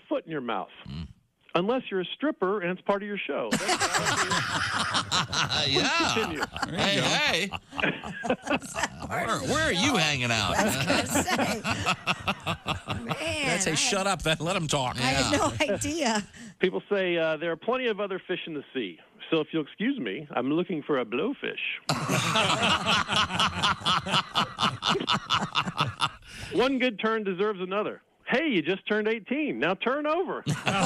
foot in your mouth. Unless you're a stripper and it's part of your show. Yeah. Hey. Where are you hanging out? I was going to say. Man. I'd say, shut up. Let him talk. I had no idea. People say there are plenty of other fish in the sea. So if you'll excuse me, I'm looking for a blowfish. One good turn deserves another. Hey, you just turned 18. Now turn over. Getting back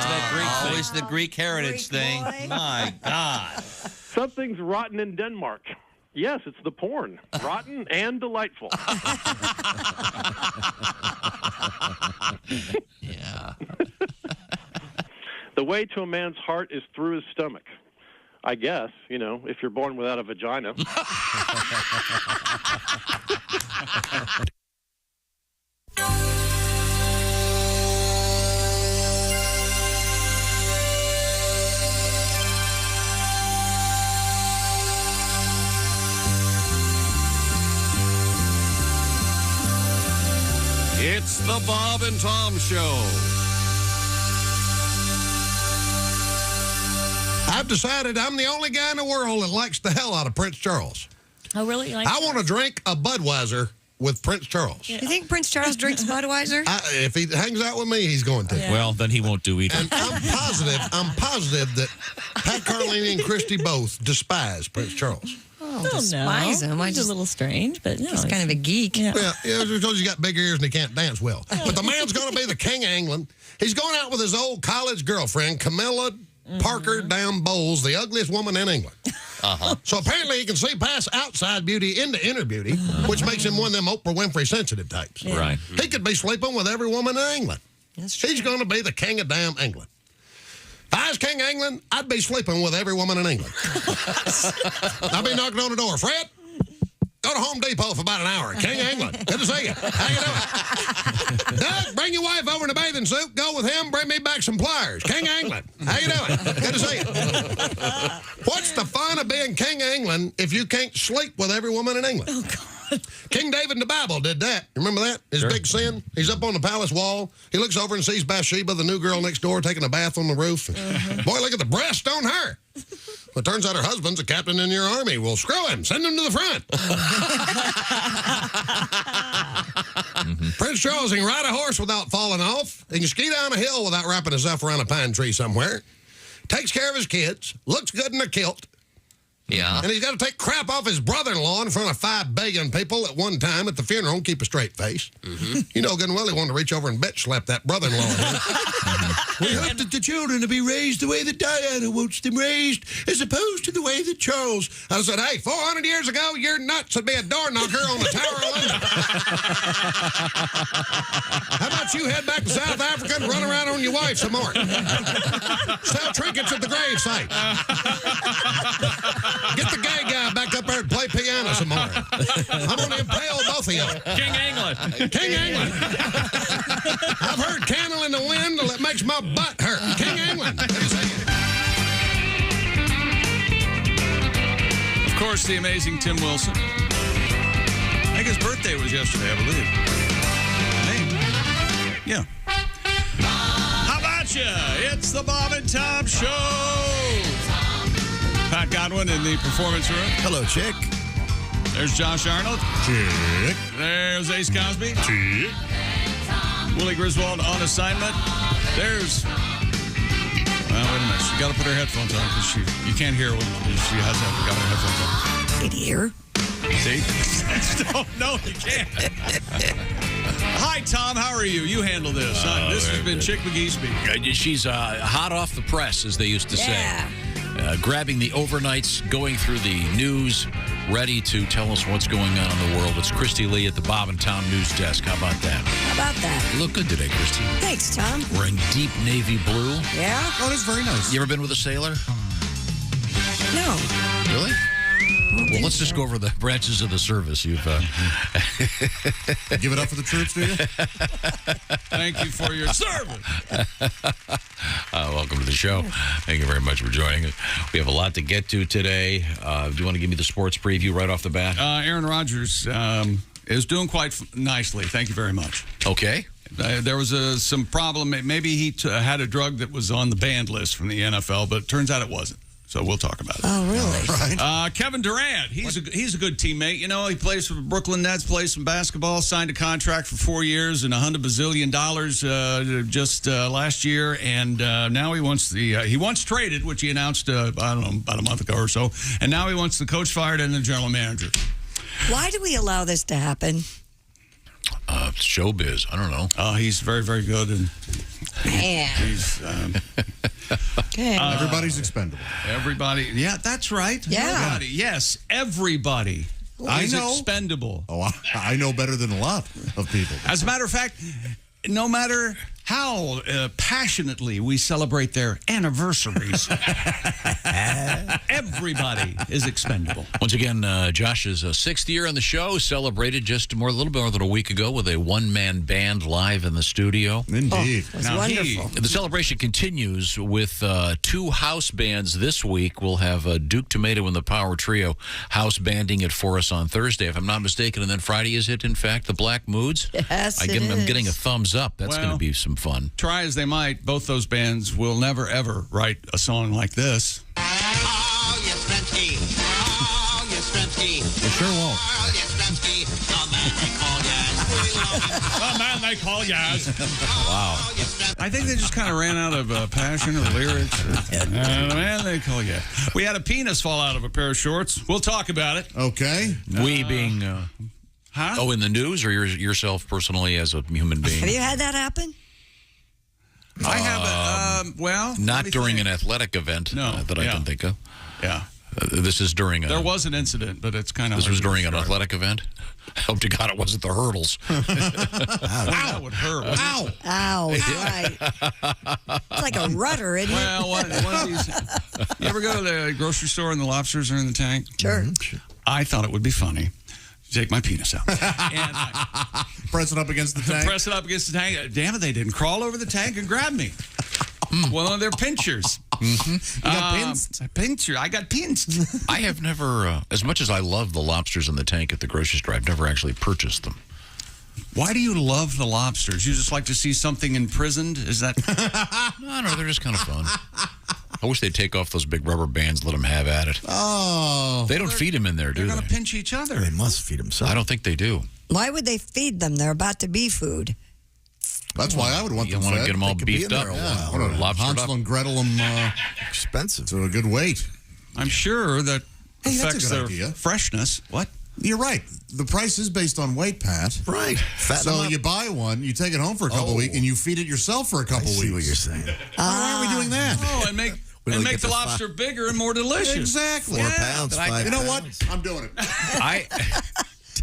to that Greek thing. Always the Greek heritage thing. Boy. My God. Something's rotten in Denmark. Yes, it's the porn. Rotten and delightful. Yeah. The way to a man's heart is through his stomach. I guess, if you're born without a vagina. It's the Bob and Tom Show. I've decided I'm the only guy in the world that likes the hell out of Prince Charles. Oh, really? I want to drink a Budweiser with Prince Charles. You think Prince Charles drinks Budweiser? If he hangs out with me, he's going to. Yeah. Well, then he won't do either. And I'm positive that Pat Carlini and Christy both despise Prince Charles. Despise him. He's a little strange, but no, He's kind of a geek. Yeah. Well, because he's got big ears and he can't dance well. But the man's going to be the king of England. He's going out with his old college girlfriend, Camilla Parker Down Bowles, the ugliest woman in England. So apparently he can see past outside beauty into inner beauty, which makes him one of them Oprah Winfrey sensitive types. Yeah. Right. He could be sleeping with every woman in England. That's true. He's going to be the king of damn England. If I was king of England, I'd be sleeping with every woman in England. I'd be knocking on the door. Fred, go to Home Depot for about an hour. King of England. Good to see you. How you doing? Doug, bring your wife over in a bathing suit. Go with him. Bring me back some pliers. King of England. How you doing? Good to see you. What's the fun of being king of England if you can't sleep with every woman in England? Oh, God. King David in the Bible did that. Remember that? His big sin? He's up on the palace wall. He looks over and sees Bathsheba, the new girl next door, taking a bath on the roof. Boy, look at the breast on her. Well, it turns out her husband's a captain in your army. Well, screw him. Send him to the front. Prince Charles can ride a horse without falling off. He can ski down a hill without wrapping himself around a pine tree somewhere. Takes care of his kids. Looks good in a kilt. Yeah. And he's got to take crap off his brother-in-law in front of 5 billion people at one time at the funeral and keep a straight face. You know good and well he wanted to reach over and bitch slap that brother-in-law. We hope that the children will be raised the way that Diana wants them raised, as opposed to the way that Charles. I said, hey, 400 years ago, your nuts would be a door knocker on the Tower of London. How about you head back to South Africa and run around on your wife some more? Sell trinkets at the gravesite. Get the gay guy back up there and play piano some more. I'm going to impale both of you. King England. King England. I've heard Candle in the Wind till it makes my butt hurt. King England. Of course, the amazing Tim Wilson. I think his birthday was yesterday, I believe. Maybe. Yeah. How about you? It's the Bob and Tom Show. Pat Godwin in the performance room. Hello, chick. There's Josh Arnold. Chick. There's Ace Cosby. Chick. Willie Griswold on assignment. There's... Well, wait a minute. She got to put her headphones on because you can't hear when she has got her headphones on. Good ear. See? No, you can't. Hi, Tom. How are you? You handle this. This has been Chick McGee speaking. She's hot off the press, as they used to say. Grabbing the overnights, going through the news, ready to tell us what's going on in the world. It's Christy Lee at the Bob and Tom News Desk. How about that? How about that? You look good today, Christy. Thanks, Tom. Wearing deep navy blue. Yeah? Oh, that's very nice. You ever been with a sailor? No. Really? Well, let's just go over the branches of the service. You've Give it up for the troops, do you? Thank you for your service. welcome to the show. Thank you very much for joining us. We have a lot to get to today. Do you want to give me the sports preview right off the bat? Aaron Rodgers is doing quite nicely. Thank you very much. Okay. There was some problem. Maybe he had a drug that was on the banned list from the NFL, but it turns out it wasn't. So we'll talk about it. Oh, really? Right. Kevin Durant, he's a good teammate. You know, he plays for the Brooklyn Nets, plays some basketball, signed a contract for 4 years and $100 bazillion just last year, and now he wants he once traded, which he announced I don't know, about a month ago or so, and now he wants the coach fired and the general manager. Why do we allow this to happen? Showbiz. I don't know. He's very, very good, and Man. he's Okay. Everybody's expendable. everybody. Yeah, that's right. Yeah. Everybody. Yes, everybody. I is know. expendable. Oh, I know better than a lot of people. As a matter of fact, no matter how passionately we celebrate their anniversaries, everybody is expendable. Once again, Josh's sixth year on the show, celebrated just a little more than a week ago with a one-man band live in the studio. Indeed. It was Now wonderful. The celebration continues with two house bands this week. We'll have Duke Tomato and the Power Trio house banding it for us on Thursday, if I'm not mistaken. And then Friday, is it, in fact, the Black Moods? Yes, I'm is. getting a thumbs up. That's going to Well, be some fun. Try as they might, both those bands will never, ever write a song like this. Oh, yes, Fremsky. Oh, yes, Fremsky. They sure won't. Oh, yes, Fremsky. The man they call Yaz. Oh, man, they call Yaz. Wow. Oh, yes, Fremsky. I think they just kind of ran out of passion or lyrics. Man, they call Yaz. We had a penis fall out of a pair of shorts. We'll talk about it. Okay. We being... Huh? Oh, in the news, or yourself personally as a human being? Have you had that happen? I haven't. Well, let Not me during think. an athletic event No, that I yeah. can think of. Yeah. This is during a... There was an incident, but it's kind of... This was during an athletic event? I hope to God it wasn't the hurdles. That would hurt. Ow. Ow, right. It's like a rudder, isn't it? Well, one of these... You ever go to the grocery store and the lobsters are in the tank? Sure. I thought it would be funny to take my penis out. And I Press it up against the tank. press it up against the tank. Damn it, they didn't crawl over the tank and grab me. One of their pinchers. You got pinched? I got pinched. I have never, as much as I love the lobsters in the tank at the grocery store, I've never actually purchased them. Why do you love the lobsters? You just like to see something imprisoned? Is that... No, they're just kind of fun. I wish they'd take off those big rubber bands, let them have at it. Oh. They don't feed them in there, do They're they? going to pinch each other. They must feed themselves. I don't think they do. Why would they feed them? They're about to be food. That's why I would want You them want to fed. get them all could be beefed in up. there a while. What a Lobstered Hansel up. and Gretel them Expensive. to a good weight. I'm sure that Hey, that's a affects good their idea. freshness. What? You're right. The price is based on weight, Pat. Right. Fatten So them up. you buy one, you take it home for a couple weeks, and you feed it yourself for a I couple see weeks. what you're saying. Why are we doing that? Oh, and make really make get the the lobster bigger and more delicious. Exactly. 4 pounds, 5 You know what? pounds. I'm doing it.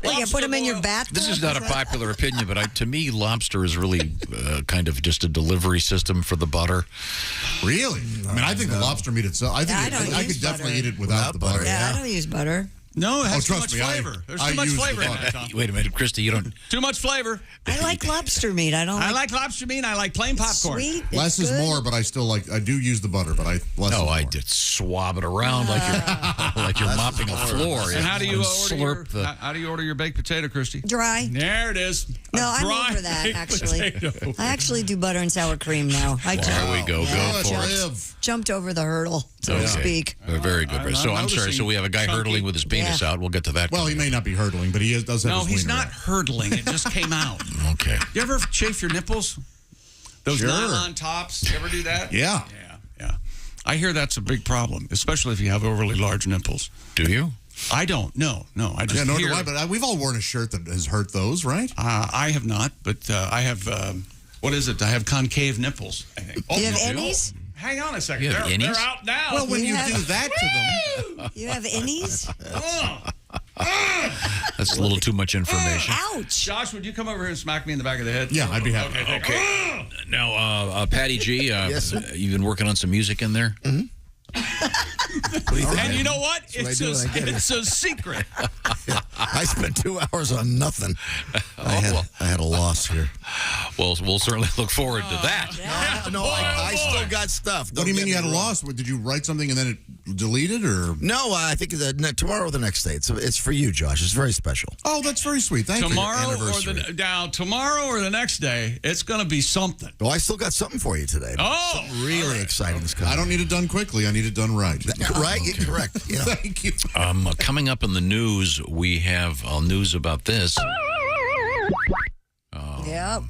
What, you put them in your bathtub? This is not a popular opinion, but to me, lobster is really kind of just a delivery system for the butter. Really? I mean, I think the lobster meat itself, I think I don't I use could definitely butter. eat it without the butter. Yeah, I don't use butter. No, it has too trust much me, flavor. There's I too much use the flavor in butter. that, Tom. Wait a minute, Christy, you don't... Too much flavor. I like lobster meat. I don't I like like lobster meat. I like plain popcorn. sweet. It's Less is good. more, but I still I do use the butter, but less is No, more. I did swab it around like you're mopping a floor. And how do you Slurp order your baked potato, Christy? Dry. There it is. No, A I'm dry over that, baked actually. potato. I actually do butter and sour cream now. There we go. Yeah. Go for it. Live. Jumped over the hurdle, so to Okay. speak. Very good. I'm So I'm sorry. noticing So we have a guy chunky- hurdling with his penis Yeah. out. We'll get to that. Well, he may not be hurdling, but he does have No, his he's wiener not out. hurdling. It just came out. Okay. You ever chafe your nipples? Those Sure. nylon tops. You ever do that? Yeah. Yeah. I hear that's a big problem, especially if you have overly large nipples. Do you? I don't. No. I just Yeah, nor hear. do I, but we've all worn a shirt that has hurt those, right? I have not, but I have. What is it? I have concave nipples. I think. Do you have no. innies? Hang on a second. You have They're innies? out now. Well, when you have- do that to them, You have innies? That's a little too much information. Ouch. Josh, would you come over here and smack me in the back of the head? yeah, I'd be happy. Okay. Now, Patty G, Yes, sir. you've been working on some music in there? What do you think? And you know what? what I do when I get It's a secret. I spent 2 hours on nothing. I had a loss here. Well, we'll certainly look forward to that. No, I still got stuff. What do you mean you had a loss? Did you write something and then it deleted, or? No, I think tomorrow or the next day. It's for you, Josh. It's very special. Oh, that's very sweet. Thank Tomorrow you. tomorrow or the next day, it's going to be something. Oh, I still got something for you today. Oh, something really exciting is coming. I don't need it done quickly. I need it done right. Right? Correct. Yeah. Thank you. Coming up in the news, we have news about this. Yep.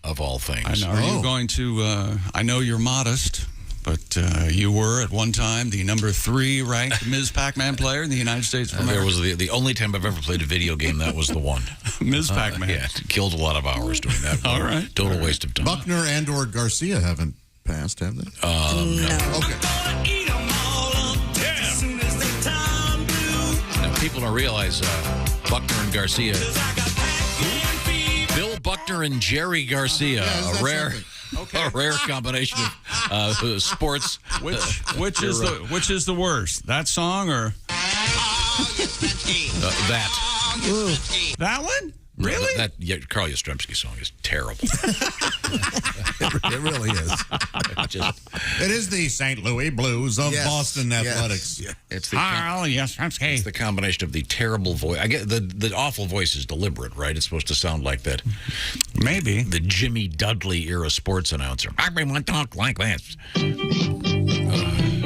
Of all things. Are you going to? I know you're modest, but you were at one time the number 3 ranked Ms. Pac-Man player in the United States of America. There was the only time I've ever played a video game, that was the one. Ms. Pac-Man. Yeah, killed a lot of hours doing that. All right. Total waste of time. Buckner and/or Garcia haven't passed, have they? No. Okay. Now, people don't realize Buckner and Garcia. Bill Buckner and Jerry Garcia, a rare combination of sports. Which is the worst? That song or that? That one? Really? That Carl Yastrzemski song is terrible. It really is. It is the St. Louis Blues of Boston Athletics. Yeah. It's the Yastrzemski. It's the combination of the terrible voice. I get the awful voice is deliberate, right? It's supposed to sound like that. Maybe the Jimmy Dudley era sports announcer. Everyone talk like this.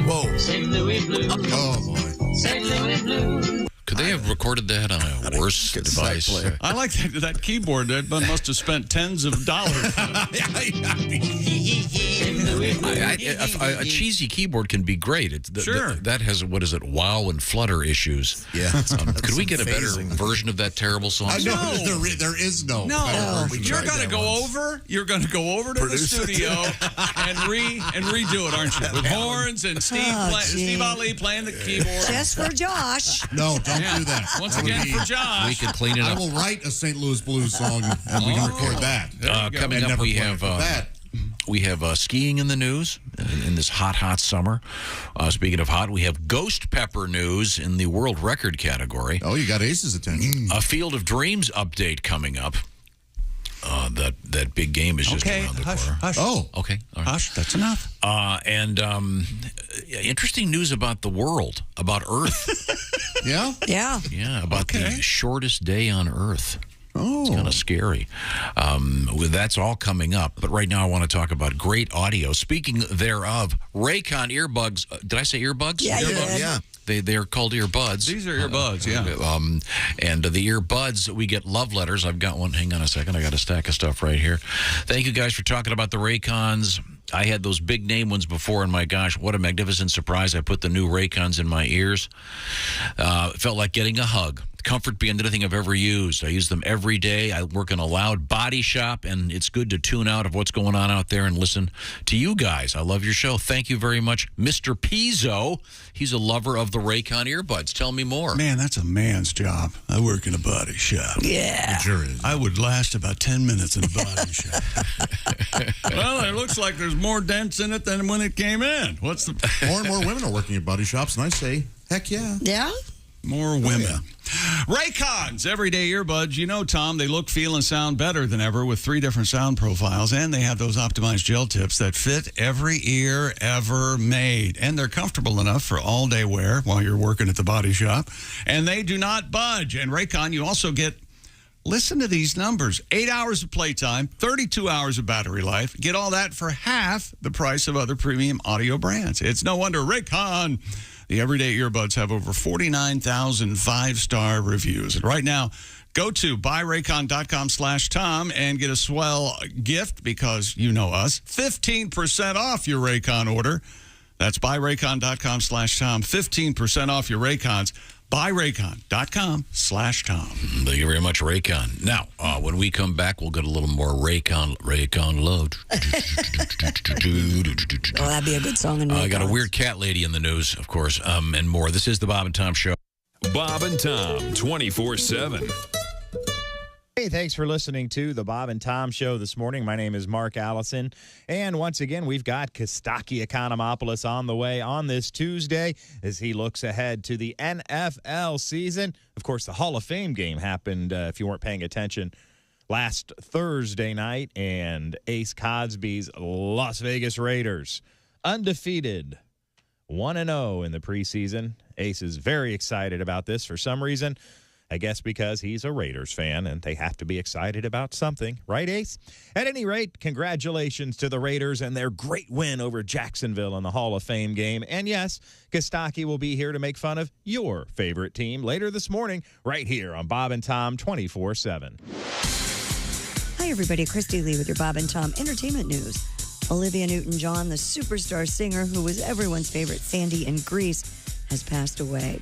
Whoa. St. Louis Blues. Oh boy. St. Louis Blues. Could they have recorded that on a worse device? I like that keyboard. That must have spent tens of dollars. A cheesy keyboard can be great. Sure. That has, what is it, wow and flutter issues. Yeah. Could we get a better version of that terrible song? No, there is no. No, version. you're going to go over. You're going to go over to the studio and redo it, aren't you? With horns and Steve Ali playing the keyboard. Just for Josh. No, don't do that. Once That would again be- for Josh. We could clean it I up. will write a St. Louis Blues song and we can record that. Coming And up, never we play have it. That. we have skiing in the news in this hot summer. Speaking of hot, we have ghost pepper news in the world record category. Oh, you got Ace's attention. A Field of Dreams update coming up. That big game is just around the corner. Hush. Oh, Okay. All right. Hush, that's enough. And interesting news about the world, about Earth. yeah. Yeah. Yeah, about the shortest day on Earth. Oh, It's kind of scary. That's all coming up. But right now I want to talk about great audio. Speaking thereof, Raycon earbuds. Did I say earbuds? Yeah, you did. Yeah. They're called earbuds. These are earbuds, yeah. And the earbuds, we get love letters. I've got one. Hang on a second. I got a stack of stuff right here. Thank you guys for talking about the Raycons. I had those big name ones before, and my gosh, what a magnificent surprise. I put the new Raycons in my ears. It felt like getting a hug. Comfort beyond anything I've ever used. I use them every day. I work in a loud body shop, and it's good to tune out of what's going on out there and listen to you guys. I love your show. Thank you very much. Mr. Pizzo, he's a lover of the Raycon earbuds. Tell me more. Man, that's a man's job. I work in a body shop. Yeah. it sure is. I would last about 10 minutes in a body shop. Well, it looks like there's more dents in it than when it came in. What's the More and more women are working at body shops, and I say, heck yeah. Yeah? more women? Raycons, everyday earbuds. You know, Tom, they look, feel, and sound better than ever with 3 different sound profiles, and they have those optimized gel tips that fit every ear ever made. And they're comfortable enough for all-day wear while you're working at the body shop. And they do not budge. And Raycon, you also get, listen to these numbers, 8 hours of playtime, 32 hours of battery life. Get all that for half the price of other premium audio brands. It's no wonder Raycon, the everyday earbuds, have over 49,000 5-star reviews. And right now, go to buyraycon.com/Tom and get a swell gift because you know us. 15% off your Raycon order. That's buyraycon.com/Tom. 15% off your Raycons. buyraycon.com/Tom. Thank you very much, Raycon. Now, when we come back, we'll get a little more Raycon love. Oh, that'd be a good song in I got a Raycons. weird cat lady in the news, of course, and more. This is the Bob and Tom Show. Bob and Tom, 24/7. Hey, thanks for listening to the Bob and Tom Show this morning. My name is Mark Allison, and once again, we've got Kostaki Economopoulos on the way on this Tuesday as he looks ahead to the NFL season. Of course, the Hall of Fame game happened, if you weren't paying attention, last Thursday night, and Ace Cosby's Las Vegas Raiders, undefeated, 1-0 in the preseason. Ace is very excited about this for some reason. I guess because he's a Raiders fan, and they have to be excited about something. Right, Ace? At any rate, congratulations to the Raiders and their great win over Jacksonville in the Hall of Fame game. And yes, Kostaki will be here to make fun of your favorite team later this morning right here on Bob and Tom 24/7. Hi, everybody. Christy Lee with your Bob and Tom Entertainment News. Olivia Newton-John, the superstar singer who was everyone's favorite Sandy in Grease, has passed away.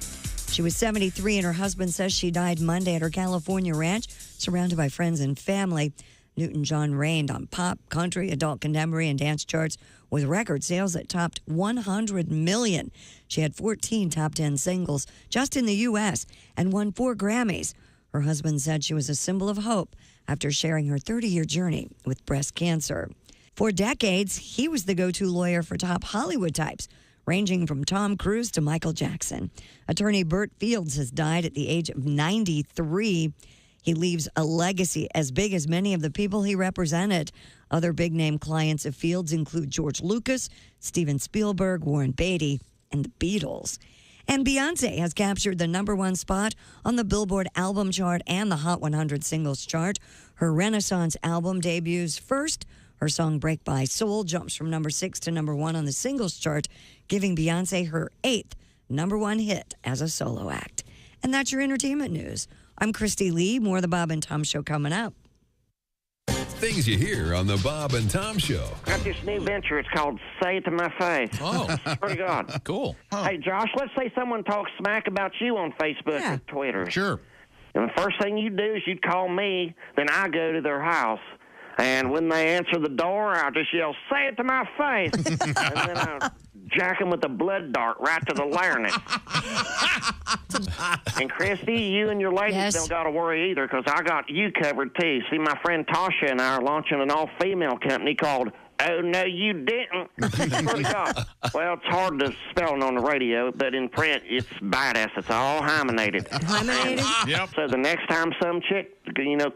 She was 73, and her husband says she died Monday at her California ranch, surrounded by friends and family. Newton-John reigned on pop, country, adult contemporary, and dance charts with record sales that topped 100 million. She had 14 top 10 singles just in the U.S. and won 4 Grammys. Her husband said she was a symbol of hope after sharing her 30-year journey with breast cancer. For decades, he was the go-to lawyer for top Hollywood types, ranging from Tom Cruise to Michael Jackson. Attorney Burt Fields has died at the age of 93. He leaves a legacy as big as many of the people he represented. Other big-name clients of Fields include George Lucas, Steven Spielberg, Warren Beatty, and the Beatles. And Beyoncé has captured the #1 spot on the Billboard album chart and the Hot 100 singles chart. Her Renaissance album debuts first. Her song Break by Soul jumps from #6 to #1 on the singles chart, giving Beyoncé her 8th #1 hit as a solo act. And that's your entertainment news. I'm Christy Lee. More of the Bob and Tom Show coming up. Things you hear on the Bob and Tom Show. Got this new venture. It's called Say It to My Face. Oh. Swear to God. Cool. Hey, Josh, let's say someone talks smack about you on Facebook or Twitter. Sure. And the first thing you do is you'd call me, then I go to their house. And when they answer the door, I'll just yell, "Say it to my face." And then I'll jack them with a blood dart right to the larynx. And Christy, you and your ladies don't got to worry either, because I got you covered too. See, my friend Tasha and I are launching an all-female company called Oh, No, You Didn't. Swear to God. Well, it's hard to spell it on the radio, but in print, it's badass. It's all hymenated. Hymenated? Yep. So the next time some chick,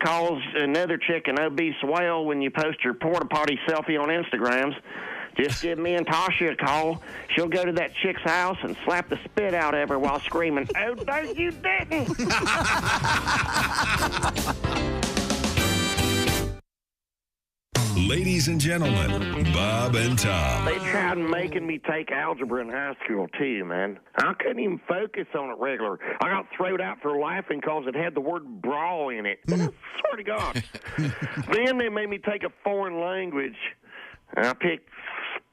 calls another chick an obese whale when you post your porta potty selfie on Instagrams, just give me and Tasha a call. She'll go to that chick's house and slap the spit out of her while screaming, "Oh, no, you didn't." Ladies and gentlemen, Bob and Tom. They tried making me take algebra in high school, too, man. I couldn't even focus on it regular. I got thrown out for laughing because it had the word bra in it. I swear to God. Then they made me take a foreign language, and I picked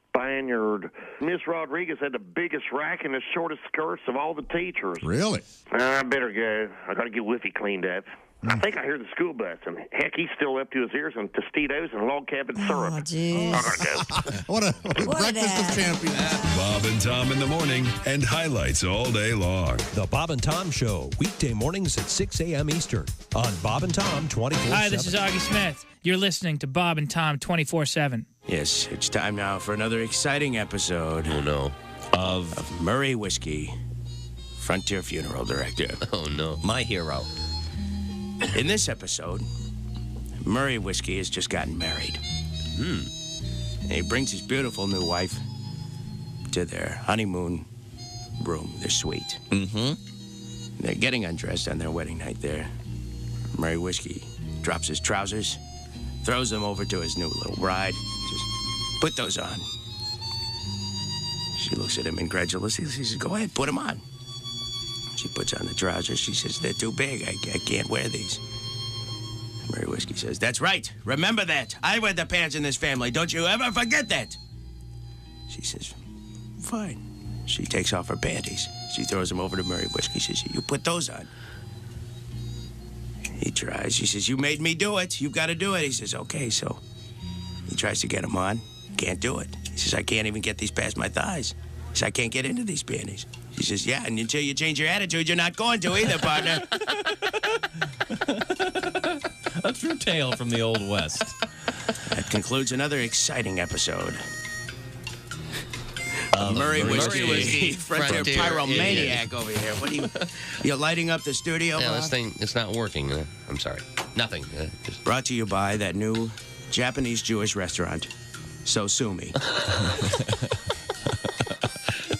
Spaniard. Miss Rodriguez had the biggest rack and the shortest skirts of all the teachers. Really? I better go. I got to get Whiffy cleaned up. I think I hear the school bus, and heck, he's still up to his ears in Tostitos and log cabin syrup. Oh, jeez. I gotta go. What a breakfast of champions. Bob and Tom in the morning and highlights all day long. The Bob and Tom Show, weekday mornings at 6 a.m. Eastern on Bob and Tom 24/7. Hi, this is Augie Smith. You're listening to Bob and Tom 24/7. Yes, it's time now for another exciting episode. Oh, no. Of Murray Whiskey, Frontier Funeral Director. Oh, no. My hero. In this episode, Murray Whiskey has just gotten married. And he brings his beautiful new wife to their honeymoon room, their suite. Mm-hmm. They're getting undressed on their wedding night there. Murray Whiskey drops his trousers, throws them over to his new little bride. Just put those on. She looks at him incredulously. She says, "Go ahead, put them on." She puts on the trousers. She says, "They're too big. I can't wear these." Murray Whiskey says, "That's right. Remember that. I wear the pants in this family. Don't you ever forget that." She says, "Fine." She takes off her panties. She throws them over to Murray Whiskey. She says, "You put those on." He tries. She says, "You made me do it. You've got to do it." He says, "Okay." So he tries to get them on. Can't do it. He says, "I can't even get these past my thighs." He says, "I can't get into these panties." She says, "Yeah, and until you change your attitude, you're not going to either, partner." A true tale from the Old West. That concludes another exciting episode Murray Whiskey. Whiskey. Frontier pyromaniac over here. What are you? You're lighting up the studio? Yeah, Bob? this thing, it's not working. I'm sorry. Nothing. Just... Brought to you by that new Japanese Jewish restaurant. So sue me.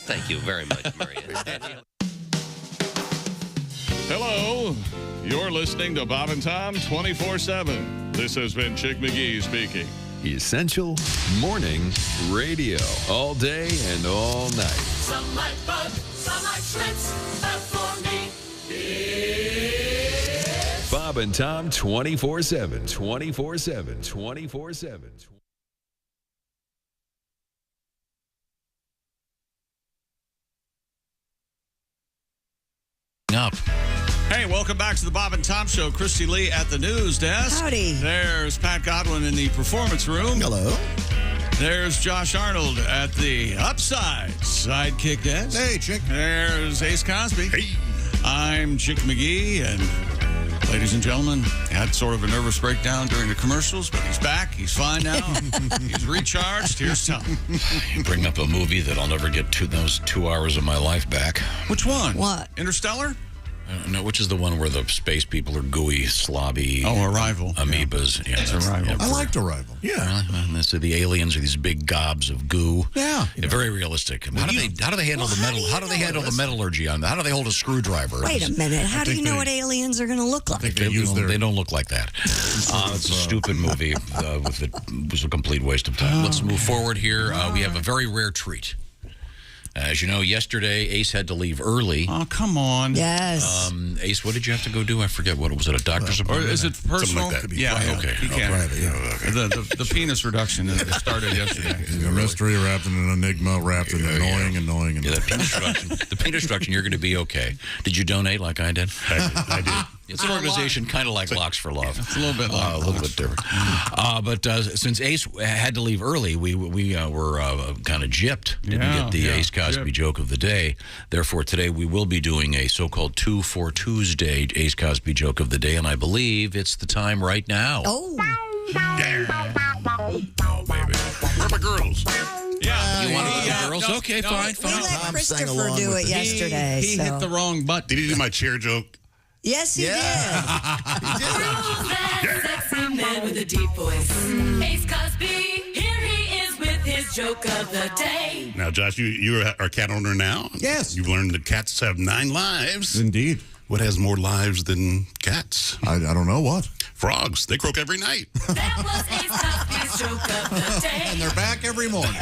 Thank you very much, Murray. Hello. You're listening to Bob and Tom 24/7. This has been Chick McGee speaking. Essential morning radio. All day and all night. Some like bug, some like Schmitz, but for me, it's Bob and Tom 24/7. 24/7. 24/7. Up. Hey, welcome back to the Bob and Tom Show. Christy Lee at the news desk. Howdy. There's Pat Godwin in the performance room. Hello. There's Josh Arnold at the upside sidekick desk. Hey, Chick. There's Ace Cosby. Hey. I'm Chick McGee, and ladies and gentlemen, had sort of a nervous breakdown during the commercials, but he's back. He's fine now. He's recharged. Here's Tom. You bring up a movie that I'll never get those 2 hours of my life back. Which one? What? Interstellar? No, which is the one where the space people are gooey, slobby. Oh, Arrival. Amoebas. Yeah, it's Arrival. Yeah, I liked Arrival. Yeah. So the aliens are these big gobs of goo. Yeah. Very realistic. How do they handle the metal? How do they handle the metallurgy on that? How do they hold a screwdriver? Wait a minute. How do you know what aliens are going to look like? They don't look like that. It's a stupid movie. It was a complete waste of time. Let's move forward here. We have a very rare treat. As you know, yesterday, Ace had to leave early. Oh, come on. Yes. Ace, what did you have to go do? I forget. What was it, a doctor's appointment? Or is it personal? Something like that. Yeah. Okay. He can't. The penis reduction that started yesterday. A mystery wrapped in an enigma, wrapped in annoying. Yeah, the penis reduction, you're going to be okay. Did you donate like I did? I did. It's an organization kind of like Locks for Love. It's a little bit like a little bit different. But since Ace had to leave early, we were kind of gypped. Didn't get the Ace Cosby joke of the day. Therefore, today we will be doing a so-called 2 for Tuesday Ace Cosby joke of the day, and I believe it's the time right now. Oh. Yeah. Oh, baby. Where are my girls? Yeah. You want to go girls? No, okay, no, fine. We let Christopher do it yesterday. He hit the wrong button. Did he do my chair joke? Yes, he did. that sexy man with a deep voice. Ace Cosby, here he is with his joke of the day. Now, Josh, you are a cat owner now? Yes. You've learned that cats have 9 lives. Indeed. What has more lives than cats? I don't know what. Frogs. They croak every night. That was Ace Cosby's joke of the day. And they're back every morning.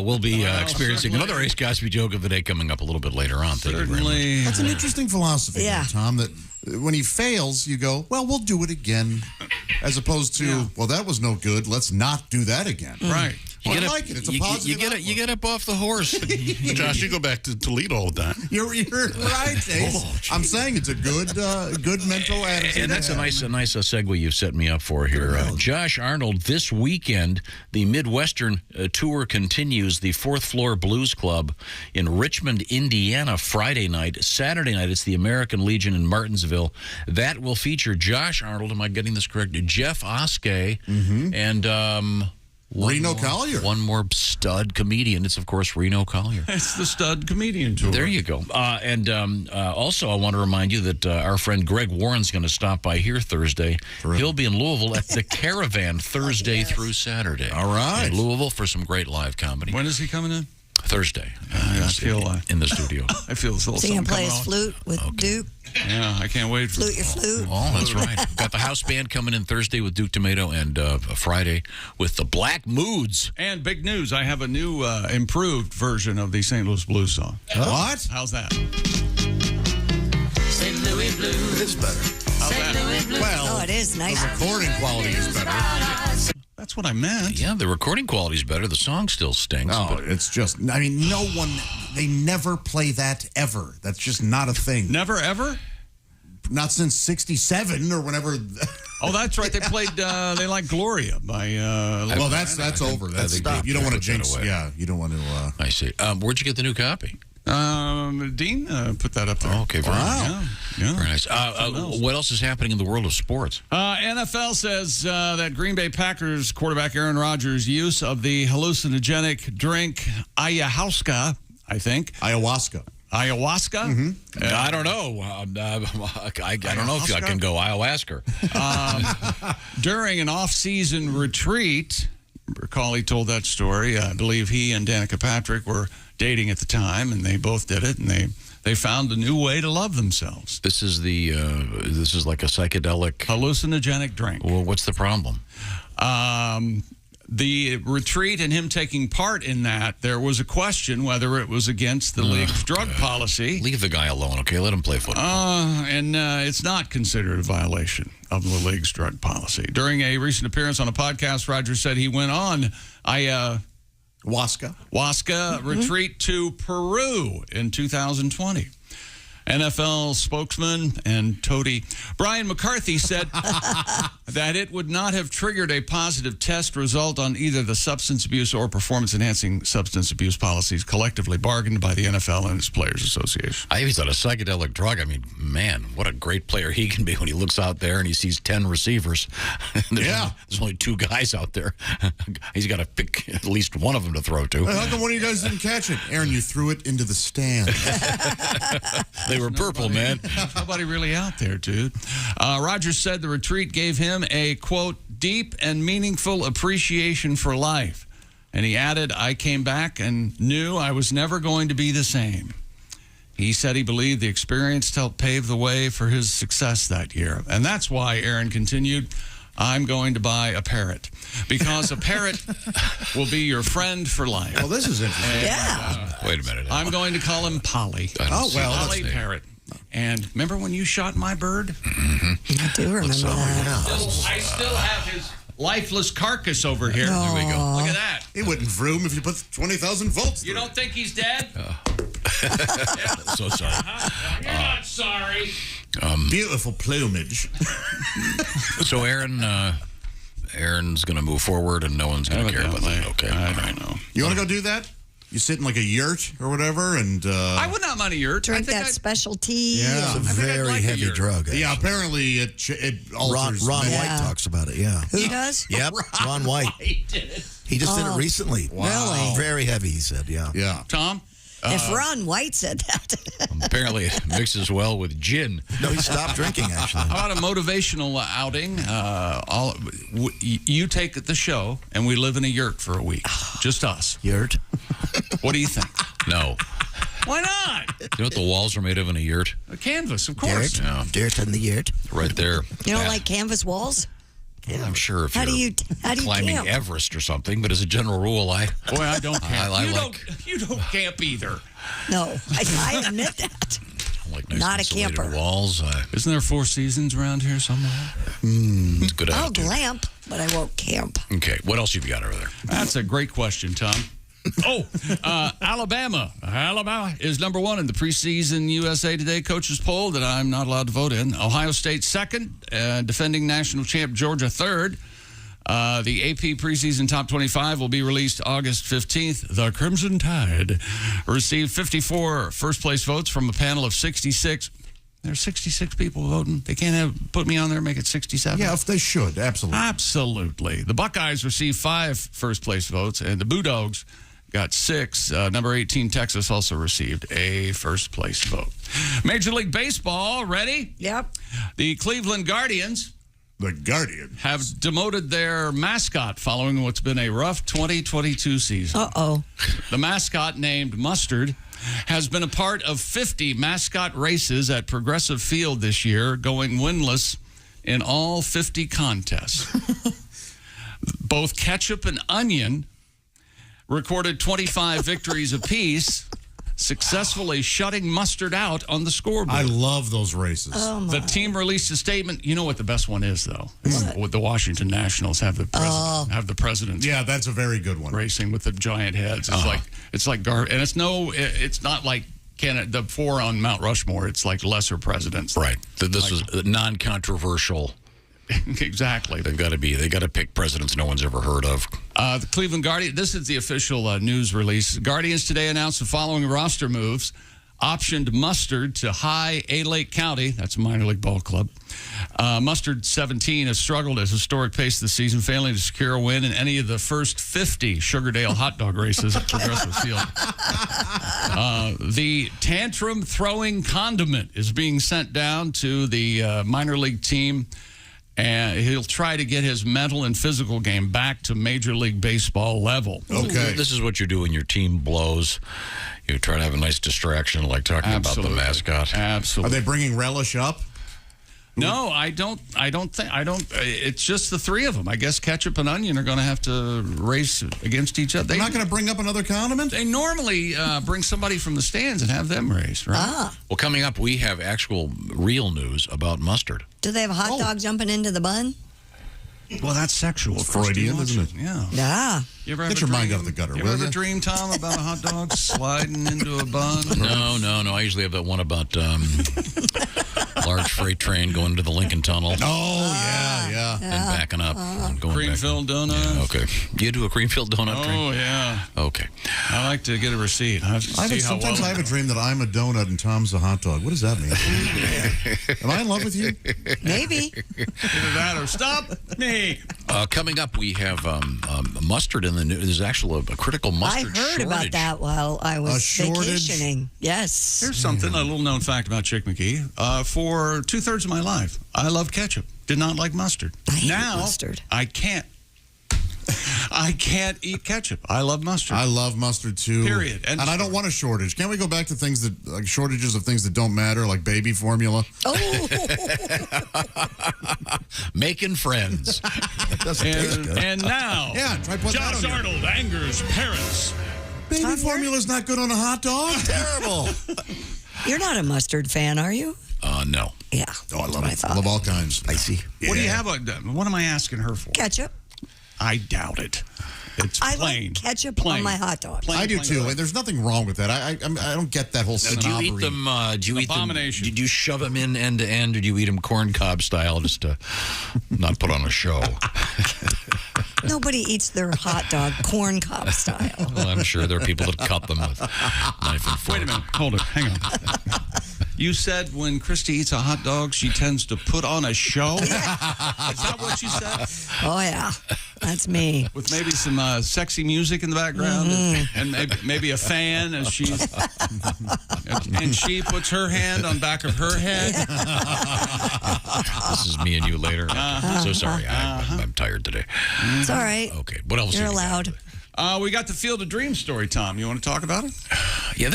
We'll be experiencing another Ace Cosby joke of the day coming up a little bit later on. Thank you very much. That's an interesting philosophy, Tom, that when he fails, you go, well, we'll do it again. As opposed to, well, that was no good. Let's not do that again. Right. Well, I like it. It's a positive. You get up off the horse. Josh, you go back to Toledo all the time. You're right, Ace. I'm saying it's a good mental attitude. And that's a nice segue you've set me up for here. Josh Arnold, this weekend, the Midwestern tour continues. The Fourth Floor Blues Club in Richmond, Indiana, Friday night. Saturday night, it's the American Legion in Martinsville. That will feature Josh Arnold, am I getting this correct? Jeff Oskey, and... Reno Collier. One more stud comedian. It's, of course, Reno Collier. It's the stud comedian tour. There you go. Also, I want to remind you that our friend Greg Warren's going to stop by here Thursday. Terrific. He'll be in Louisville at the Caravan Thursday through Saturday. All right. In Louisville for some great live comedy. When is he coming in? Thursday. I feel in the studio. I feel a little So you something can play coming his on. flute with Duke. Yeah, I can't wait for Flute your flute. Oh, that's right. Got the house band coming in Thursday with Duke Tomato and Friday with the Black Moods. And big news, I have a new improved version of the St. Louis Blues song. What? How's that? St. Louis Blues. It is better. St. Louis Blues. Well, Oh, it is nice. the recording quality is better. That's what I meant. Yeah, the recording quality's better. The song still stinks. No, it's just, I mean, no one, they never play that ever. That's just not a thing. Never, ever? Not since 67 or whenever. Oh, that's right. They played, they like Gloria by... well, that's over. That's stop. you don't want to Put that jinx. away. Yeah, you don't want to... I see. Where'd you get the new copy? Dean put that up there. Okay, very nice. Yeah. Very nice. What else is happening in the world of sports? NFL says that Green Bay Packers quarterback Aaron Rodgers' use of the hallucinogenic drink ayahuasca, I think. Ayahuasca? Mm-hmm. I don't know. I don't know if I can go ayahuasca. During an off-season retreat, recall he told that story. I believe he and Danica Patrick were dating at the time, and they both did it, and they found a new way to love themselves. This is like a psychedelic hallucinogenic drink. Well, what's the problem? The retreat and him taking part in that, there was a question whether it was against the league's drug policy. Leave the guy alone, okay? Let him play football. And it's not considered a violation of the league's drug policy. During a recent appearance on a podcast, Rodgers said he went on Ayahuasca retreat to Peru in 2020. NFL spokesman and toady Brian McCarthy said that it would not have triggered a positive test result on either the substance abuse or performance-enhancing substance abuse policies collectively bargained by the NFL and its Players Association. I always thought a psychedelic drug, I mean, man, what a great player he can be when he looks out there and he sees 10 receivers. There's only 2 guys out there. He's got to pick at least one of them to throw to. How come one of you guys didn't catch it? Aaron, you threw it into the stand. They were purple, man. Nobody really out there, dude. Rodgers said the retreat gave him a, quote, deep and meaningful appreciation for life. And he added, I came back and knew I was never going to be the same. He said he believed the experience helped pave the way for his success that year. And that's why, Aaron continued, I'm going to buy a parrot. Because a parrot will be your friend for life. Well, this is interesting. Wait a minute. I'm going to call him Polly. Polly Parrot. And remember when you shot my bird? Mm-hmm. I do remember that. I still have his lifeless carcass over here. There we go. Look at that. He wouldn't vroom if you put 20,000 volts. You don't think he's dead? So sorry. You're not sorry. Beautiful plumage. So Aaron's going to move forward and no one's going to care about that. Okay. I don't know. You want to go do that? You sit in like a yurt or whatever, and I would not mind a yurt. Drink that special tea. Yeah, it's a very heavy drug. Actually. Yeah, apparently it alters. Ron White talks about it. Yeah, who does? Yep, Ron White. He just did it recently. Wow. Really? Very heavy. He said, yeah. Tom. If Ron White said that. Apparently it mixes well with gin. No, he stopped drinking, actually. How about a motivational outing? You take the show, and we live in a yurt for a week. Just us. Yurt? What do you think? No. Why not? You know what the walls are made of in a yurt? A canvas, of course. Dirt, Yeah. Dirt in the yurt. Right there. You don't like canvas walls? Well, I'm sure if How do you're you climbing camp? Everest or something, but as a general rule, I don't camp. You don't camp either. No, I admit that. like nice Not a insulated camper. walls. Isn't there Four Seasons around here somewhere? It's a good I'll attitude. glamp, but I won't camp. Okay, what else you've got over there? That's a great question, Tom. Alabama. Alabama is number one in the preseason USA Today coaches poll that I'm not allowed to vote in. Ohio State second, defending national champ Georgia third. The AP preseason top 25 will be released August 15th. The Crimson Tide received 54 first-place votes from a panel of 66. There's 66 people voting. They can't put me on there and make it 67. Yeah, if they should, absolutely. Absolutely. The Buckeyes received 5 first-place votes, and the Bulldogs got 6. Number 18, Texas, also received a first-place vote. Major League Baseball, ready? Yep. The Cleveland Guardians. The Guardians have demoted their mascot following what's been a rough 2022 season. Uh-oh. The mascot, named Mustard, has been a part of 50 mascot races at Progressive Field this year, going winless in all 50 contests. Both Ketchup and Onion recorded 25 victories apiece, successfully shutting Mustard out on the scoreboard. I love those races. Oh, the team released a statement. You know what the best one is, though? What the Washington Nationals have the president, have the presidents. Yeah, that's a very good one. Racing with the giant heads. It's like and it's not like the 4 on Mount Rushmore. It's like lesser presidents. Right. This was non-controversial. Exactly. They got to pick presidents no one's ever heard of. The Cleveland Guardians, this is the official news release. Guardians today announced the following roster moves. Optioned Mustard to High A-Lake County. That's a minor league ball club. Mustard, 17, has struggled at historic pace this season, failing to secure a win in any of the first 50 Sugardale hot dog races at Progressive Field. The tantrum-throwing condiment is being sent down to the minor league team, and he'll try to get his mental and physical game back to Major League Baseball level. Okay. This is what you do when your team blows. You try to have a nice distraction, like talking about the mascot. Absolutely. Are they bringing Relish up? No, I don't think. It's just the three of them. I guess Ketchup and Onion are going to have to race against each other. They're not going to bring up another condiment? They normally bring somebody from the stands and have them race, right? Well, coming up, we have actual real news about Mustard. Do they have a hot dog jumping into the bun? Well, that's sexual. It's Freudian, isn't it? Yeah. Yeah. You ever Get your mind out of the gutter, you will ever you? dream, Tom, about a hot dog sliding into a bun? No. I usually have that one about large freight train going into the Lincoln Tunnel. Oh, yeah. And backing up. And going Cream-filled donut. Yeah, okay. You do a cream-filled donut train? Oh, yeah. Okay. I like to get a receipt. Sometimes I have a dream that I'm a donut and Tom's a hot dog. What does that mean? Am I in love with you? Maybe. Either that or stop me. Coming up, we have mustard in the news. There's actually a critical mustard I heard shortage. about that while I was vacationing. Yes. Here's something, a little known fact about Chick McGee. For 2/3 of my life, I loved ketchup. Did not like mustard. Now, mustard. I can't eat ketchup. I love mustard. I love mustard too. Period. And I don't want a shortage. Can't we go back to things that, like shortages of things that don't matter, like baby formula? Oh. Making friends. And now, try putting Josh that on Arnold angers parents. Baby formula's not good on a hot dog? Terrible. You're not a mustard fan, are you? No. Yeah. Oh, I love it. I love all kinds. Spicy. What do you have? What am I asking her for? Ketchup. I doubt it. It's I plain. like ketchup on my hot dog. I do too, and there's nothing wrong with that. I don't get that whole snobbery. Do you eat them? Do you eat them? Abomination. Did you shove them in end to end, or do you eat them corn cob style, just to not put on a show? Nobody eats their hot dog corn cob style. Well, I'm sure there are people that cut them with knife and fork. Wait a minute. Hold it. Hang on. You said when Christy eats a hot dog, she tends to put on a show? Is that what you said? Oh, yeah. That's me. With maybe some sexy music in the background and maybe a fan as she puts her hand on back of her head. This is me and you later. So sorry. I'm tired today. It's all right. Okay. What else? You're allowed. We got the Field of Dreams story, Tom. You want to talk about it? Yeah,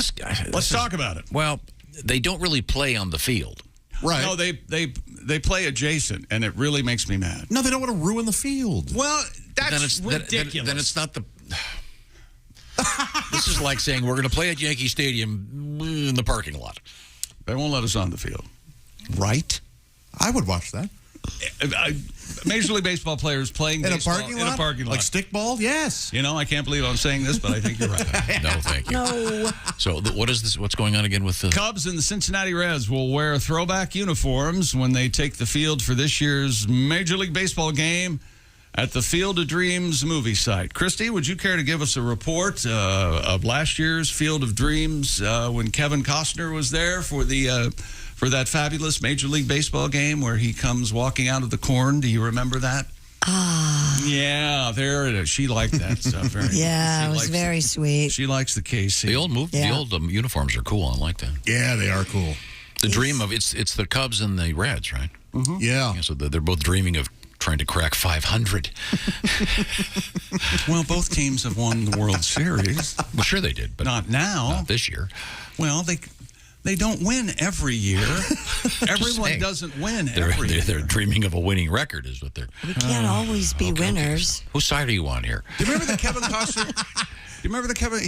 Let's talk about it. Well, they don't really play on the field. Right. No, they play adjacent, and it really makes me mad. No, they don't want to ruin the field. Well, that's ridiculous. Then it's not the... This is like saying we're going to play at Yankee Stadium in the parking lot. They won't let us on the field. Right? I would watch that. Major League Baseball players playing in baseball a parking lot? In a parking lot. Like stickball? Yes. You know, I can't believe I'm saying this, but I think you're right. No, thank you. No. So what is this? What's going on again with the... Cubs and the Cincinnati Reds will wear throwback uniforms when they take the field for this year's Major League Baseball game at the Field of Dreams movie site. Christy, would you care to give us a report of last year's Field of Dreams when Kevin Costner was there for that fabulous Major League Baseball game where he comes walking out of the corn? Do you remember that? Yeah, there it is. She liked that stuff very much. Yeah, it was very sweet. She likes the KC. The old uniforms are cool. I like that. Yeah, they are cool. The dream of it's the Cubs and the Reds, right? Mm-hmm. Yeah. So they're both dreaming of trying to crack 500. Well, both teams have won the World Series. Well, sure they did, but not now. Not this year. Well, they don't win every year. Everyone doesn't win every year. They're dreaming of a winning record, is what they're... We can't always be winners. Whose side are you on here? Do you remember the Kevin Costner? He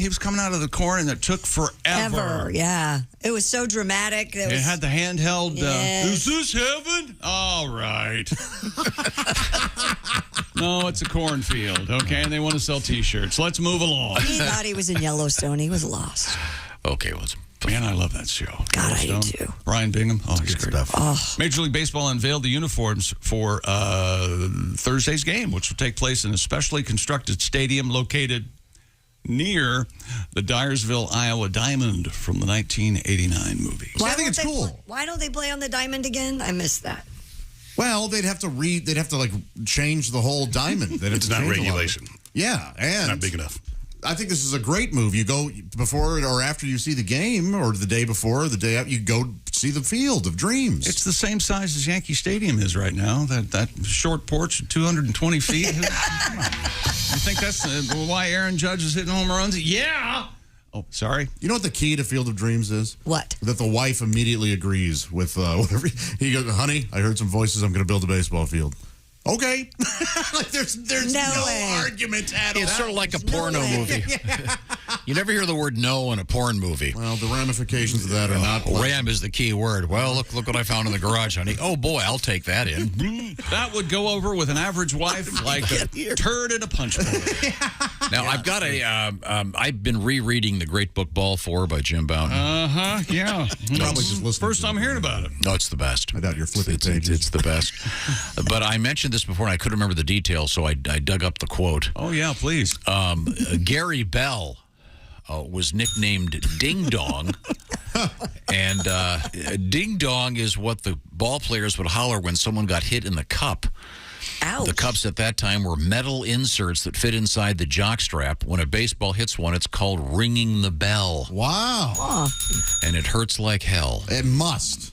was coming out of the corn and it took forever. Yeah. It was so dramatic. It had the handheld, is this heaven? All right. No, it's a cornfield, okay? And they want to sell T-shirts. Let's move along. He thought he was in Yellowstone. He was lost. Okay, well, Man, I love that show. God, I do too. Brian Bingham. Oh, he's great. Oh. Major League Baseball unveiled the uniforms for Thursday's game, which will take place in a specially constructed stadium located near the Dyersville, Iowa Diamond from the 1989 movie. I think it's cool. Why don't they play on the diamond again? I missed that. Well, they'd have to like change the whole diamond. It's not regulation. Yeah, and it's not big enough. I think this is a great move. You go before or after you see the game, or the day before, or the day after, you go see the Field of Dreams. It's the same size as Yankee Stadium is right now. That short porch of 220 feet. You think that's why Aaron Judge is hitting home runs? Yeah. Oh, sorry. You know what the key to Field of Dreams is? What? That the wife immediately agrees with whatever. He goes, honey, I heard some voices. I'm going to build a baseball field. Okay. Like there's no argument at all. It's sort of like a porno movie. You never hear the word no in a porn movie. Well, the ramifications of that are not pleasant. Ram is the key word. Well, look what I found in the garage, honey. Oh, boy, I'll take that in. That would go over with an average wife like a turd in a punch bowl. Now, I've got I've been rereading the great book Ball 4 by Jim Bouton. Yeah. Probably just listening. First time hearing about it. No, it's the best. I doubt you're flipping pages. It's the best. But I mentioned this before, and I couldn't remember the details, so I dug up the quote. Oh, yeah, please. Gary Bell was nicknamed Ding Dong. And Ding Dong is what the ball players would holler when someone got hit in the cup. Ouch. The cups at that time were metal inserts that fit inside the jockstrap. When a baseball hits one, it's called ringing the bell. Wow. And it hurts like hell. It must.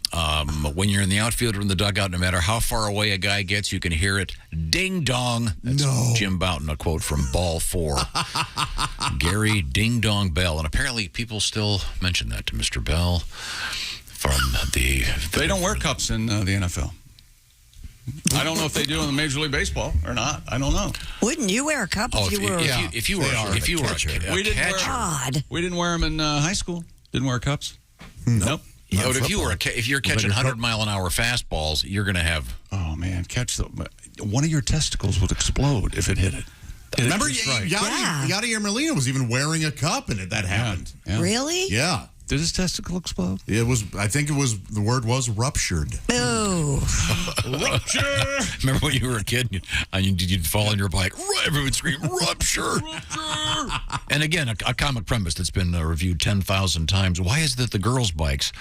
When you're in the outfield or in the dugout, no matter how far away a guy gets, you can hear it. Ding dong. That's Jim Bouton, a quote from Ball 4. Gary Ding Dong Bell. And apparently people still mention that to Mr. Bell from the... They don't wear cups in the NFL. I don't know if they do in the Major League Baseball or not. I don't know. Wouldn't you wear a cup if you were? If you were a catcher. We didn't wear them in high school. Didn't wear cups. Nope. Yeah, but if you're catching 100-mile-an-hour fastballs, you're going to have. Oh man, one of your testicles would explode if it hit it. Remember, Yadier Molina was even wearing a cup, and that happened. Yeah. Really? Yeah. Did his testicle explode? It was. I think it was. The word was ruptured. Oh. Rupture! Remember when you were a kid, you'd fall on your bike, everyone would scream, rupture! Rupture! And again, a comic premise that's been reviewed 10,000 times. Why is it that the girls' bikes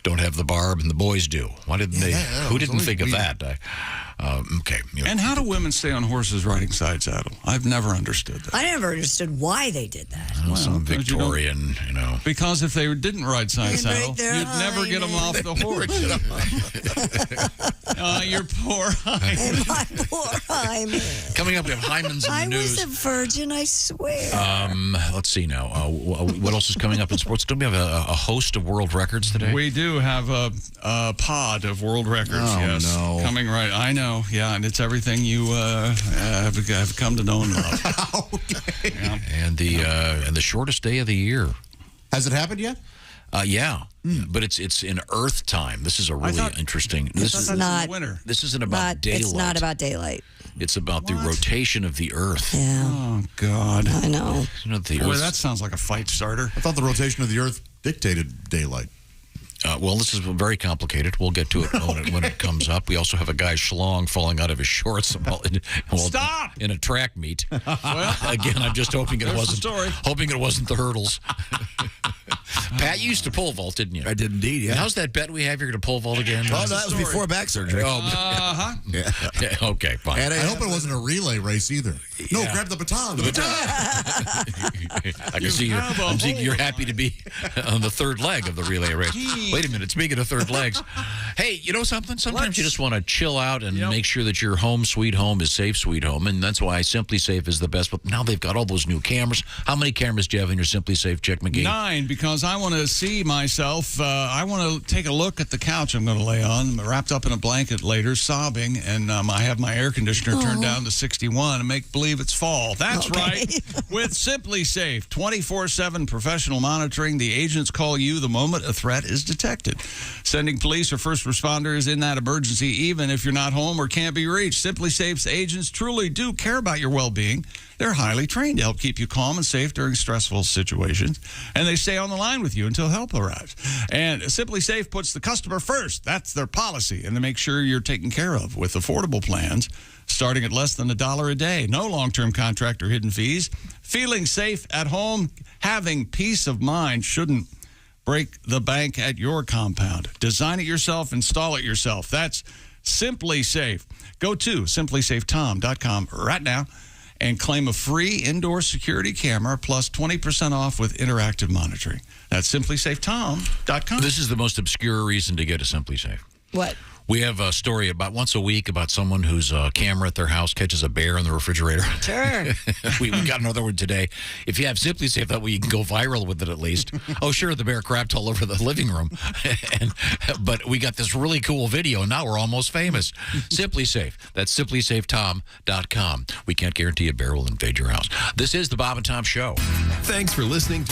don't have the barb and the boys do? Why didn't they? Who didn't think of that? Okay. And how do women stay on horses riding side saddle? I've never understood that. I never understood why they did that. Some Victorian, Because if they didn't ride side saddle, you'd never get them off the horse. Your poor hymen. My poor hymen. Coming up, we have hymens in the news. I was a virgin, I swear. Let's see now. What else is coming up in sports? Don't we have a host of world records today? We do have a pod of world records, yes. No. Coming right. I know, yeah, and it's everything you have come to know and love. Okay. Yeah. And the shortest day of the year. Has it happened yet? Yeah, but it's in Earth time. This is a really interesting. This is not winter. This isn't about daylight. It's not about daylight. It's about the rotation of the Earth. Yeah. Oh God. I know. The Boy, that sounds like a fight starter. I thought the rotation of the Earth dictated daylight. Well, this is very complicated. We'll get to it when it comes up. We also have a guy schlong falling out of his shorts Stop! in a track meet. Well, again, I'm just hoping it wasn't the hurdles. Pat, you used to pole vault, didn't you? I did indeed, yeah. And how's that bet we have? You're going to pole vault again? Oh, that was before back surgery. Uh-huh. Yeah. Okay, fine. And I hope it wasn't a relay race either. No, grab the baton. I can see you're happy to be on the third leg of the relay race. Wait a minute. Speaking of third legs, hey, you know something? Sometimes you just want to chill out and make sure that your home sweet home is safe sweet home, and that's why Simply Safe is the best. But now they've got all those new cameras. How many cameras do you have in your Simply Safe, Chick McGee? 9, because I want to see myself. I want to take a look at the couch I'm going to lay on, wrapped up in a blanket later, sobbing, and I have my air conditioner turned down to 61 and make believe it's fall. That's right. With Simply Safe, 24/7 professional monitoring. The agents call you the moment a threat is detected, sending police or first responders in that emergency, even if you're not home or can't be reached. Simply Safe's agents truly do care about your well-being. They're highly trained to help keep you calm and safe during stressful situations, and they stay on the line with with you until help arrives. And Simply Safe puts the customer first. That's their policy. And they make sure you're taken care of with affordable plans starting at less than $1 a day. No long-term contract or hidden fees. Feeling safe at home, having peace of mind shouldn't break the bank at your compound. Design it yourself, install it yourself. That's Simply Safe. Go to simplysafetom.com right now and claim a free indoor security camera plus 20% off with interactive monitoring. That's simplysafetom.com. This is the most obscure reason to get a Simply Safe. What? We have a story about once a week about someone whose camera at their house catches a bear in the refrigerator. Sure. we got another one today. If you have Simply Safe, that way you can go viral with it at least. Oh, sure, the bear crapped all over the living room. But we got this really cool video, and now we're almost famous. Simply Safe. That's simplysafetom.com. We can't guarantee a bear will invade your house. This is the Bob and Tom Show. Thanks for listening.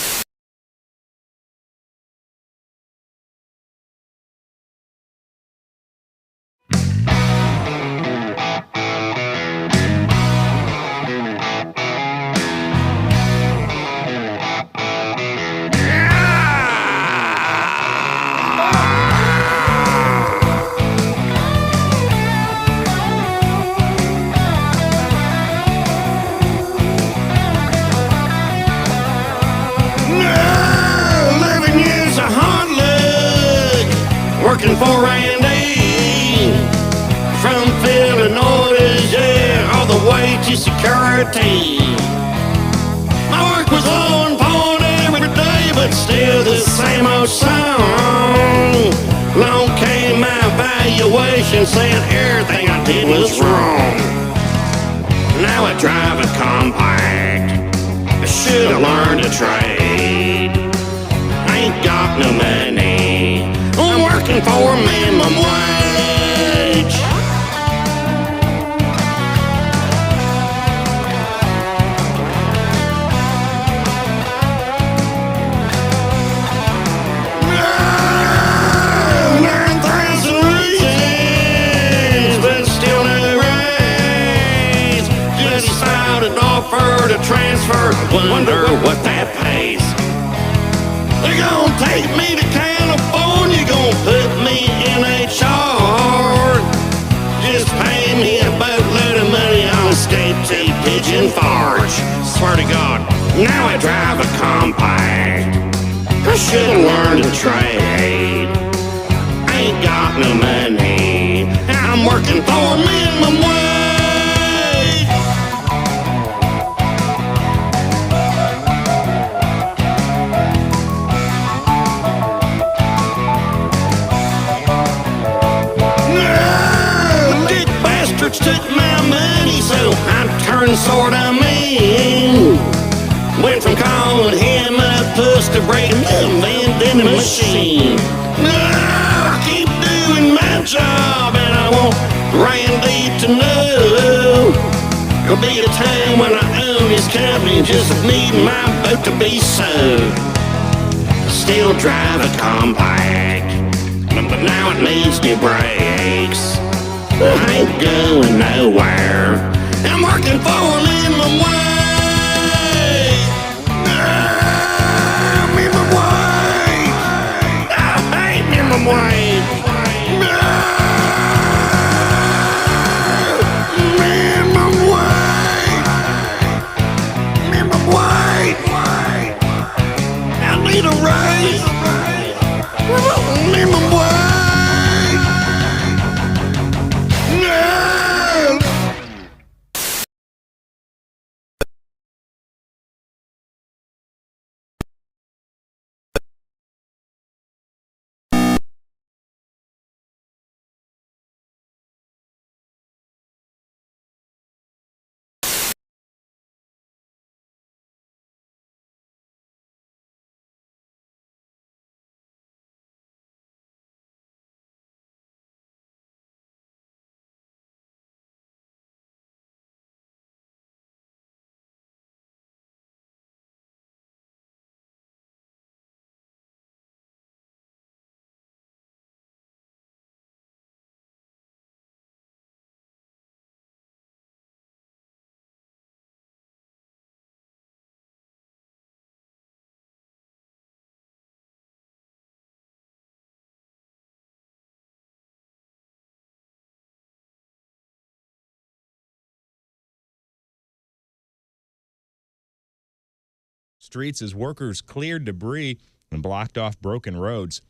Working for Randy from Illinois, yeah, all the way to security. My work was on point every day, but still the same old song. Long came my evaluation saying everything I did was wrong. Now I drive a compact. I should have learned a trade. I ain't got no money. I'm working for minimum wage. Learn 1,000 reasons, but still no raise. Just decided to offer to transfer. Wonder what that pays. They're gonna take me to California, gonna put me in HR. Just pay me a boatload of money on escape to Pigeon Forge. Swear to God, now I drive a compact. I should've learned a trade. I ain't got no money. I'm working for minimum wage. Took my money, so I turned sorta mean. Went from calling him a puss to breaking the vending machine. I keep doing my job, and I want Randy to know there'll be a time when I own his company, just need my boat to be sold. Still drive a compact, but now it needs new brakes. I ain't going nowhere. I'm working for minimum wage. Minimum wage. I hate minimum wage. Minimum wage. Minimum wage. I need a raise. Minimum wage. streets as workers cleared debris and blocked off broken roads.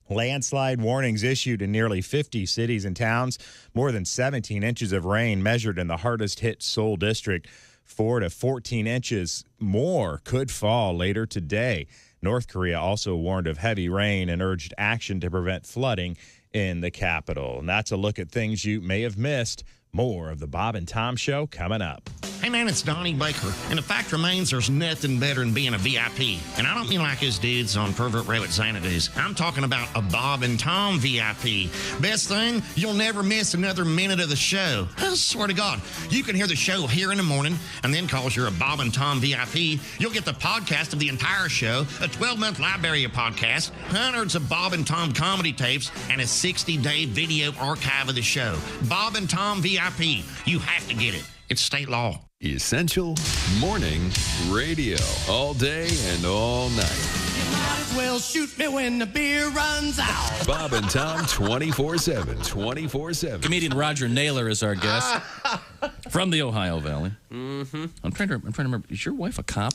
Landslide warnings issued in nearly 50 cities and towns. More than 17 inches of rain measured in the hardest-hit Seoul district. 4 to 14 inches more could fall later today. North Korea also warned of heavy rain and urged action to prevent flooding in the capital. And that's a look at things you may have missed. More of the Bob and Tom Show coming up. Hey, man, it's Donnie Baker. And the fact remains there's nothing better than being a VIP. And I don't mean like us dudes on Pervert Rabbit Xanadu's. I'm talking about a Bob and Tom VIP. Best thing, you'll never miss another minute of the show. I swear to God. You can hear the show here in the morning, and then because you're a Bob and Tom VIP, you'll get the podcast of the entire show, a 12-month library of podcasts, hundreds of Bob and Tom comedy tapes, and a 60-day video archive of the show. Bob and Tom VIP. You have to get it. It's state law. Essential Morning Radio. All day and all night. You might as well shoot me when the beer runs out. Bob and Tom 24/7. 24/7. Comedian Roger Naylor is our guest from the Ohio Valley. Mm-hmm. I'm trying to remember. Is your wife a cop?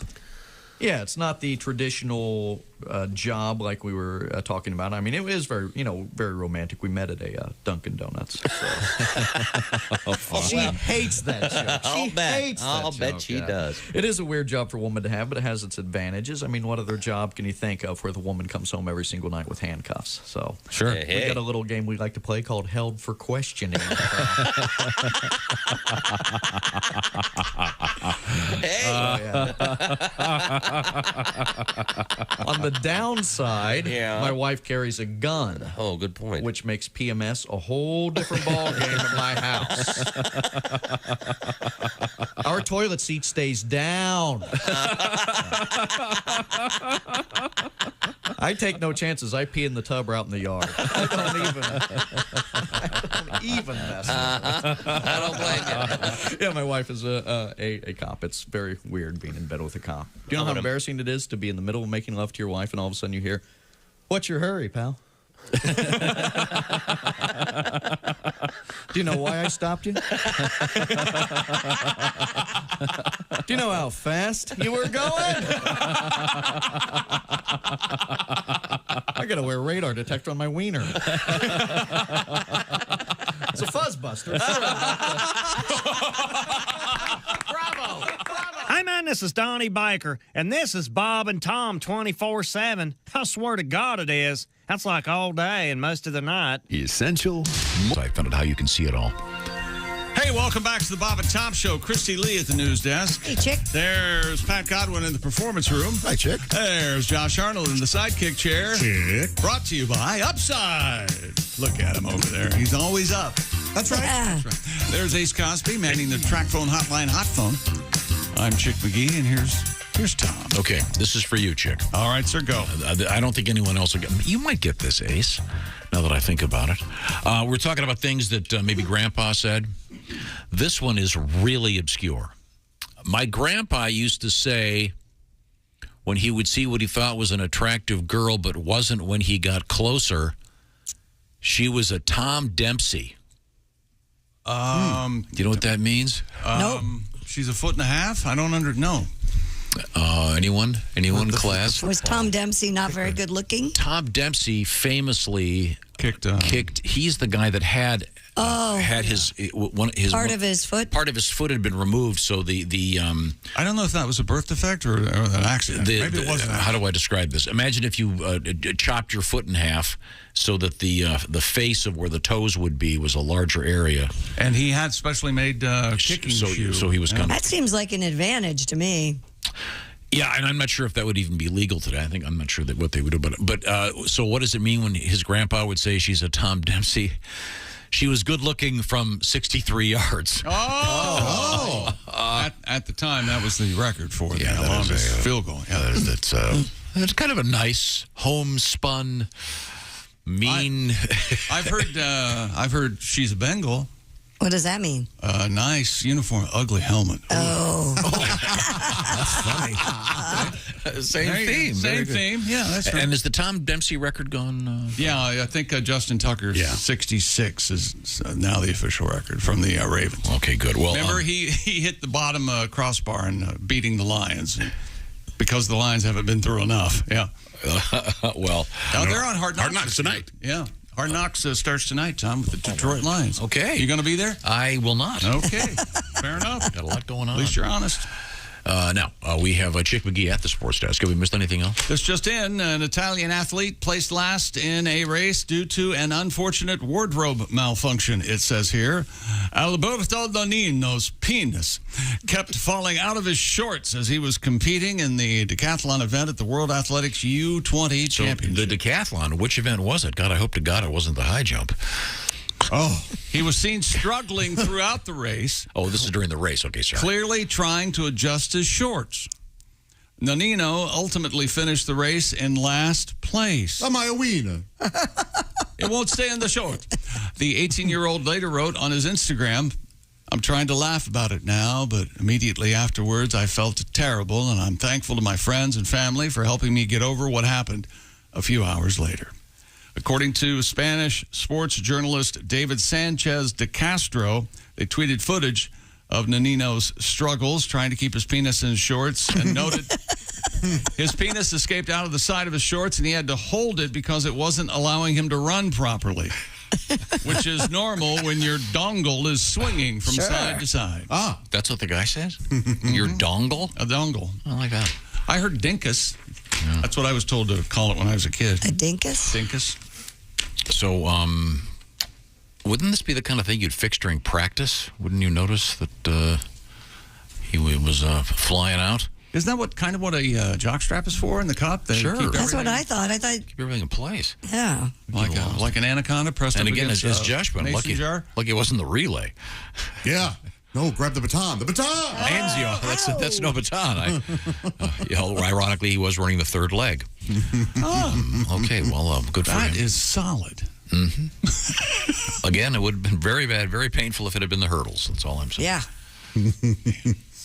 Yeah, it's not the traditional job like we were talking about. I mean, it is very, very romantic. We met at a Dunkin' Donuts. So. She hates that joke. I'll bet she does. It is a weird job for a woman to have, but it has its advantages. I mean, what other job can you think of where the woman comes home every single night with handcuffs? So sure, we got a little game we like to play called Held for Questioning. On the downside, my wife carries a gun. Oh, good point. Which makes PMS a whole different ball game at my house. Our toilet seat stays down. I take no chances. I pee in the tub or out in the yard. I don't even mess with it. I don't blame you. Yeah, my wife is a cop. It's very weird being in bed with a cop. Do you know how embarrassing it is to be in the middle of making love to your wife and all of a sudden you hear, "What's your hurry, pal?" Do you know why I stopped you? Do you know how fast you were going? I gotta wear a radar detector on my wiener. It's a fuzz buster. Bravo! Hey, man, this is Donnie Baker, and this is Bob and Tom 24/7. I swear to God it is. That's like all day and most of the night. Essential. I found out how you can see it all. Hey, welcome back to the Bob and Tom Show. Christy Lee at the news desk. Hey, Chick. There's Pat Godwin in the performance room. Hi, Chick. There's Josh Arnold in the sidekick chair. Chick. Brought to you by Upside. Look at him over there. He's always up. That's right. That's right. There's Ace Cosby manning the track phone hotline hot phone. I'm Chick McGee, and here's Tom. Okay, this is for you, Chick. All right, sir, go. I don't think anyone else will get. You might get this, Ace. Now that I think about it, we're talking about things that maybe Grandpa said. This one is really obscure. My grandpa used to say when he would see what he thought was an attractive girl, but wasn't when he got closer, she was a Tom Dempsey. Do you know what that means? Nope. She's a foot and a half? I don't know. Anyone in class? Was Tom Dempsey not very good looking? Tom Dempsey famously kicked. He's the guy that had his part of his foot. Part of his foot had been removed, so the I don't know if that was a birth defect or an accident. Maybe it wasn't. How do I describe this? Imagine if you chopped your foot in half so that the face of where the toes would be was a larger area. And he had specially made kicking shoes. So he was kind of. That seems like an advantage to me. Yeah, and I'm not sure if that would even be legal today. I'm not sure that what they would do. But so what does it mean when his grandpa would say she's a Tom Dempsey? She was good looking from 63 yards. At the time, that was the record for the longest field goal. Yeah, that's kind of a nice homespun, mean. I've heard she's a Bengal. What does that mean? Nice uniform, ugly helmet. Oh. That's funny. Same theme. Yeah, that's right. And is the Tom Dempsey record gone? Yeah, I think Justin Tucker's 66 is now the official record from the Ravens. Okay, good. Well, remember he hit the bottom crossbar and beating the Lions. Because the Lions haven't been through enough. Yeah. Well, they're on Hard Knocks. Hard Knocks tonight. Yeah. Hard Knocks starts tonight, Tom, with the Detroit Lions. Okay. You going to be there? I will not. Okay. Fair enough. Got a lot going on. At least you're honest. Now, we have Chick McGee at the sports desk. Have we missed anything else? This just in, an Italian athlete placed last in a race due to an unfortunate wardrobe malfunction, it says here. Alberto Donino's penis kept falling out of his shorts as he was competing in the decathlon event at the World Athletics U20 Championship. The decathlon, which event was it? God, I hope to God it wasn't the high jump. Oh. He was seen struggling throughout the race. Oh, this is during the race. Okay, sorry. Clearly trying to adjust his shorts. Nonino ultimately finished the race in last place. Am I a wiener? It won't stay in the short. The 18-year-old later wrote on his Instagram, I'm trying to laugh about it now, but immediately afterwards I felt terrible, and I'm thankful to my friends and family for helping me get over what happened a few hours later. According to Spanish sports journalist David Sanchez de Castro, they tweeted footage of Nonino's struggles trying to keep his penis in his shorts and noted his penis escaped out of the side of his shorts and he had to hold it because it wasn't allowing him to run properly, which is normal when your dongle is swinging from side to side. Ah, that's what the guy says? Your dongle? A dongle. I like that. I heard dinkus. Yeah. That's what I was told to call it when I was a kid. A dinkus? Dinkus. So, wouldn't this be the kind of thing you'd fix during practice? Wouldn't you notice that he was flying out? Isn't that what a jockstrap is for in the cup? Sure. That's what I thought. I thought keep everything in place. Yeah. Like an anaconda pressed and up again, against as Josh went, lucky it wasn't the relay. Yeah. No, grab the baton. The baton! Anzio. That's no baton. Ironically, he was running the third leg. Okay, well, good for him. That is solid. Mm-hmm. Again, it would have been very bad, very painful if it had been the hurdles. That's all I'm saying. Yeah.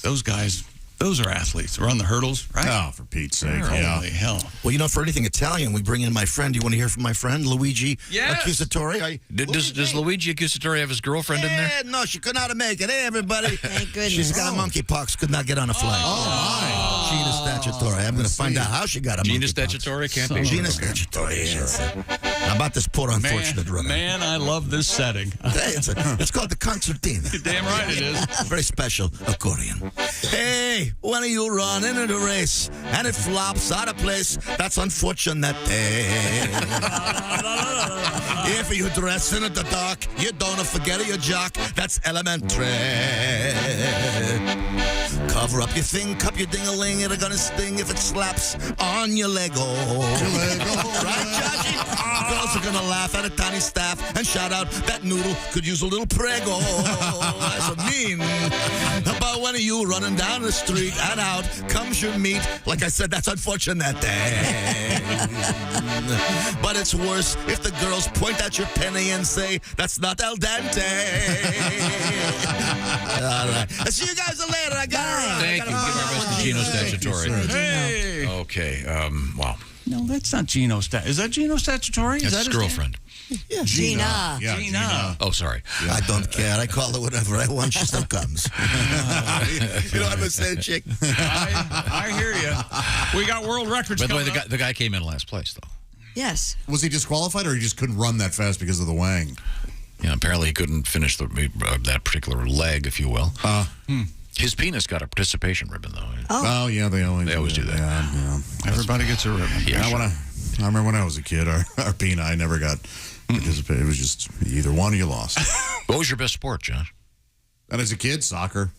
Those guys, those are athletes. They're on the hurdles, right? Oh, for Pete's sake. Holy hell. Well, for anything Italian, we bring in my friend. Do you want to hear from my friend, Luigi Accusatore? Does Luigi Accusatore have his girlfriend in there? No, she could not make it. Hey, everybody. Thank goodness. She's got monkeypox, could not get on a flight. Oh, Gina Statutori. I'm going to find out how she got a Gina monkeypox. Statutori can't be. Gina Statutori, yes. How about this poor unfortunate runner? Man, I love this setting. It's called the concertina. Damn right it is. Very special accordion. Hey, when you run into the race and it flops out of place, that's unfortunate. If you dress in the dark, you don't forget your jock. That's elementary. Cover up your thing, cup your ding-a-ling. It's gonna sting if it slaps on your Lego. Right, Joshy? Girls are gonna laugh at a tiny staff and shout out, that noodle could use a little prego. That's what I mean. But when you running down the street and out comes your meat, like I said, that's unfortunate. But it's worse if the girls point at your penny and say, that's not al dente. All right. I'll see you guys later. I got to run. Thank you. Give our best to Gino Statutori. Hey. Okay. Wow. No, that's not Gino Statutori. Is that Gino Statutori? That's his girlfriend. Yeah, Gina. Yeah, Gina. Oh, sorry. I don't care. I call her whatever I want. She still comes. You know what I'm saying, chick? I hear you. We got world records. By the way, the guy came in last place, though. Yes. Was he disqualified, or he just couldn't run that fast because of the wang? Yeah, apparently he couldn't finish that particular leg, if you will. His penis got a participation ribbon, though. Oh yeah, they always do that. Yeah. Everybody gets a ribbon. Yeah, I remember when I was a kid, our penile never got participated. It was just either won or you lost. What was your best sport, Josh? And as a kid, soccer.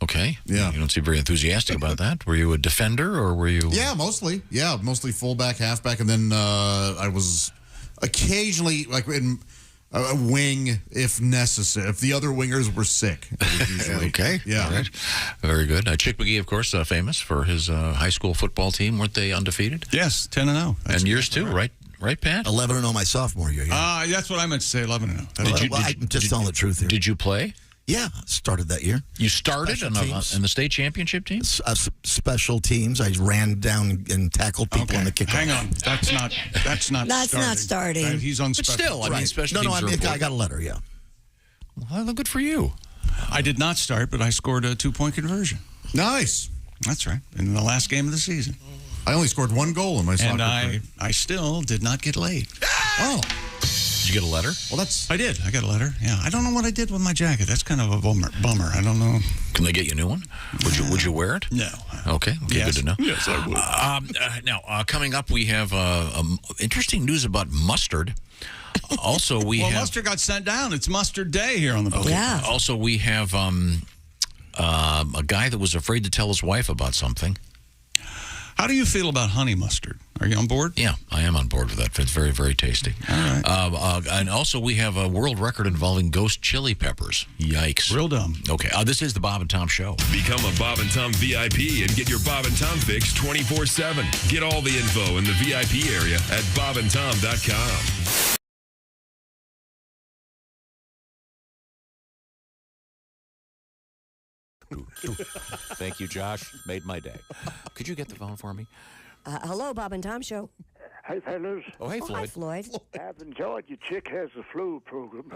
Okay. Yeah. You don't seem very enthusiastic about that. Were you a defender, or were you? Yeah, mostly. Yeah, mostly fullback, halfback, and then I was occasionally like in a wing if necessary. If the other wingers were sick. Usually. Okay. Yeah. All right. Very good. Chick McGee, of course, famous for his high school football team. Weren't they undefeated? Yes, 10-0. And yours too, right? Right, Pat? 11-0 my sophomore year. Yeah. That's what I meant to say. 11-0. I'm just telling the truth here. Did you play? Yeah, started that year. You started in the state championship team? Special teams. I ran down and tackled people in the kickoff. Hang on. That's not starting. He's on But special. still, I mean, special teams are I important. got a letter, yeah. Well, good for you. I did not start, but I scored a 2-point conversion. Nice. That's right. In the last game of the season. I only scored one goal in my soccer career. I still did not get laid. Oh. Did you get a letter? Well, that's... I did. I got a letter. Yeah. I don't know what I did with my jacket. That's kind of a bummer. I don't know. Can they get you a new one? Would you wear it? No. Okay. Yes. Good to know. Yes, I would. Now, coming up, we have interesting news about mustard. Also, mustard got sent down. It's mustard day here on the boat. Okay. Yeah. Also, we have a guy that was afraid to tell his wife about something. How do you feel about honey mustard? Are you on board? Yeah, I am on board with that. It's very, very tasty. All right. And also, we have a world record involving ghost chili peppers. Yikes. Real dumb. Okay, this is the Bob and Tom Show. Become a Bob and Tom VIP and get your Bob and Tom fix 24/7. Get all the info in the VIP area at bobandtom.com. Thank you, Josh. Made my day. Could you get the phone for me? Hello, Bob and Tom Show. Hey, fellas. Oh, hey, Floyd. Hi, Floyd. I've enjoyed your Chick Has the Flu program.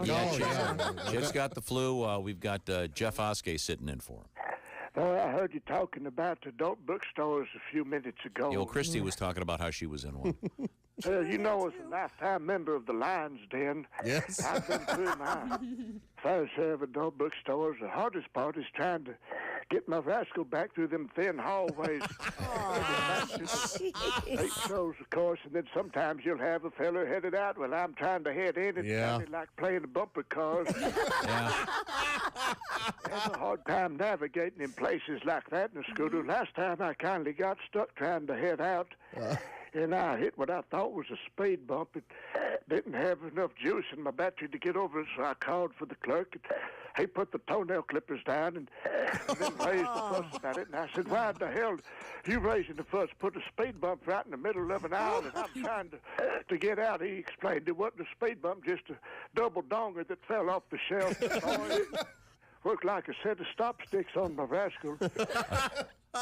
Chick's got the flu. We've got Jeff Oskey sitting in for him. I heard you talking about adult bookstores a few minutes ago. You know, Christy was talking about how she was in one. You know, as a lifetime member of the Lions Den, yes, I've been through my fair share of adult bookstores. The hardest part is trying to get my rascal back through them thin hallways. 8 shows, of course, and then sometimes you'll have a fella headed out while I'm trying to head in. It's kind of like playing the bumper cars. I have a hard time navigating in places like that in the scooter. Last time I kindly got stuck trying to head out. And I hit what I thought was a speed bump. It didn't have enough juice in my battery to get over it, so I called for the clerk. And he put the toenail clippers down and then raised the fuss about it. And I said, why the hell you raising the fuss? Put a speed bump right in the middle of an aisle, and I'm trying to get out. He explained it wasn't a speed bump, just a double donger that fell off the shelf. It worked like a set of stop sticks on my rascal.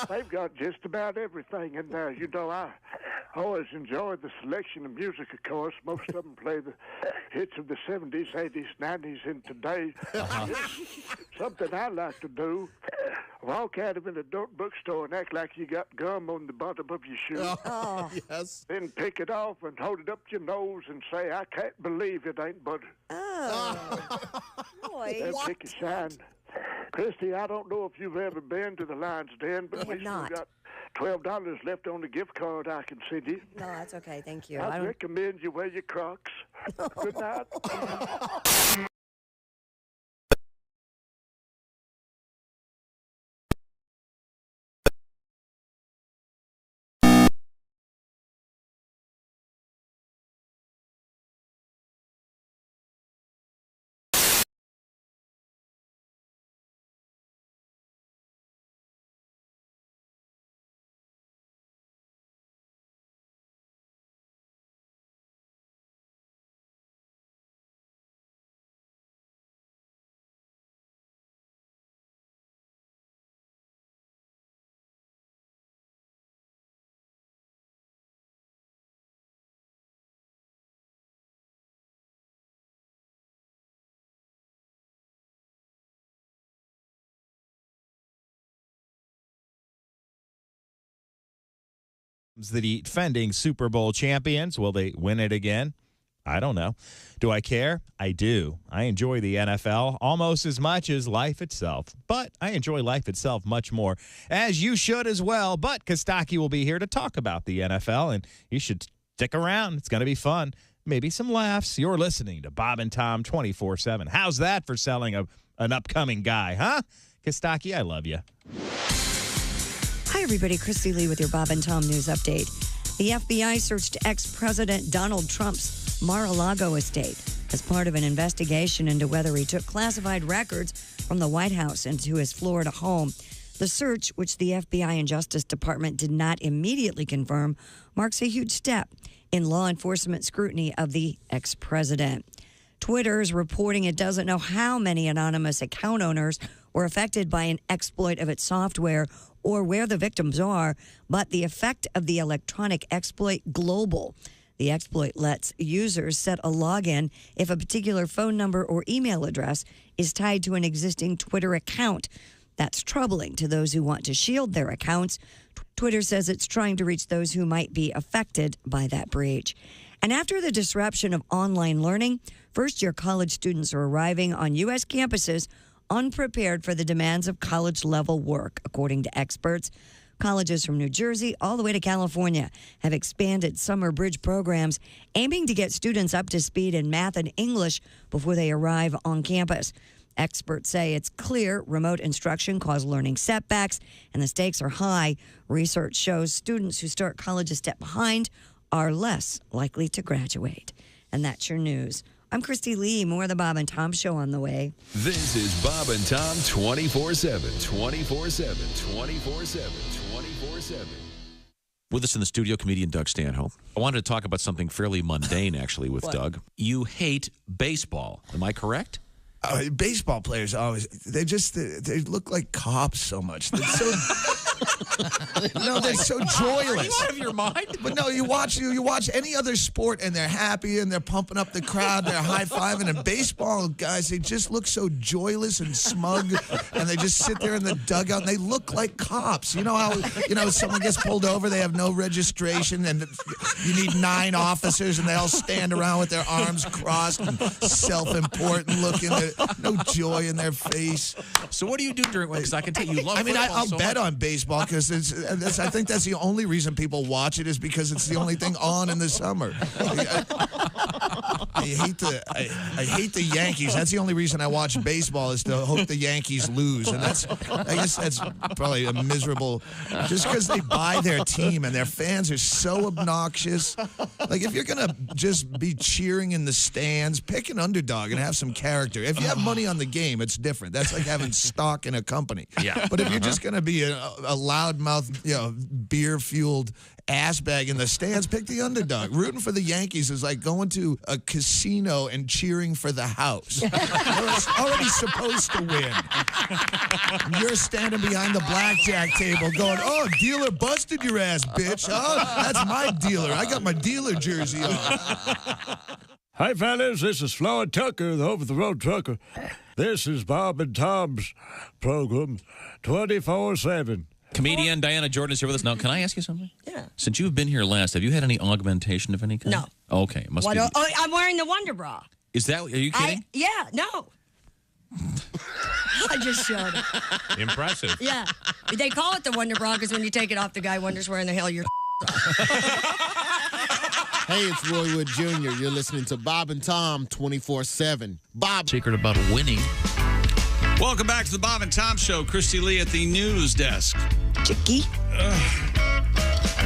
They've got just about everything in there. You know, I always enjoy the selection of music, of course. Most of them play the hits of the 70s, 80s, 90s, and today. Something I like to do, walk out of an adult bookstore and act like you got gum on the bottom of your shoe. Oh, yes. Then pick it off and hold it up to your nose and say, I can't believe it ain't butter. Oh. Boy. Pick a shine. Christy, I don't know if you've ever been to the Lion's Den, but we still got $12 left on the gift card I can send you. No, that's okay. Thank you. I recommend you wear your Crocs. Good night. The defending Super Bowl champions, will they win it again? I don't know. Do I care? I do. I enjoy the NFL almost as much as life itself, but I enjoy life itself much more, as you should as well. But Kostaki will be here to talk about the NFL, and you should stick around. It's going to be fun. Maybe some laughs. You're listening to Bob and Tom 24/7. How's that for selling an upcoming guy, huh? Kostaki, I love you. Hi, everybody. Christy Lee with your Bob and Tom News Update. The FBI searched ex-President Donald Trump's Mar-a-Lago estate as part of an investigation into whether he took classified records from the White House into his Florida home. The search, which the FBI and Justice Department did not immediately confirm, marks a huge step in law enforcement scrutiny of the ex-president. Twitter is reporting it doesn't know how many anonymous account owners were affected by an exploit of its software or where the victims are, but the effect of the electronic exploit global. The exploit lets users set a login if a particular phone number or email address is tied to an existing Twitter account. That's troubling to those who want to shield their accounts. Twitter says it's trying to reach those who might be affected by that breach. And after the disruption of online learning, first-year college students are arriving on U.S. campuses unprepared for the demands of college-level work, according to experts. Colleges from New Jersey all the way to California have expanded summer bridge programs aiming to get students up to speed in math and English before they arrive on campus. Experts say it's clear remote instruction caused learning setbacks and the stakes are high. Research shows students who start college a step behind are less likely to graduate. And that's your news. I'm Christy Lee. More of the Bob and Tom Show on the way. This is Bob and Tom 24/7, 24/7, 24/7, 24/7. With us in the studio, comedian Doug Stanhope. I wanted to talk about something fairly mundane, actually, with Doug. You hate baseball. Am I correct? Baseball players always, they look like cops so much. They're so... No, they're so joyless. Are you out of your mind? But no, you watch any other sport and they're happy and they're pumping up the crowd, they're high-fiving. And baseball guys, they just look so joyless and smug, and they just sit there in the dugout and they look like cops. You know how someone gets pulled over, they have no registration, and you need 9 officers, and they all stand around with their arms crossed and self-important looking. No joy in their face. So what do you do during? Because I can tell you love. I mean, football I'll so bet much. on baseball because I think that's the only reason people watch it is because it's the only thing on in the summer. I hate the Yankees. That's the only reason I watch baseball is to hope the Yankees lose, and I guess that's probably a miserable. Just because they buy their team and their fans are so obnoxious. Like if you're gonna just be cheering in the stands, pick an underdog and have some character. If you have money on the game, it's different. That's like having stock in a company. Yeah. But if you're just gonna be a loudmouth, beer-fueled ass bag in the stands, pick the underdog. Rooting for the Yankees is like going to a casino and cheering for the house. You're already supposed to win. You're standing behind the blackjack table going, "Oh, dealer busted your ass, bitch. Oh, that's my dealer. I got my dealer jersey on." Hi, fellas. This is Floyd Tucker, the over-the-road trucker. This is Bob and Tom's program, 24/7. Comedian Diana Jordan is here with us. Now, can I ask you something? Yeah. Since you've been here last, have you had any augmentation of any kind? No. Okay. Must be. I'm wearing the Wonder Bra. Is that? Are you kidding? No. I just showed it. Impressive. Yeah. They call it the Wonder Bra because when you take it off, the guy wonders where in the hell you're. Hey, it's Roy Wood Jr. You're listening to Bob and Tom 24/7. Bob. Secret about winning. Welcome back to the Bob and Tom Show. Christy Lee at the news desk. Chicky.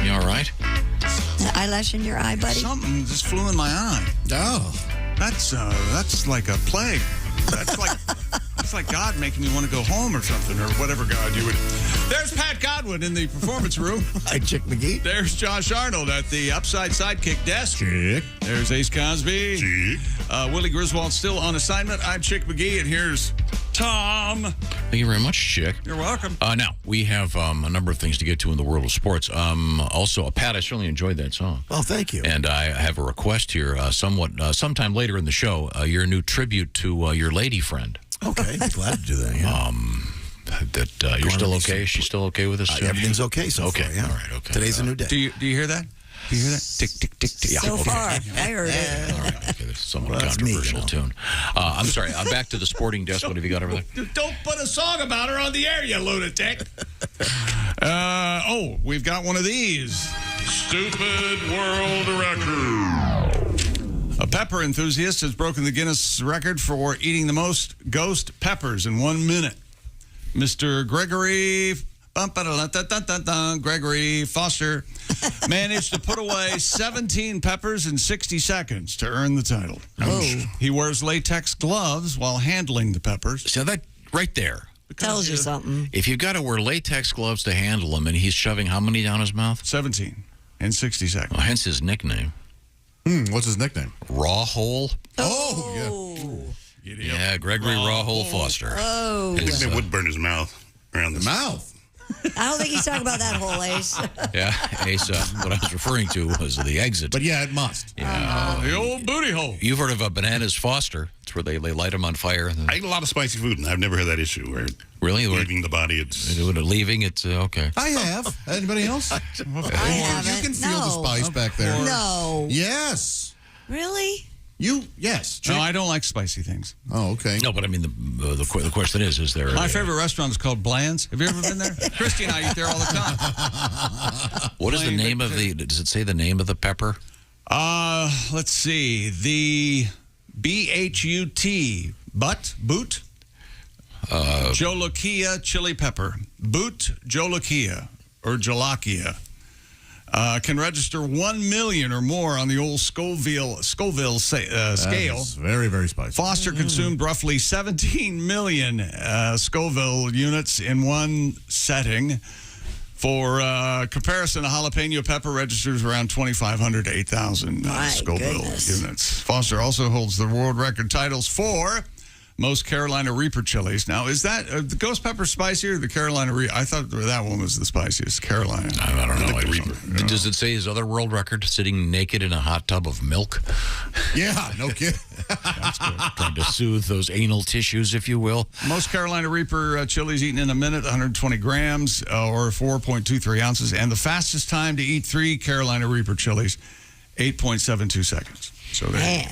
You all right? The eyelash in your eye, buddy? Something just flew in my eye. Oh. That's like a plague. It's like God making me want to go home or something, or whatever God you would. There's Pat Godwin in the performance room. Hi, Chick McGee. There's Josh Arnold at the upside sidekick desk. Chick. There's Ace Cosby. Chick. Willie Griswold still on assignment. I'm Chick McGee, and here's Tom. Thank you very much, Chick. You're welcome. Now, we have a number of things to get to in the world of sports. Also, Pat, I certainly enjoyed that song. Oh, thank you. And I have a request here, sometime later in the show, your new tribute to your lady friend. Okay, glad to do that. Yeah. You're still okay? Is she still okay with us? Everything's okay so far. Yeah. All right. Okay. Today's a new day. Do you hear that? Do you hear that? Tick, tick, tick, tick. So far, I heard it. All right. Okay. This is somewhat controversial tune. I'm sorry. Back to the sporting desk. What have you got over there? Don't put a song about her on the air, you lunatic. We've got one of these. Stupid world record. A pepper enthusiast has broken the Guinness record for eating the most ghost peppers in 1 minute. Mr. Gregory Foster managed to put away 17 peppers in 60 seconds to earn the title. Oh. He wears latex gloves while handling the peppers. So that right there tells you something. If you've got to wear latex gloves to handle them, and he's shoving how many down his mouth? 17 in 60 seconds. Well, hence his nickname. What's his nickname? Raw Hole. Oh, yeah. Yeah, Gregory Raw Hole Foster. Oh. I think they would burn his mouth around the mouth. I don't think he's talking about that whole Ace. Yeah, Ace, what I was referring to was the exit. But yeah, it must. Yeah. The old booty hole. You've heard of Bananas Foster. It's where they light them on fire. I eat a lot of spicy food, and I've never had that issue where leaving the body, it's... Leaving, it's okay. I have. Anybody else? I haven't. You can feel the No. spice back there. No. Yes. Really? Yes. No, I don't like spicy things. Oh, okay. No, but I mean, the question is there... My favorite restaurant is called Bland's. Have you ever been there? Christy and I eat there all the time. What is the name of the... Does it say the name of the pepper? Let's see. The B-H-U-T. Boot? Jolokia chili pepper. Boot Jolokia or Jolokia. Can register 1 million or more on the old Scoville scale. Very, very spicy. Foster consumed roughly 17 million Scoville units in one setting. For comparison, a jalapeno pepper registers around 2,500 to 8,000 Scoville units. Foster also holds the world record titles for most Carolina Reaper chilies. Now, is that the ghost pepper spicier or the Carolina Reaper? I thought that one was the spiciest. Carolina. I don't know. Reaper. Does it say his other world record, sitting naked in a hot tub of milk? Yeah, no kidding. That's good. Trying to soothe those anal tissues, if you will. Most Carolina Reaper chilies eaten in a minute, 120 grams or 4.23 ounces. And the fastest time to eat 3 Carolina Reaper chilies, 8.72 seconds. So there.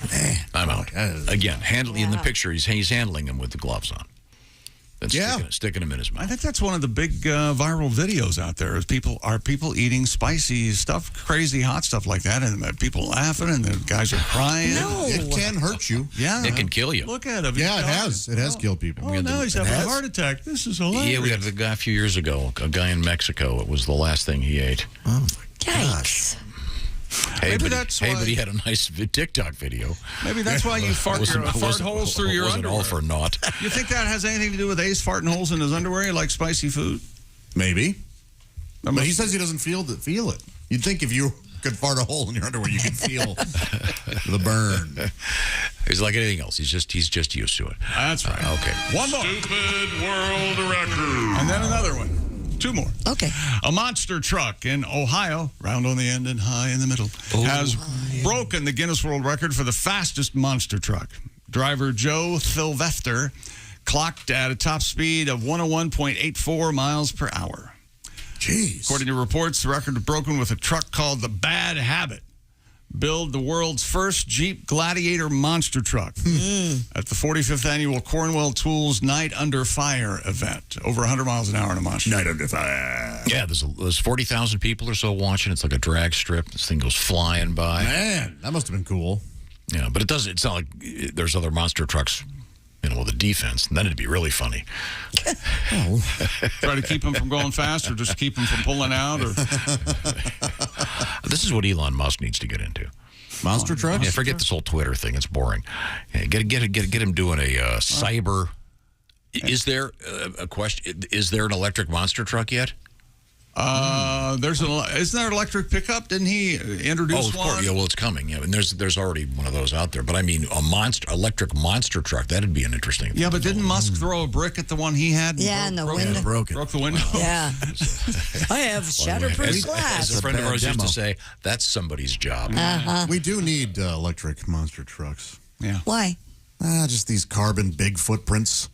I'm out. Again, in the picture, he's handling them with the gloves on. Then sticking them in his mouth. I think that's one of the big viral videos out there is people eating spicy stuff, crazy hot stuff like that, and people laughing, and the guys are crying. No. It can hurt you. Yeah. It can kill you. Look at him. Yeah, it has. It has killed people. Oh, now he's having a heart attack. This is hilarious. Yeah, we had the guy a few years ago, a guy in Mexico. It was the last thing he ate. Oh, my gosh. Hey, but he had a nice TikTok video. Maybe that's why you fart holes through your underwear. It wasn't all for naught. You think that has anything to do with Ace farting holes in his underwear? You like spicy food? Maybe. But he says he doesn't feel it. You'd think if you could fart a hole in your underwear, you could feel the burn. He's like anything else. He's just used to it. That's right. Okay. One more. Stupid world record. And then another one. 2 more. Okay. A monster truck in Ohio, round on the end and high in the middle, has broken the Guinness World Record for the fastest monster truck. Driver Joe Sylvester clocked at a top speed of 101.84 miles per hour. Jeez. According to reports, the record was broken with a truck called the Bad Habit. Build the world's first Jeep Gladiator monster truck at the 45th annual Cornwell Tools Night Under Fire event. Over 100 miles an hour in a monster. Night Under Fire. Yeah, there's 40,000 people or so watching. It's like a drag strip. This thing goes flying by. Man, that must have been cool. Yeah, but it's not like there's other monster trucks, with a defense. And then it'd be really funny. Try to keep them from going fast or just keep them from pulling out? Or This is what Elon Musk needs to get into. Monster trucks? Yeah, forget this whole Twitter thing. It's boring. Yeah, get him doing a cyber. Is there a question? Is there an electric monster truck yet? Isn't there an electric pickup? Didn't he introduce one? Course. Yeah, well, it's coming. Yeah, and there's already one of those out there. But I mean, electric monster truck. That'd be an interesting thing. Yeah, but didn't Musk throw a brick at the one he had? Yeah, in the window. Broke the window. Yeah. I have shatterproof glass. As a friend of ours used to say, that's somebody's job. We do need electric monster trucks. Yeah. Why? Just these carbon big footprints.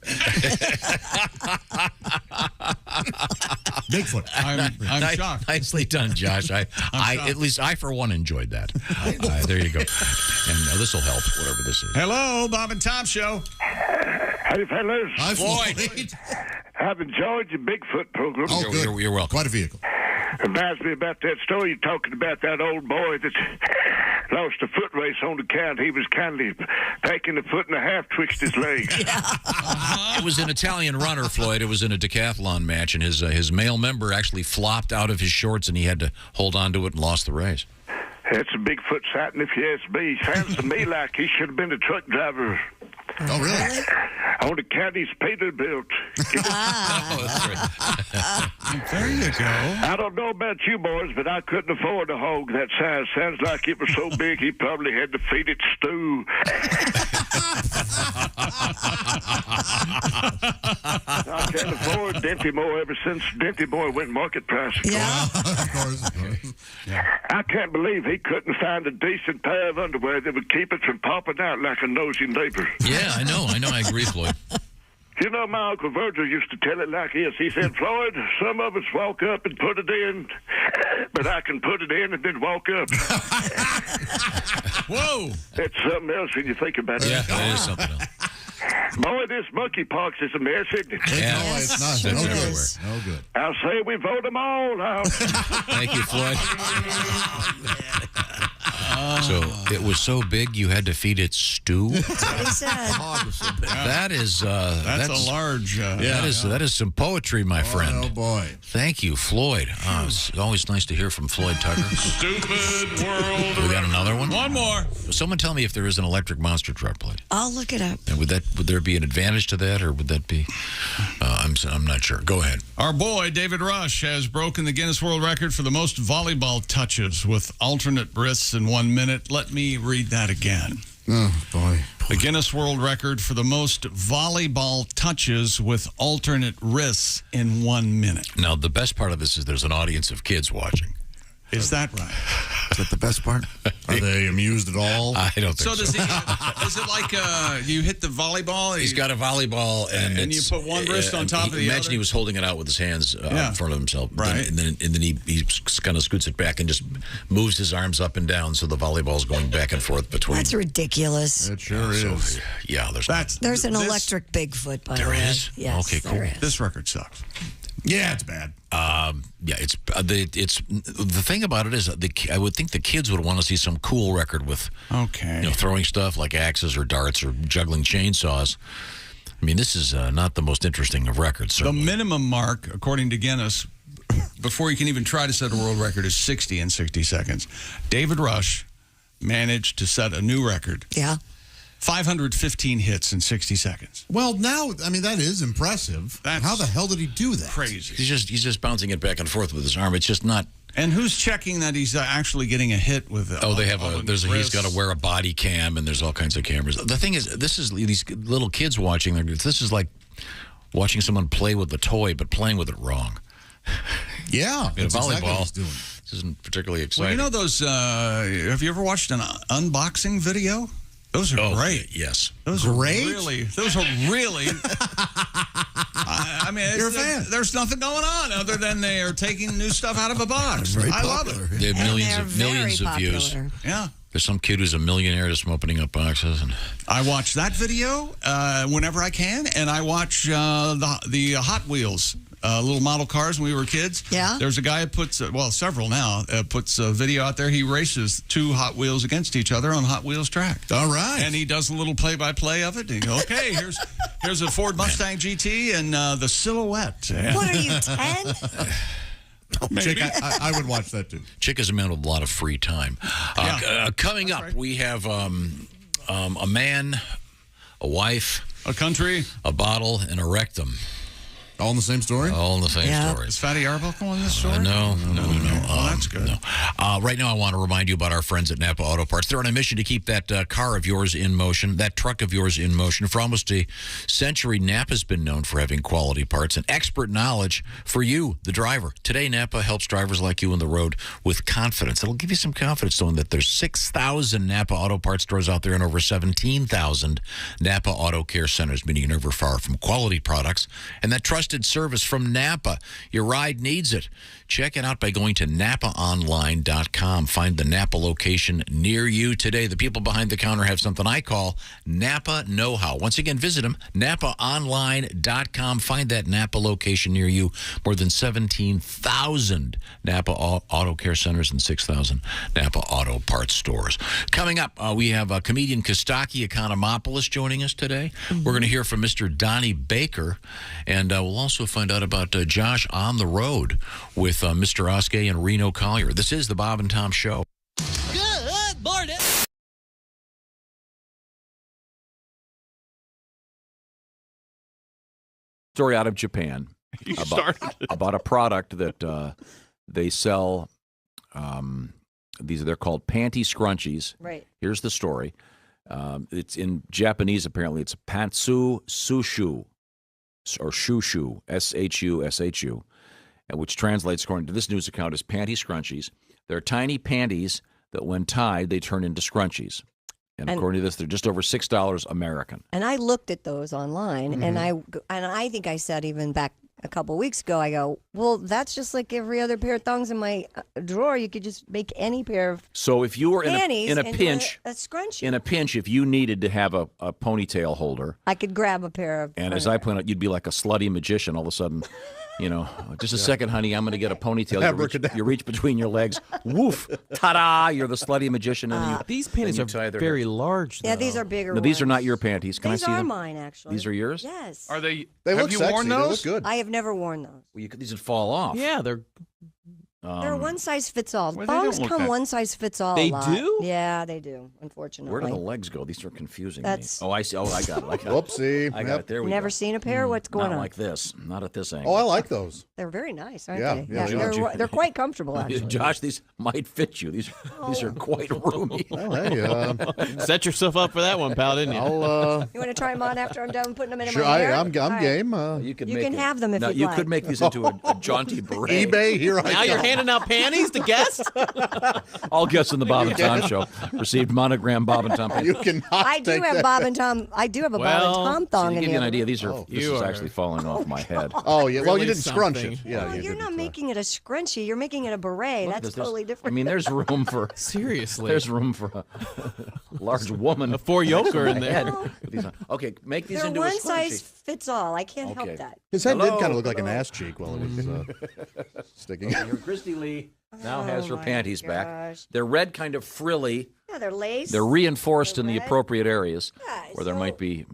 Bigfoot. I'm shocked. Nicely done, Josh. At least I, for one, enjoyed that. There you go. And this will help, whatever this is. Hello, Bob and Tom Show. Hey, fellas. Hi, Floyd. I've enjoyed your Bigfoot program. Oh, good. You're welcome. Quite a vehicle. Reminds me about that story you're talking about, that old boy that lost a foot race on the count. He was kindly taking a foot and a half twixt his legs. It was an Italian runner, Floyd. It was in a decathlon match, and his male member actually flopped out of his shorts, and he had to hold on to it and lost the race. That's a Bigfoot sighting, if you ask me. Sounds to me like he should have been a truck driver. Oh, really? On the county's Peterbilt. There you go. I don't know about you boys, but I couldn't afford a hog that size. Sounds like it was so big he probably had to feed it stew. I can't afford Denty Moore ever since Denty Moore went market price. Yeah. Of course. I can't believe he couldn't find a decent pair of underwear that would keep it from popping out like a nosy neighbor. Yeah, I know. I agree, Floyd. You know, my Uncle Virgil used to tell it like this. He said, Floyd, some of us walk up and put it in, but I can put it in and then walk up. Whoa. That's something else when you think about it. Yeah, that is something else. Boy, this monkeypox is a mess, isn't it? Yeah, No, it's not. It's No everywhere. good. No good. I'll say we vote them all out. Thank you, Floyd. So it was so big you had to feed it stew. That's what he said. That is That's a large. that is some poetry, my friend. Oh boy! Thank you, Floyd. It's always nice to hear from Floyd Tucker. Stupid world. We got another one. One more. Someone tell me if there is an electric monster truck, please. I'll look it up. And would there be an advantage to that, or would that be? I'm not sure. Go ahead. Our boy David Rush has broken the Guinness World Record for the most volleyball touches with alternate wrists in 1 minute. Let me read that again. Oh boy! The Guinness World Record for the most volleyball touches with alternate wrists in 1 minute. Now, the best part of this is there's an audience of kids watching. Is that right? Is that the best part? Are they amused at all? I don't think so. Does he? Is it like you hit the volleyball? He's got a volleyball, and you put one wrist on top of the imagine other? he was holding it out with his hands in front of himself. Right. And then he kind of scoots it back and just moves his arms up and down so the volleyball's going back and forth between. That's ridiculous. It sure is. Yeah, There's an electric Bigfoot, by the way. There is? Yes, Okay, cool. there is. This record sucks. Yeah, it's bad. Yeah, it's the thing about it is I would think the kids would want to see some cool record with throwing stuff like axes or darts or juggling chainsaws. I mean, this is not the most interesting of records. Certainly. The minimum mark, according to Guinness, before you can even try to set a world record, is 60 in 60 seconds. David Rush managed to set a new record. Yeah. 515 hits in 60 seconds. Well, now, I mean, that is impressive. How the hell did he do that? Crazy. He's just bouncing it back and forth with his arm. It's just not. And who's checking that he's actually getting a hit with? He's got to wear a body cam, and there's all kinds of cameras. The thing is, this is these little kids watching. This is like watching someone play with a toy, but playing with it wrong. Yeah, in that's volleyball. Exactly what he's doing. This isn't particularly exciting. Well, you know those. Have you ever watched an unboxing video? Those are great. Yes. Those are really. I mean, You're a fan. There's nothing going on other than they are taking new stuff out of a box. I love it. They have millions of views. Yeah. There's some kid who's a millionaire just from opening up boxes. And I watch that video whenever I can, and I watch the Hot Wheels. Little model cars when we were kids. Yeah. There's a guy that puts, several now, puts a video out there. He races two Hot Wheels against each other on Hot Wheels track. All right. And he does a little play-by-play of it. And you go, okay, here's a Ford Mustang GT and the silhouette. What are you, 10? Chick, I would watch that too. Chick is a man with a lot of free time. Coming up, we have a man, a wife, a country, a bottle, and a rectum. All in the same story? All in the same story. Is Fatty Arbuckle in this story? No. Well, that's good. No. Right now, I want to remind you about our friends at Napa Auto Parts. They're on a mission to keep that car of yours in motion, that truck of yours in motion. For almost a century, Napa's been known for having quality parts and expert knowledge for you, the driver. Today, Napa helps drivers like you on the road with confidence. It'll give you some confidence knowing that there's 6,000 Napa Auto Parts stores out there and over 17,000 Napa Auto Care Centers, meaning you're never far from quality products. And that trusted service from Napa. Your ride needs it. Check it out by going to NapaOnline.com. Find the Napa location near you today. The people behind the counter have something I call Napa know-how. Once again, visit them, NapaOnline.com. Find that Napa location near you. More than 17,000 Napa Auto Care Centers and 6,000 Napa Auto Parts stores. Coming up, we have comedian Kostaki Economopoulos joining us today. Mm-hmm. We're going to hear from Mr. Donnie Baker, and we'll also find out about Josh on the road with Mr. Oskay and Reno Collier. This is the Bob and Tom Show. Good morning. Story out of Japan about a product that they sell. They're called Panty Scrunchies. Right. Here's the story. It's in Japanese, apparently. It's pantsu sushu, or shushu, S-H-U-S-H-U, which translates, according to this news account, as panty scrunchies. They're tiny panties that, when tied, they turn into scrunchies. And according to this, they're just over $6 American. And I looked at those online, Mm-hmm. and I think I said even back a couple of weeks ago, I go, well, that's just like every other pair of thongs in my drawer. You could just make any pair of So if you were panties in a into pinch, a scrunchie. in a pinch, if you needed to have a ponytail holder, I could grab a pair of. and as I point out, you'd be like a slutty magician all of a sudden. Just a second, honey, I'm going to get a ponytail. You reach between your legs. Woof. Ta-da. You're the slutty magician. And These panties are very large, though. Yeah, these are bigger No, these are ones. not your panties. Can These I see are them? mine, actually. These are yours? Yes. Are they? They have look you sexy. worn They look those? good. I have never worn those. Well, these would fall off. Yeah, they're They're one size fits all. Well, they don't Thongs look come that- one size fits all. They a lot. do? Yeah, they do. Unfortunately. Where do the legs go? These are confusing That's- me. Oh, I see. Oh, I got it. Whoopsie. I got it. There we Never go. seen a pair? What's going Not on? like this. Not at this angle. Oh, I like those. They're very nice, aren't Yeah, they? yeah, they are. they're quite comfortable, actually. Josh, these might fit you. These are quite roomy. Well, hey, set yourself up for that one, pal, didn't you? You want to try them on after I'm done putting them in Sure, my hair? I'm All right. game. You can, You can have them if no, you'd you like. could make these into a jaunty beret. eBay, here I Now you're handing out panties to guests? All guests in the Bob and Tom show received monogram Bob and Tom. You cannot I do have Bob and Tom. I do have a Bob and Tom to thong give in you an the idea, other these are room. this is actually falling off my head. Oh, yeah. Well, you Really didn't scrunch something. it. Yeah, Well, you you're didn't. not making it a scrunchie. You're making it a beret. Look at That's this. totally different. I mean, there's room for Seriously. There's room for a large woman. A four-yoker in there. With these on. Okay, make these They're into a one scrunchie. size fits all. I can't Okay. help that. His head did Hello. kind of look like an ass cheek while it was sticking. Here, Christy Lee now has her Oh, my panties back. gosh. They're red, kind of frilly. Yeah, they're lace. They're reinforced in the red. appropriate areas Yeah, where there so might be,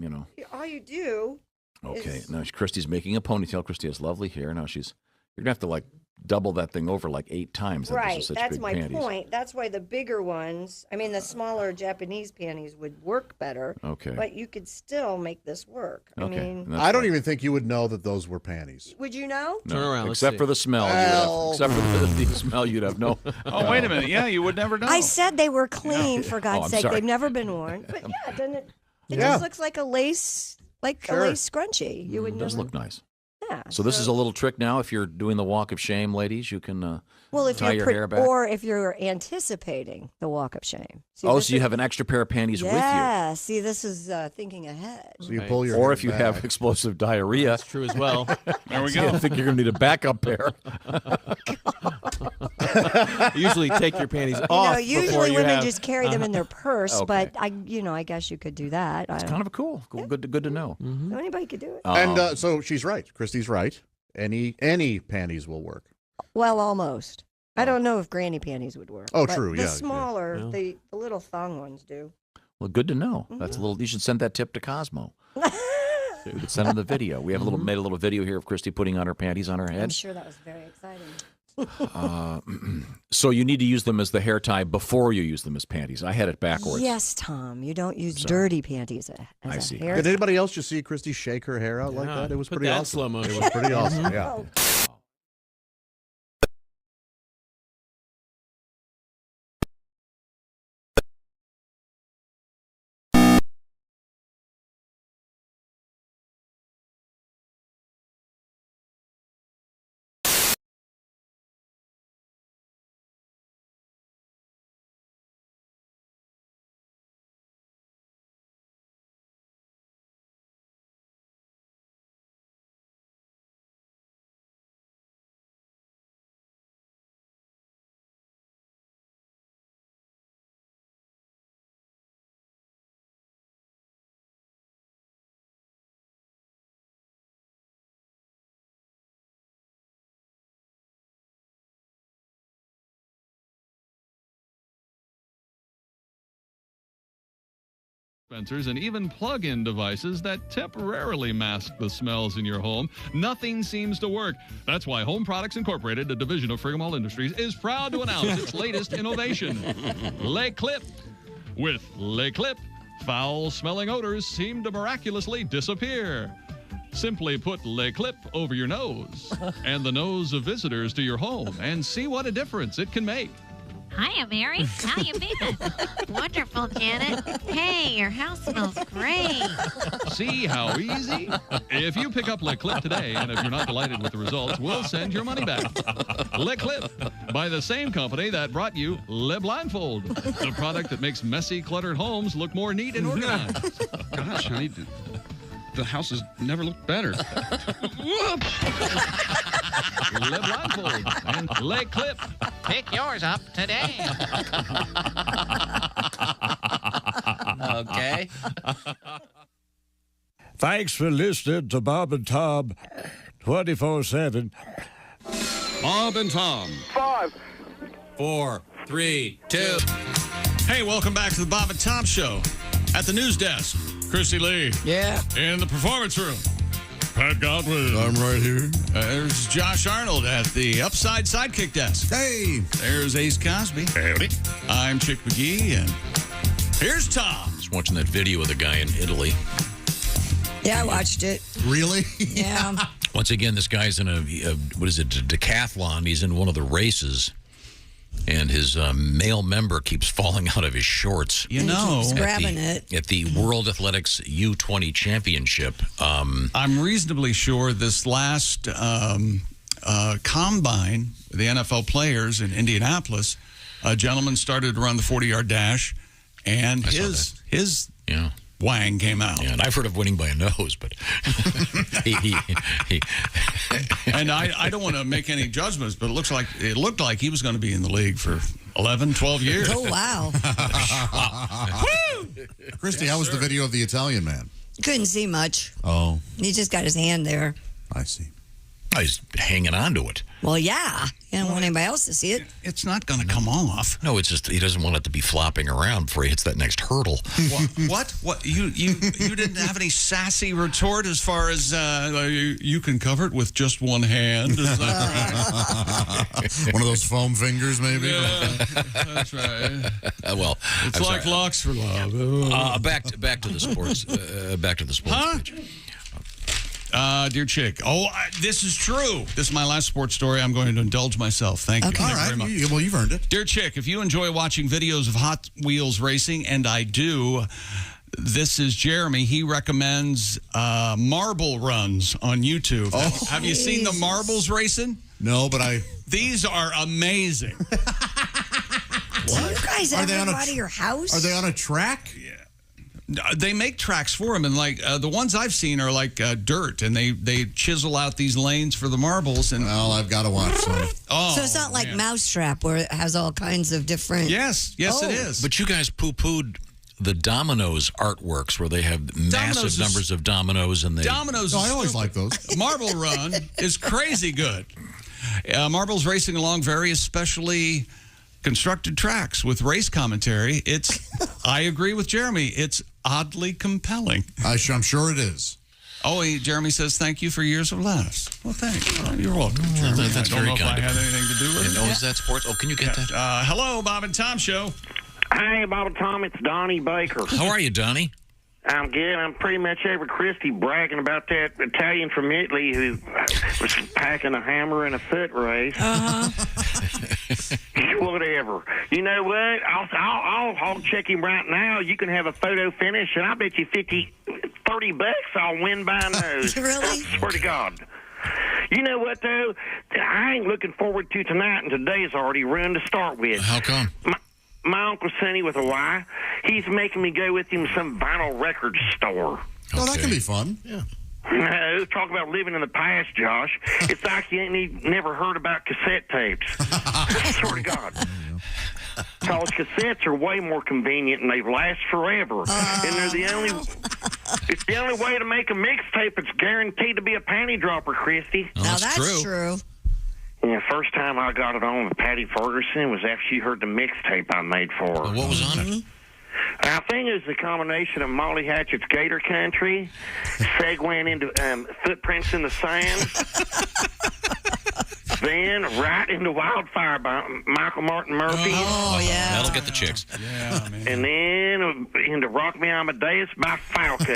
all you do. Okay, is- now Christy's making a ponytail. Christy has lovely hair. Now you're gonna have to double that thing over 8 times. Those are Right, such that's big my panties. point. That's why the bigger ones, I mean, the smaller Japanese panties would work better. Okay. But you could still make this work. Okay, I mean, and that's I don't fine. even think you would know that those were panties. would you know? No, Turn around, let's except see. for the smell. Well- Except for the smell, you'd have no. Oh, wait a minute. Yeah, you would never know. I said they were clean, for God's I'm sake. sorry. They've never been worn. But yeah, doesn't it? It Yeah. just looks like a lace, a lace scrunchie. You would It does never. look nice. Yeah. So this is a little trick now. If you're doing the walk of shame, ladies, you can well, if tie you're your hair back. or if you're anticipating the walk of shame. See, Oh, this so you is- have an extra pair of panties with you. Yeah. See, this is thinking ahead. So you pull your Or hair if you back. have explosive diarrhea. That's true as well. There we I go. think you're going to need a backup pair. Usually take your panties You off know, before usually you women have... just carry them in their purse, Okay. but I guess you could do that. It's kind of cool. Good to know. Anybody could do it. And so she's right. Christy's right. Any panties will work. Well, almost. I don't know if granny panties would work. Oh, but true, The yeah, smaller, yeah. the little thong ones do. Well, good to know. That's a little. You should send that tip to Cosmo. We could send him the video. We have made a little video here of Christy putting on her panties on her I'm head. sure that was very exciting. So you need to use them as the hair tie before you use them as panties. I had it backwards. Yes, Tom. You don't use dirty panties as I a see. hair. Did anybody else just see Christy shake her hair out like Yeah, that? It was put pretty that in awesome. slow motion. It was pretty awesome. Yeah. Oh, Dispensers and even plug-in devices that temporarily mask the smells in your home. Nothing seems to work. That's why Home Products Incorporated, a division of Frigamall Industries, is proud to announce its latest innovation, Le Clip. With Le Clip, foul-smelling odors seem to miraculously disappear. Simply put Le Clip over your nose and the nose of visitors to your home and see what a difference it can make. Hiya, Mary. How you been? Wonderful, Janet. Hey, your house smells great. See how easy? If you pick up Le Clip today, and if you're not delighted with the results, we'll send your money back. Le Clip, by the same company that brought you Le Blindfold, the product that makes messy, cluttered homes look more neat and organized. Gosh, honey, the house has never looked better. Le Blindfold and Le Clip. Pick yours up today. Okay. Thanks for listening to Bob and Tom 24/7. Bob and Tom. 5, 4, 3, 2. Hey, welcome back to the Bob and Tom Show. At the news desk, Christy Lee. Yeah. In the performance room, Pat Godwin. I'm right here. There's Josh Arnold at the Upside Sidekick desk. Hey. There's Ace Cosby. Howdy. I'm Chick McGee, and here's Tom. Just watching that video of the guy in Italy. Yeah, I watched it. Really? Yeah. Once again, this guy's in a decathlon. He's in one of the races, and his male member keeps falling out of his shorts. You know, keeps grabbing it. At the World Athletics U20 Championship. I'm reasonably sure this last combine, the NFL players in Indianapolis, a gentleman started to run the 40-yard dash, and his wang came out. Yeah, and I've heard of winning by a nose, but he and I don't want to make any judgments, but it looked like he was going to be in the league for 11, 12 years. Oh, wow. Christy, how was the video of the Italian man? Couldn't see much. Oh. He just got his hand there. I see. He's hanging on to it. Well, yeah. He don't want anybody else to see it. It's not going to come off. No, it's just he doesn't want it to be flopping around before he hits that next hurdle. What? You didn't have any sassy retort as far as you can cover it with just one hand? Is that right? One of those foam fingers, maybe? Yeah, that's right. Well, it's I'm like sorry. locks for love. Back to the sports. Back to the sports page. Dear Chick, this is true. This is my last sports story. I'm going to indulge myself. Thank you. All right. Well, you've earned it. Dear Chick, if you enjoy watching videos of Hot Wheels racing, and I do, this is Jeremy. He recommends marble runs on YouTube. Oh, have you seen the marbles racing? No, but These are amazing. Do you guys ever go out of your house? Are they on a track? They make tracks for them, and the ones I've seen are like dirt, and they chisel out these lanes for the marbles. And well, I've got to watch some. So it's not like Mousetrap where it has all kinds of different. Yes, it is. But you guys poo-pooed the Domino's artworks where they have massive numbers of dominoes, and Domino's. I always like those. Marble Run is crazy good. Marbles racing along various specially constructed tracks with race commentary. I agree with Jeremy. It's oddly compelling. I'm sure it is. Jeremy says thank you for years of laughs. Well, thanks. You're welcome, Jeremy. That's I don't very know if kind I of had you. anything to do with it. And is that sports? Can you get that? Hello, Bob and Tom Show. Hey, Bob and Tom, it's Donnie Baker. How are you, Donnie? I'm good. I'm pretty much over Christy bragging about that Italian from Italy who was packing a hammer in a foot race. Whatever. You know what? I'll check him right now. You can have a photo finish, and I bet you $30 I'll win by a nose. Really? I swear to God. You know what, though? I ain't looking forward to tonight, and today's already ruined to start with. How come? My Uncle Sonny with a Y, he's making me go with him to some vinyl record store. Oh, that can be fun. Yeah. No, talk about living in the past, Josh. It's like you ain't never heard about cassette tapes. I swear to God. Because cassettes are way more convenient and they last forever. And they're it's the only way to make a mixtape that's guaranteed to be a panty dropper, Christy. Now that's true. Yeah, first time I got it on with Patty Ferguson was after she heard the mixtape I made for her. What was on it? I think it was the combination of Molly Hatchett's Gator Country, segueing into Footprints in the Sand, then right into Wildfire by Michael Martin Murphy. Oh, yeah. That'll get the chicks. Yeah, man. And then into Rock Me Amadeus by Falco.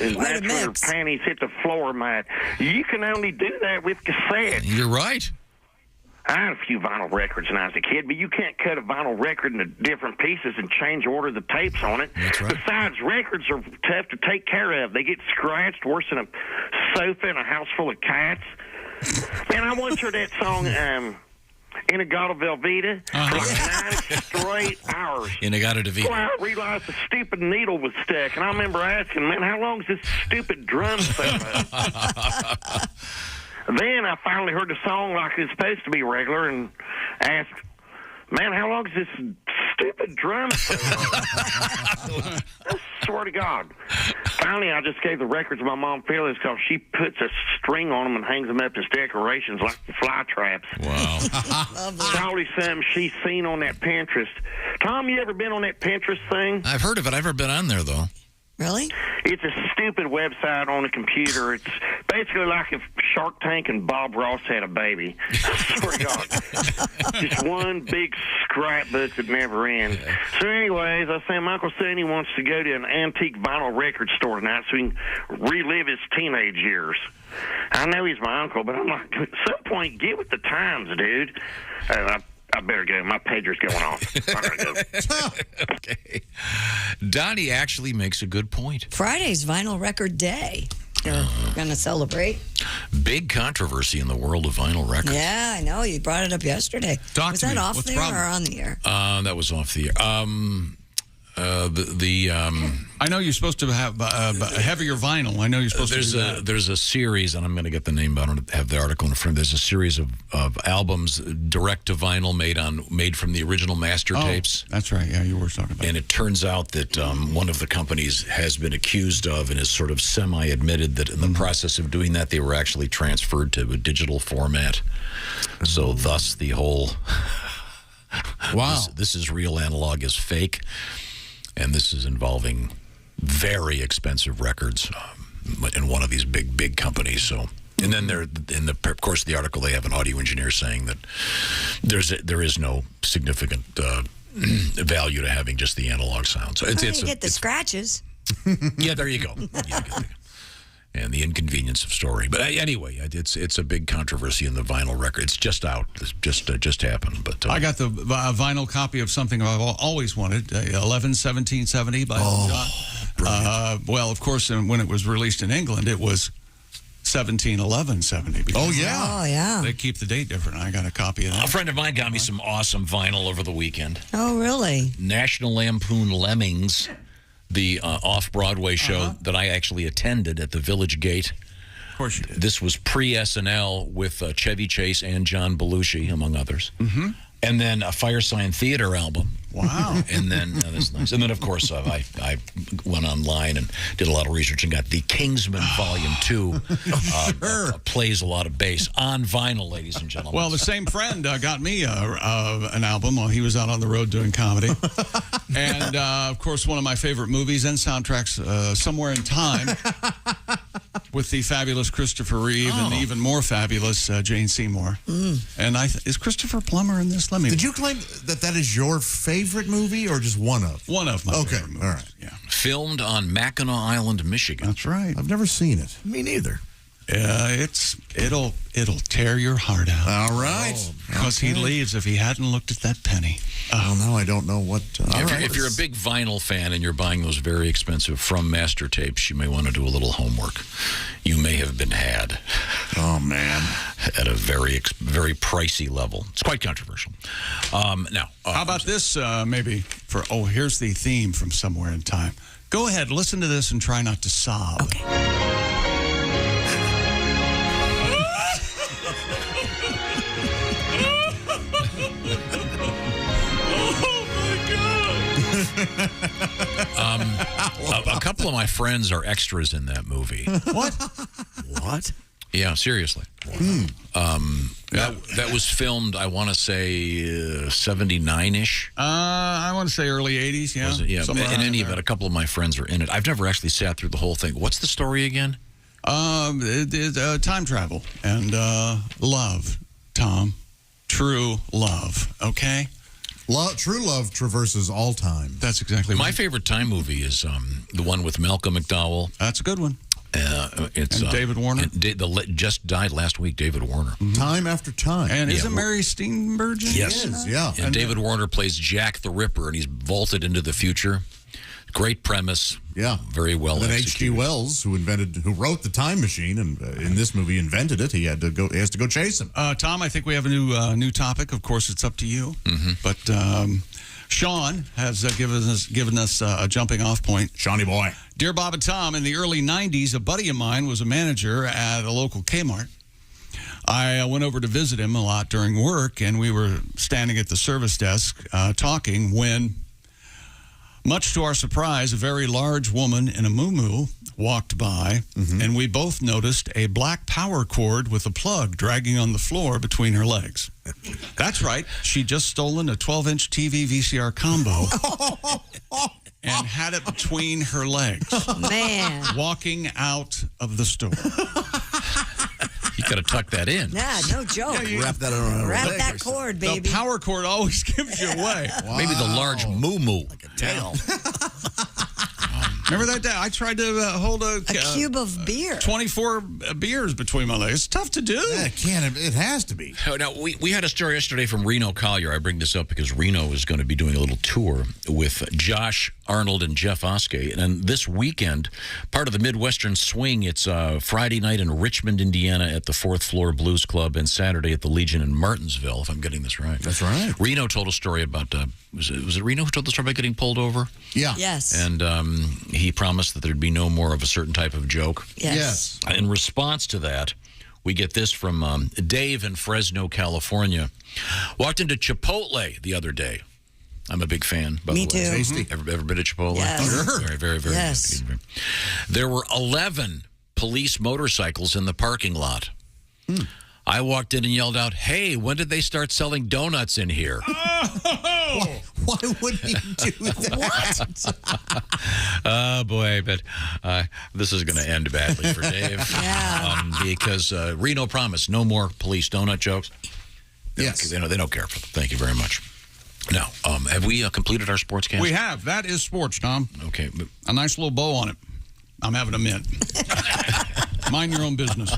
And that's when her panties hit the floor mat. You can only do that with cassettes. You're right. I had a few vinyl records when I was a kid, but you can't cut a vinyl record into different pieces and change order the tapes on it. That's right. Besides, records are tough to take care of. They get scratched worse than a sofa in a house full of cats. Man, I once heard that song, Inagata Velveeta, for like 9 straight hours. Inagata Velveeta. Well, I realized the stupid needle was stuck, and I remember asking, man, how long is this stupid drum solo? Then I finally heard the song like it's supposed to be regular and asked, man, how long is this stupid drum solo? I swear to God. Finally, I just gave the records to my mom Phyllis because she puts a string on them and hangs them up as decorations like fly traps. Wow. Probably something she's seen on that Pinterest. Tom, you ever been on that Pinterest thing? I've heard of it. I've never been on there, though. Really? It's a stupid website on a computer. It's basically like if Shark Tank and Bob Ross had a baby. I swear to God. Just one big scrapbook that never ends. So anyways, I say my Uncle Sonny wants to go to an antique vinyl record store tonight so he can relive his teenage years. I know he's my uncle, but I'm like, at some point, get with the times, dude. I better go. My pager's going off. I gotta go. Okay. Donnie actually makes a good point. Friday's Vinyl Record Day. You're going to celebrate. Big controversy in the world of vinyl records. Yeah, I know. You brought it up yesterday. Was that off there or on the air? That was off the air. I know you're supposed to have heavier vinyl. I know you're supposed to do that. There's a series, and I'm going to get the name, but I don't have the article in front. There's a series of albums direct to vinyl made from the original master tapes. That's right. Yeah, you were talking about. And it turns out that one of the companies has been accused of and is sort of semi-admitted that in the process of doing that, they were actually transferred to a digital format. So thus the whole wow, this is real, analog is fake. And this is involving very expensive records in one of these big companies. So, and then in the course of the article, they have an audio engineer saying that there is no significant value to having just the analog sound. So you get the scratches. Yeah, there you go. And the inconvenience of storing. But anyway, it's a big controversy in the vinyl record. It's just out. It's just happened. But I got the vinyl copy of something I've always wanted, 11/17/70 by John. Well, of course, when it was released in England, it was 17/11/70. Oh, yeah. Oh, yeah. They keep the date different. I got a copy of that. A friend of mine got me some awesome vinyl over the weekend. Oh, really? National Lampoon Lemmings, the off-Broadway show that I actually attended at the Village Gate. Of course you did. This was pre-SNL with Chevy Chase and John Belushi, among others. Mm-hmm. And then a Fire Sign Theater album. Wow. And then, that's nice. And then, of course, I went online and did a lot of research and got the Kingsman Volume 2. Plays a lot of bass on vinyl, ladies and gentlemen. Well, the same friend got me an album while he was out on the road doing comedy. And, of course, one of my favorite movies and soundtracks, Somewhere in Time, with the fabulous Christopher Reeve and the even more fabulous Jane Seymour. And is Christopher Plummer in this? Did you claim that is your favorite movie or just one of? One of my favorite movies. All right. Yeah. Filmed on Mackinac Island, Michigan. That's right. I've never seen it. Me neither. It'll tear your heart out. All right. Because he leaves if he hadn't looked at that penny. Well, now I don't know what. If you're a big vinyl fan and you're buying those very expensive From Master tapes, you may want to do a little homework. You may have been had. Oh, man. At a very pricey level. It's quite controversial. Now, how about this maybe for, here's the theme from Somewhere in Time. Go ahead, listen to this and try not to sob. Okay. A couple of my friends are extras in that movie. What? Yeah, seriously. That was filmed, I want to say, 79-ish. I want to say early 80s, yeah. Was it? Yeah, in any event, a couple of my friends are in it. I've never actually sat through the whole thing. What's the story again? Time travel and love, Tom. True love, okay? True love traverses all time. That's exactly My favorite time movie is the one with Malcolm McDowell. That's a good one. And David Warner? Just died last week, David Warner. Time after time. And isn't Mary Steenburgen? Yes. Yeah. And David Warner plays Jack the Ripper, and he's vaulted into the future. Great premise. Yeah. Very well And then executed. H.G. Wells, who wrote the Time Machine, and in this movie invented it, he has to go chase him. Tom, I think we have a new topic. Of course, it's up to you. But Sean has given us a jumping off point. Shawnee boy. Dear Bob and Tom, in the early 90s, a buddy of mine was a manager at a local Kmart. I went over to visit him a lot during work, and we were standing at the service desk talking when, much to our surprise, a very large woman in a muumuu walked by, and we both noticed a black power cord with a plug dragging on the floor between her legs. That's right. She'd just stolen a 12-inch TV VCR combo and had it between her legs. Man. Walking out of the store. You got to tuck that in. Yeah, no joke. Wrap that around. Wrap that cord, baby. The power cord always gives you away. Wow. Maybe the large muumuu. Like a tail. Remember that day? I tried to hold a cube of beer. 24 beers between my legs. It's tough to do. Yeah, it has to be. Now, we had a story yesterday from Reno Collier. I bring this up because Reno is going to be doing a little tour with Josh Arnold and Jeff Oskey. And this weekend, part of the Midwestern Swing, it's Friday night in Richmond, Indiana at the 4th Floor Blues Club and Saturday at the Legion in Martinsville, if I'm getting this right. That's right. Reno told a story about, was it Reno who told the story about getting pulled over? Yeah. Yes. And he promised that there'd be no more of a certain type of joke. Yes. In response to that, we get this from Dave in Fresno, California. Walked into Chipotle the other day. I'm a big fan, by Me the way. too. Tasty. Ever been to Chipotle? Yes. Sure. Very, very, very Yes. good. There were 11 police motorcycles in the parking lot. I walked in and yelled out, "Hey, when did they start selling donuts in here?" Why would he do that? What? Oh, boy, but this is going to end badly for Dave. Yeah. Because Reno promised no more police donut jokes. Yes. They don't care for them. Thank you very much. Now, have we completed our sports cast? We have. That is sports, Tom. Okay. But A nice little bow on it. I'm having a mint. Mind your own business.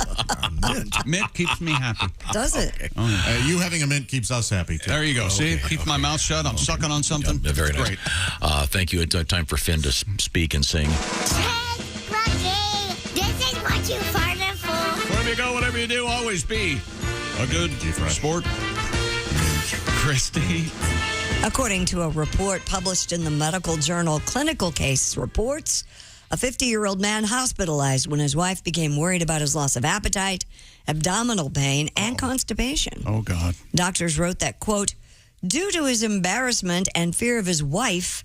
Mint keeps me happy. Does it? Okay. You having a mint keeps us happy, too. There you go. See? Keep my mouth shut. I'm sucking on something. Yeah, very nice. Great. Thank you. It's time for Finn to speak and sing. Hey, Rocky, this is what you farted for. Wherever you go, whatever you do, always be a good sport. Christy. According to a report published in the medical journal Clinical Case Reports, a 50-year-old man hospitalized when his wife became worried about his loss of appetite, abdominal pain, and constipation. Oh, God. Doctors wrote that, quote, due to his embarrassment and fear of his wife,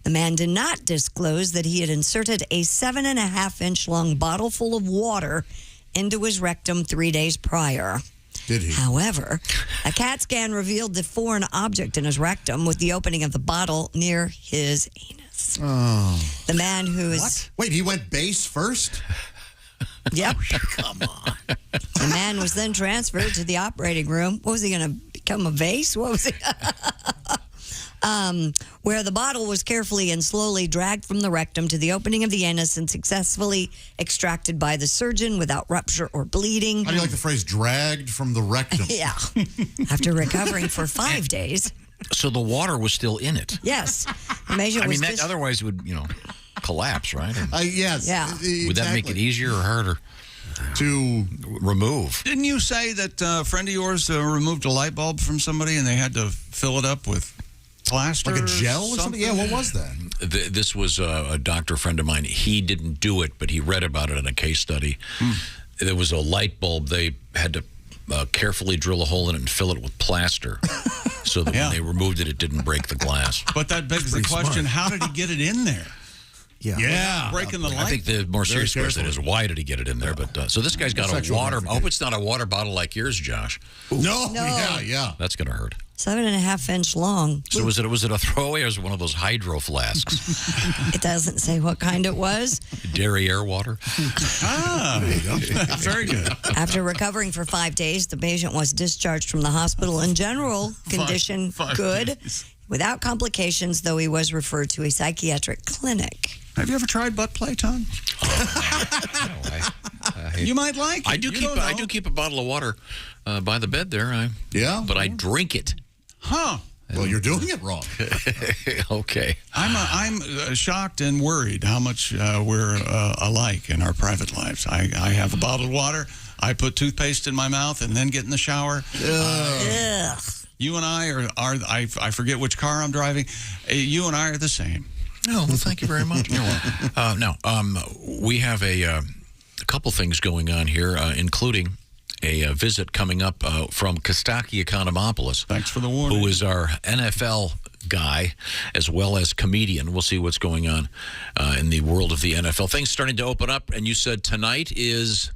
the man did not disclose that he had inserted a 7.5-inch long bottle full of water into his rectum 3 days prior. Did he? However, a CAT scan revealed the foreign object in his rectum with the opening of the bottle near his anus. Oh. The man who is... What? Wait, he went base first? Yep. Come on. The man was then transferred to the operating room. What was he going to become, a vase? What was he? Where the bottle was carefully and slowly dragged from the rectum to the opening of the anus and successfully extracted by the surgeon without rupture or bleeding. How do you like the phrase dragged from the rectum? Yeah. After recovering for 5 days. So the water was still in it. Yes. The patient was that otherwise would, collapse, right? Yes. Yeah. Would that make it easier or harder to remove? Didn't you say that a friend of yours removed a light bulb from somebody and they had to fill it up with plaster? Like a gel or something? Yeah, what was that? This was a doctor friend of mine. He didn't do it, but he read about it in a case study. There was a light bulb. They had to carefully drill a hole in it and fill it with plaster so that when they removed it, it didn't break the glass. But that begs the question, how did he get it in there? Yeah. Breaking the light. I think the more serious question is, why did he get it in there? But so this guy's got a water. I hope it's not a water bottle like yours, Josh. No. No. Yeah. That's going to hurt. 7.5-inch long. So was it a throwaway or was it one of those hydro flasks? It doesn't say what kind it was. Derriere water? There you go. Very good. After recovering for 5 days, the patient was discharged from the hospital in general condition Five good. days. without complications, though he was referred to a psychiatric clinic. Have you ever tried butt play, Tom? You might like it. I do keep a bottle of water by the bed there. But I drink it. Huh. Well, you're doing it wrong. Okay. I'm shocked and worried how much we're alike in our private lives. I have a bottle of water. I put toothpaste in my mouth and then get in the shower. You and I are I forget which car I'm driving. You and I are the same. Oh, well, thank you very much. You're welcome. We have a couple things going on here, including a visit coming up from Kostaki Economopoulos. Thanks for the warning. Who is our NFL guy as well as comedian. We'll see what's going on in the world of the NFL. Things starting to open up, and you said tonight is...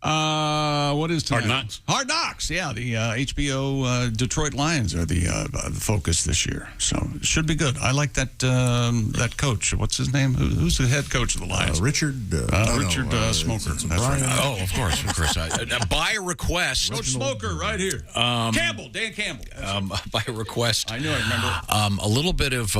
what is tonight? Hard Knocks. Hard Knocks, yeah. The HBO Detroit Lions are the focus this year. So it should be good. I like that that coach. What's his name? Who's the head coach of the Lions? Richard Smoker. That's right. Oh, of course. By request. Coach Smoker right here. Campbell, Dan Campbell. By request. I knew I remember. A little bit of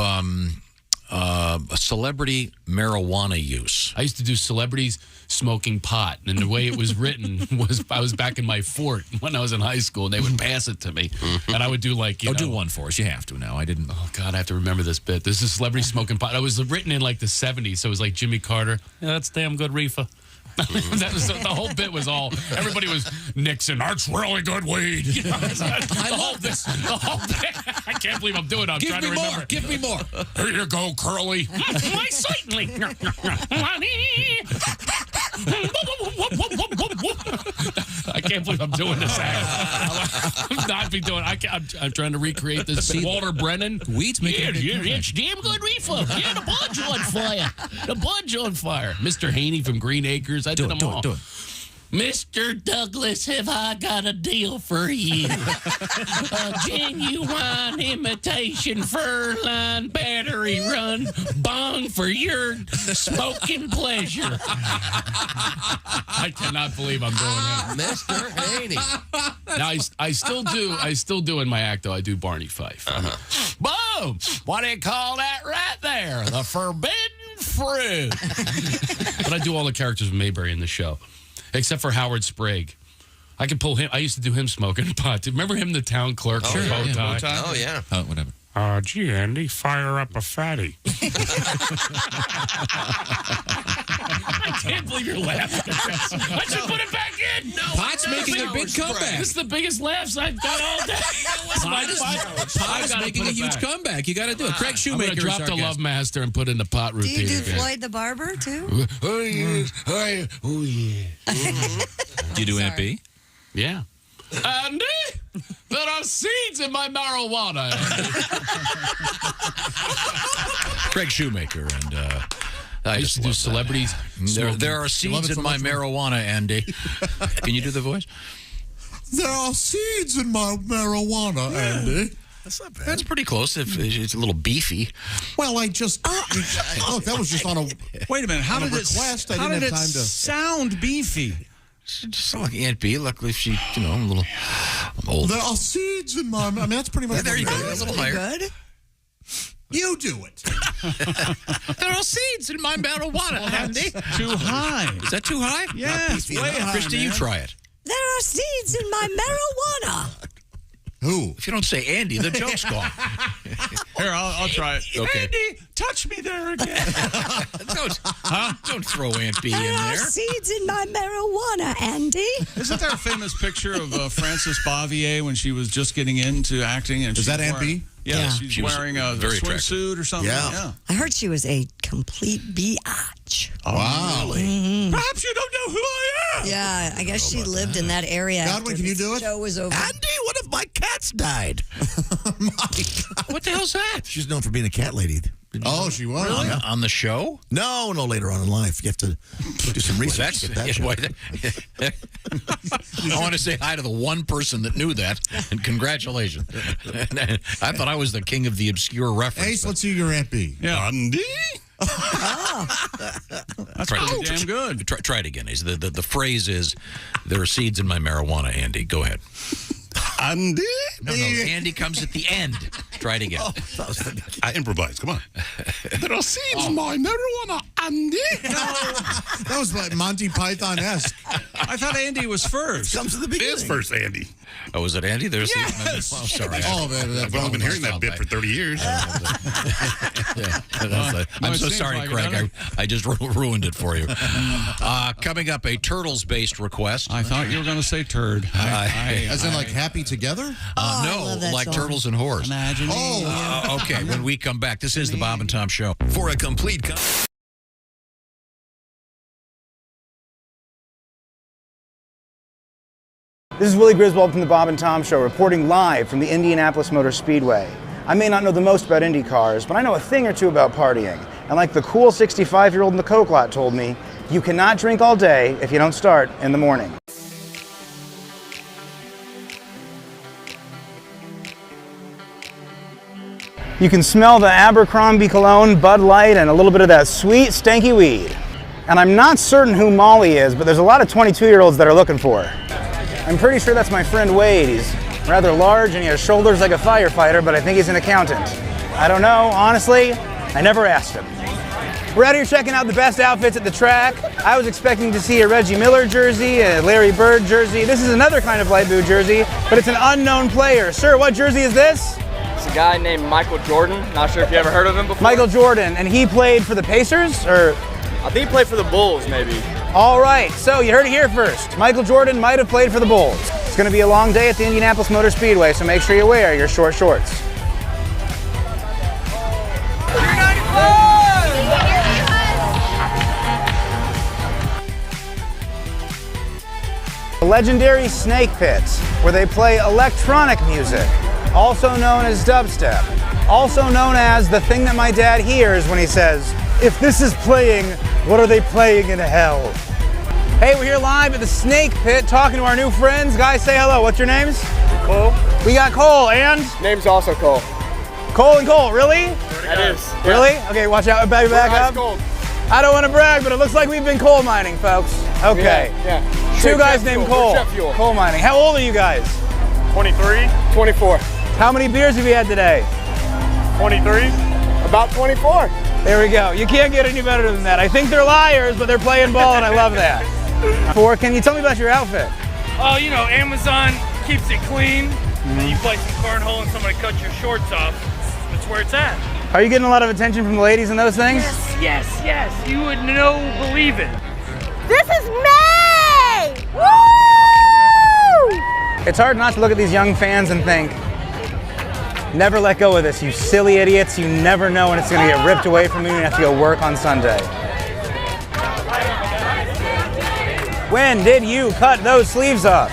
celebrity marijuana use. I used to do celebrities smoking pot, and the way it was written was I was back in my fort when I was in high school, and they would pass it to me, and I would do like do one for us. You have to now. I didn't. Oh God, I have to remember this bit. This is celebrity smoking pot. It was written in like the 70s, so it was like Jimmy Carter. Yeah, that's damn good reefer. That was, the whole bit was all, everybody was Nixon, that's really good weed. The whole bit. I can't believe I'm doing it. I'm trying to remember. Give me more. Here you go, Curly. Why, certainly. I can't believe I'm doing this act. Not be doing. I'm trying to recreate this. Walter Brennan. Weeds making it's damn good reefer. Yeah, the bud's on fire. The bud's on fire. Mr. Haney from Green Acres. I did them all. Do it. Mr. Douglas, have I got a deal for you? A genuine imitation fur-lined battery run bong for your smoking pleasure. I cannot believe I'm doing that. Mr. Haney. Now, I still do in my act, though. I do Barney Fife. Boom! What do you call that right there? The forbidden fruit. But I do all the characters of Mayberry in the show. Except for Howard Sprague. I could pull him. I used to do him smoking pot. Remember him, the town clerk? Oh, yeah. Bow tie? Oh, yeah. Whatever. Gee, Andy, fire up a fatty. I can't believe you're laughing at this. I should put it back in. No, Pot's making a big comeback. This is the biggest laughs I've got all day. Pot's making a huge comeback. You got to do it. Craig Shoemaker. I'm going to drop the Love Master and put in the pot routine. Do you do Floyd the Barber, too? Oh, yes. Oh, yeah. Do you do Aunt B? Yeah. Andy, there are seeds in my marijuana. Craig Shoemaker and I used to do celebrities. There are seeds in my marijuana, Andy. Can you do the voice? There are seeds in my marijuana, Andy. That's not bad. That's pretty close. It's a little beefy. Well, I just... Oh, that was just on a... Wait a minute. How did request. How did it time to sound beefy? Just like Aunt B. Luckily, she, a little old. There are seeds in my... I mean, that's pretty much... Yeah, there you go. A little higher. Good? You do it. There are seeds in my marijuana, Andy. Too high. Is that too high? Yes, way high. Christy, you try it. There are seeds in my marijuana. Who? If you don't say Andy, the joke's gone. Here, I'll try it. Okay. Andy, touch me there again. Don't throw Aunt B in There are there. seeds in my marijuana, Andy. Isn't there a famous picture of Frances Bavier when she was just getting into acting? And Is that Aunt B? Yeah, she's wearing a very swimsuit or something. Yeah. I heard she was a complete biatch. Oh, wow. Mm-hmm. Perhaps you don't know who I am. Yeah, I guess she lived in that area. Godwin, can you do it? Show was over. Andy, one of my cats died. What the hell's that? She's known for being a cat lady. Oh, she was. Really? On the show? No, later on in life. You have to do some research. to get that show. I want to say hi to the one person that knew that, and congratulations. I thought I was the king of the obscure reference. Ace, let's see your Aunt B. Yeah. Andy? That's pretty damn good. Try it again, Ace. The phrase is, there are seeds in my marijuana, Andy. Go ahead. Andy? No, Andy comes at the end. Try it again. I improvise. Come on. There are seeds in my marijuana, Andy. That was like Monty Python-esque. I thought Andy was first. Comes to the It beginning. is first, Andy. Oh, was it Andy? There's Yes. Oh, sorry. Oh, man, I've only been hearing that bit for 30 years. I'm so sorry, Craig. I just ruined it for you. Coming up, a Turtles-based request. I thought you were going to say turd. As in, like, happy together? No, like Turtles and Whores. Imagine. Okay, when we come back, this is the Bob and Tom Show. For a complete... This is Willie Griswold from the Bob and Tom Show, reporting live from the Indianapolis Motor Speedway. I may not know the most about Indy cars, but I know a thing or two about partying. And like the cool 65-year-old in the Coke lot told me, you cannot drink all day if you don't start in the morning. You can smell the Abercrombie cologne, Bud Light, and a little bit of that sweet, stanky weed. And I'm not certain who Molly is, but there's a lot of 22-year-olds that are looking for her. I'm pretty sure that's my friend Wade. He's rather large and he has shoulders like a firefighter, but I think he's an accountant. I don't know, honestly, I never asked him. We're out here checking out the best outfits at the track. I was expecting to see a Reggie Miller jersey, a Larry Bird jersey. This is another kind of light blue jersey, but it's an unknown player. Sir, what jersey is this? It's a guy named Michael Jordan. Not sure if you ever heard of him before. Michael Jordan, and he played for the Pacers, or? I think he played for the Bulls, maybe. All right, so you heard it here first. Michael Jordan might have played for the Bulls. It's going to be a long day at the Indianapolis Motor Speedway, so make sure you wear your short shorts. The legendary Snake Pit, where they play electronic music, also known as dubstep, also known as the thing that my dad hears when he says, "If this is playing, what are they playing in hell?" Hey, we're here live at the Snake Pit talking to our new friends. Guys, say hello. What's your names? Cole. We got Cole and? Name's also Cole. Cole and Cole, really? That is. Really? Okay, watch out. Back up. Gold. I don't want to brag, but it looks like we've been coal mining, folks. Okay. Yeah. Two guys named Cole. Fuel. Coal mining. How old are you guys? 23. 24. How many beers have you had today? 23. About 24. There we go. You can't get any better than that. I think they're liars, but they're playing ball, and I love that. Can you tell me about your outfit? Oh, you know, Amazon keeps it clean. And you play some cornhole and somebody cuts your shorts off. That's where it's at. Are you getting a lot of attention from the ladies in those things? Yes. You would believe it. This is May! Woo! It's hard not to look at these young fans and think, never let go of this, you silly idiots. You never know when it's going to get ripped away from you and you have to go work on Sunday. When did you cut those sleeves off?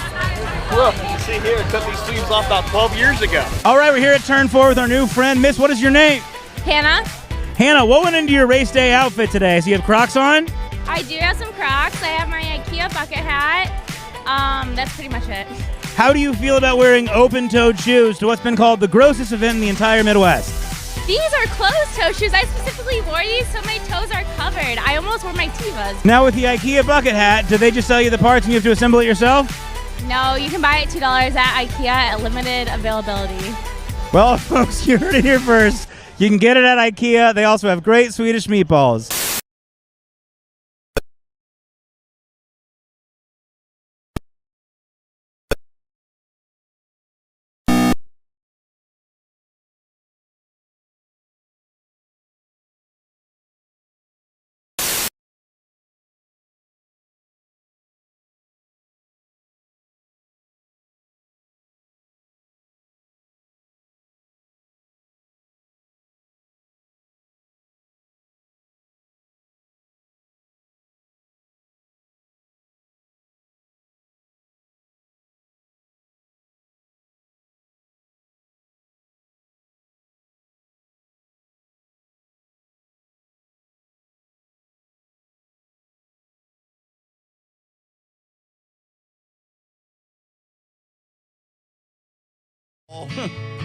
Look, you see here, I cut these sleeves off about 12 years ago. All right, we're here at Turn 4 with our new friend. Miss, what is your name? Hannah, Hannah, what went into your race day outfit today? So you have Crocs on? I do have some Crocs. I have my IKEA bucket hat. That's pretty much it. How do you feel about wearing open-toed shoes to what's been called the grossest event in the entire Midwest? These are closed-toe shoes. I specifically wore these so my toes are covered. I almost wore my Tevas. Now with the IKEA bucket hat, do they just sell you the parts and you have to assemble it yourself? No, you can buy it $2 at IKEA at limited availability. Well, folks, you heard it here first. You can get it at IKEA. They also have great Swedish meatballs.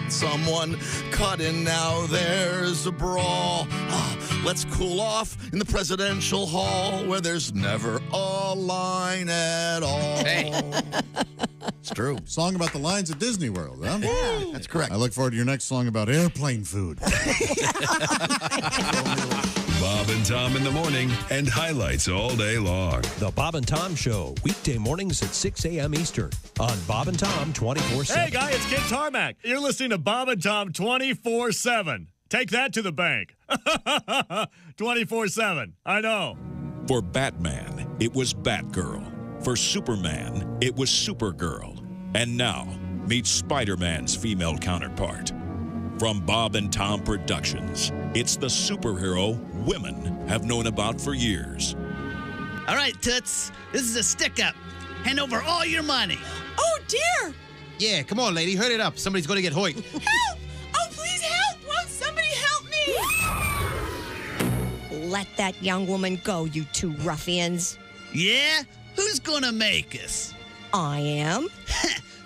Someone cutting, now there's a brawl. Let's cool off in the presidential hall where there's never a line at all. Hey. It's true. Song about the lines at Disney World, huh? Yeah, that's correct. I look forward to your next song about airplane food. Bob and Tom in the morning and highlights all day long. The Bob and Tom Show, weekday mornings at 6 a.m. Eastern on Bob and Tom 24/7. Hey, guy, it's Kid Tarmac. You're listening to Bob and Tom 24/7. Take that to the bank. 24/7. I know. For Batman, it was Batgirl. For Superman, it was Supergirl. And now, meet Spider-Man's female counterpart. From Bob and Tom Productions, it's the superhero women have known about for years. All right, Toots, this is a stick-up. Hand over all your money. Oh, dear. Yeah, come on, lady. Hurry it up. Somebody's going to get hoiked. Help! Oh, please help! Won't somebody help me? Let that young woman go, you two ruffians. Yeah? Who's going to make us? I am.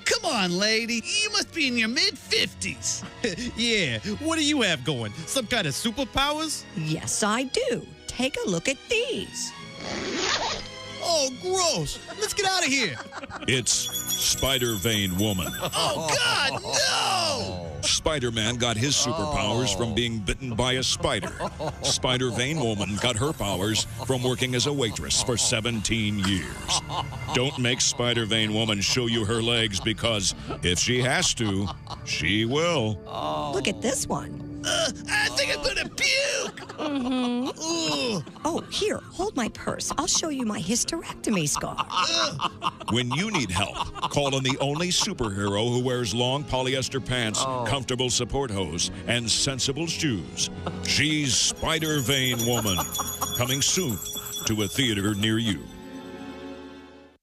Come on, lady. You must be in your mid-50s. Yeah, what do you have going? Some kind of superpowers? Yes, I do. Take a look at these. Oh, gross. Let's get out of here. It's Spider-Vein Woman. Oh, God, no! Spider-Man got his superpowers from being bitten by a spider. Spider-Vein Woman got her powers from working as a waitress for 17 years. Don't make Spider-Vein Woman show you her legs, because if she has to, she will. Look at this one. I think I'm going to puke. Mm-hmm. Oh, here, hold my purse. I'll show you my hysterectomy scar. When you need help, call on the only superhero who wears long polyester pants, comfortable support hose, and sensible shoes. She's Spider-Vein Woman. Coming soon to a theater near you.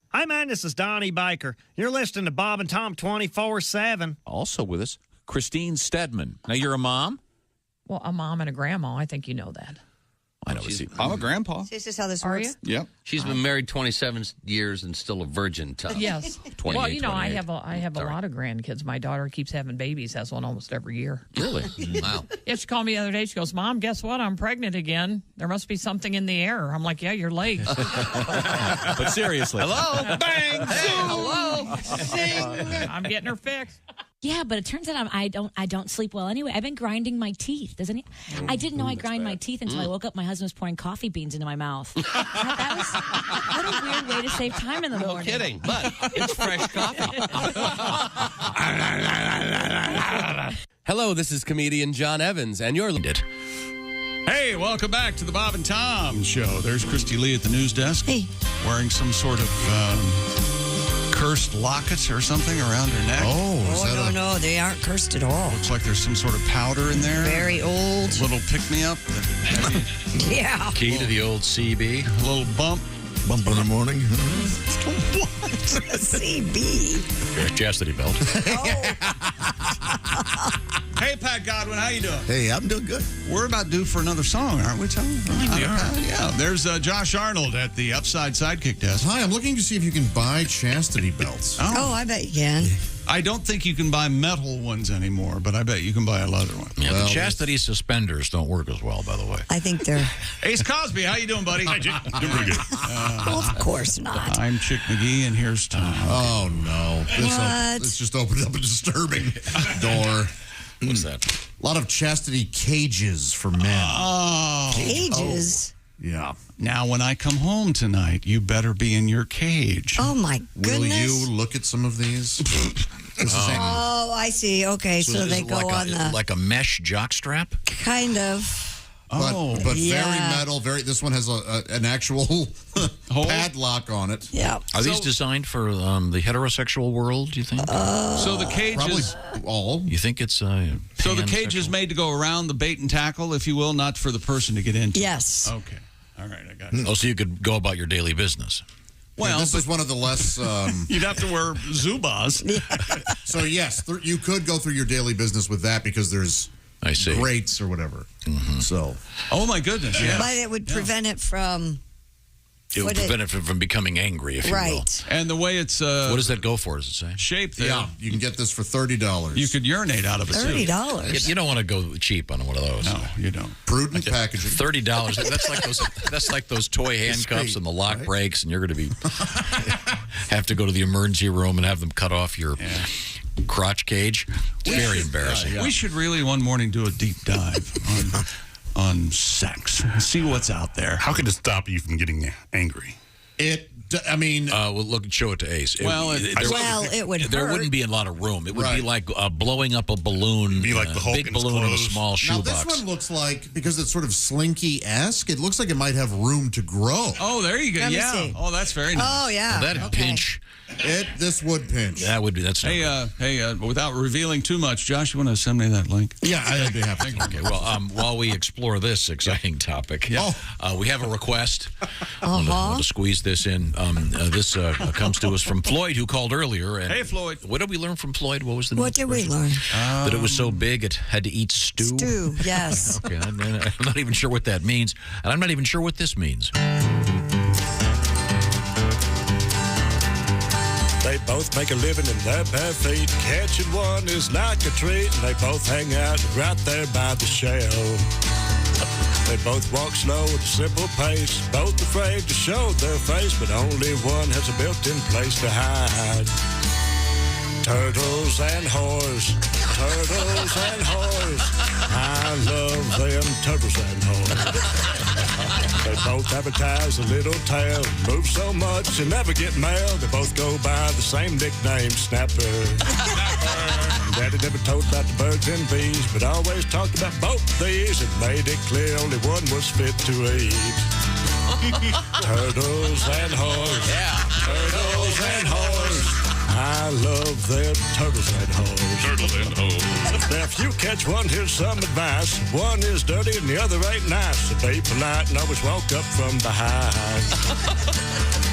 Hi, man, this is Donnie Baker. You're listening to Bob and Tom 24/7. Also with us, Christine Stedman. Now, you're a mom? Well, a mom and a grandma. I think you know that. I know. I'm a grandpa. Is this how this Are works? you? Yep. She's been married 27 years and still a virgin, Tom. Yes. 28, Well, you know, I 28. have a lot of grandkids. My daughter keeps having babies. Has one almost every year. Really? Wow. Yeah, she called me the other day. She goes, "Mom, guess what? I'm pregnant again. There must be something in the air." I'm like, "Yeah, you're late." But seriously. Hello? Bang! Hey, hello? Zing! I'm getting her fixed. Yeah, but it turns out I don't sleep well anyway. I've been grinding my teeth. I didn't know I grind my teeth until I woke up. My husband was pouring coffee beans into my mouth. That was what a weird way to save time in the morning. No kidding, but it's fresh coffee. Hello, this is comedian John Evans, and you're... Hey, welcome back to the Bob and Tom Show. There's Christy Lee at the news desk. Hey. Wearing some sort of cursed lockets or something around her neck. Oh, no, they aren't cursed at all. Looks like there's some sort of powder in there. Very old. Little pick-me-up. Yeah. Key to the old CB. A little bump. Bump in the morning. What? CB. Chastity belt. Hey, Pat Godwin, how you doing? Hey, I'm doing good. We're about due for another song, aren't we, Tom? We are. Yeah. There's Josh Arnold at the Upside Sidekick desk. Hi, I'm looking to see if you can buy chastity belts. Oh, I bet you can. I don't think you can buy metal ones anymore, but I bet you can buy a leather one. Yeah, the chastity suspenders don't work as well, by the way. I think they're... Ace Cosby, how you doing, buddy? Hi, Jim. Doing pretty good. Well, of course not. I'm Chick McGee, and here's Tom. Oh, no. What? This just opened up a disturbing door. What's that? A lot of chastity cages for men. Oh. Cages? Yeah. Now, when I come home tonight, you better be in your cage. Oh, my goodness. Will you look at some of these? Oh, I see. Okay, so they go like on the... like a mesh jockstrap? Kind of. But Yeah. very metal. This one has an actual padlock on it. Yeah. Are these designed for the heterosexual world, do you think? So the cage Probably is... all. You think it's So the cage is made to go around the bait and tackle, if you will, not for the person to get into. Yes. Okay. All right, I got it. Oh, so you could go about your daily business. Well, this is one of the less... You'd have to wear Zubas. So, yes, you could go through your daily business with that because there's I see. grates or whatever. So, oh, my goodness, yeah. But it would prevent it from It would prevent it from becoming angry, if you will. And the way it's... what does that go for, does it say? Shaped there. Yeah, you can get this for $30. You could urinate out of it, too. $30? You don't want to go cheap on one of those. No, you don't. Prudent packaging. $30. That's like those toy handcuffs and the lock breaks, and you're going to be have to go to the emergency room and have them cut off your crotch cage. It's very embarrassing. We should really one morning do a deep dive on sex. See what's out there. How could it stop you from getting angry? Well, look, show it to Ace. it would There hurt. wouldn't be a lot of room. It would be like blowing up a balloon. It'd be like the Hulk big in his balloon in a clothes. small Now, shoebox. this one looks like, because it's sort of Slinky-esque, it looks like it might have room to grow. Oh, there you go. Let me Yeah. see. Oh, that's very nice. Oh, yeah. Well, that'd pinch. This would pinch. That's Hey, without revealing too much, Josh, you want to send me that link? Yeah, I'd be happy. Okay, well, while we explore this exciting topic, we have a request. I want to squeeze this in. This comes to us from Floyd, who called earlier. And hey, Floyd. What did we learn from Floyd? What was the What did we learn? That it was so big it had to eat stew? Stew, yes. Okay, I'm not even sure what that means. And I'm not even sure what this means. They both make a living in their bare feet. Catching one is like a treat. And they both hang out right there by the shell. They both walk slow at a simple pace. Both afraid to show their face, but only one has a built-in place to hide. Turtles and whores. Turtles and whores. I love them turtles and whores. They both advertise a little tale. Move so much and never get mail. They both go by the same nickname, Snapper. Daddy never told about the birds and bees, but always talked about both these and made it clear only one was fit to eat. Turtles and whores. Yeah. Turtles and whores. I love them turtles and whores. Turtles and whores. Now, if you catch one, here's some advice. One is dirty and the other ain't nice. So be polite and always walk up from behind.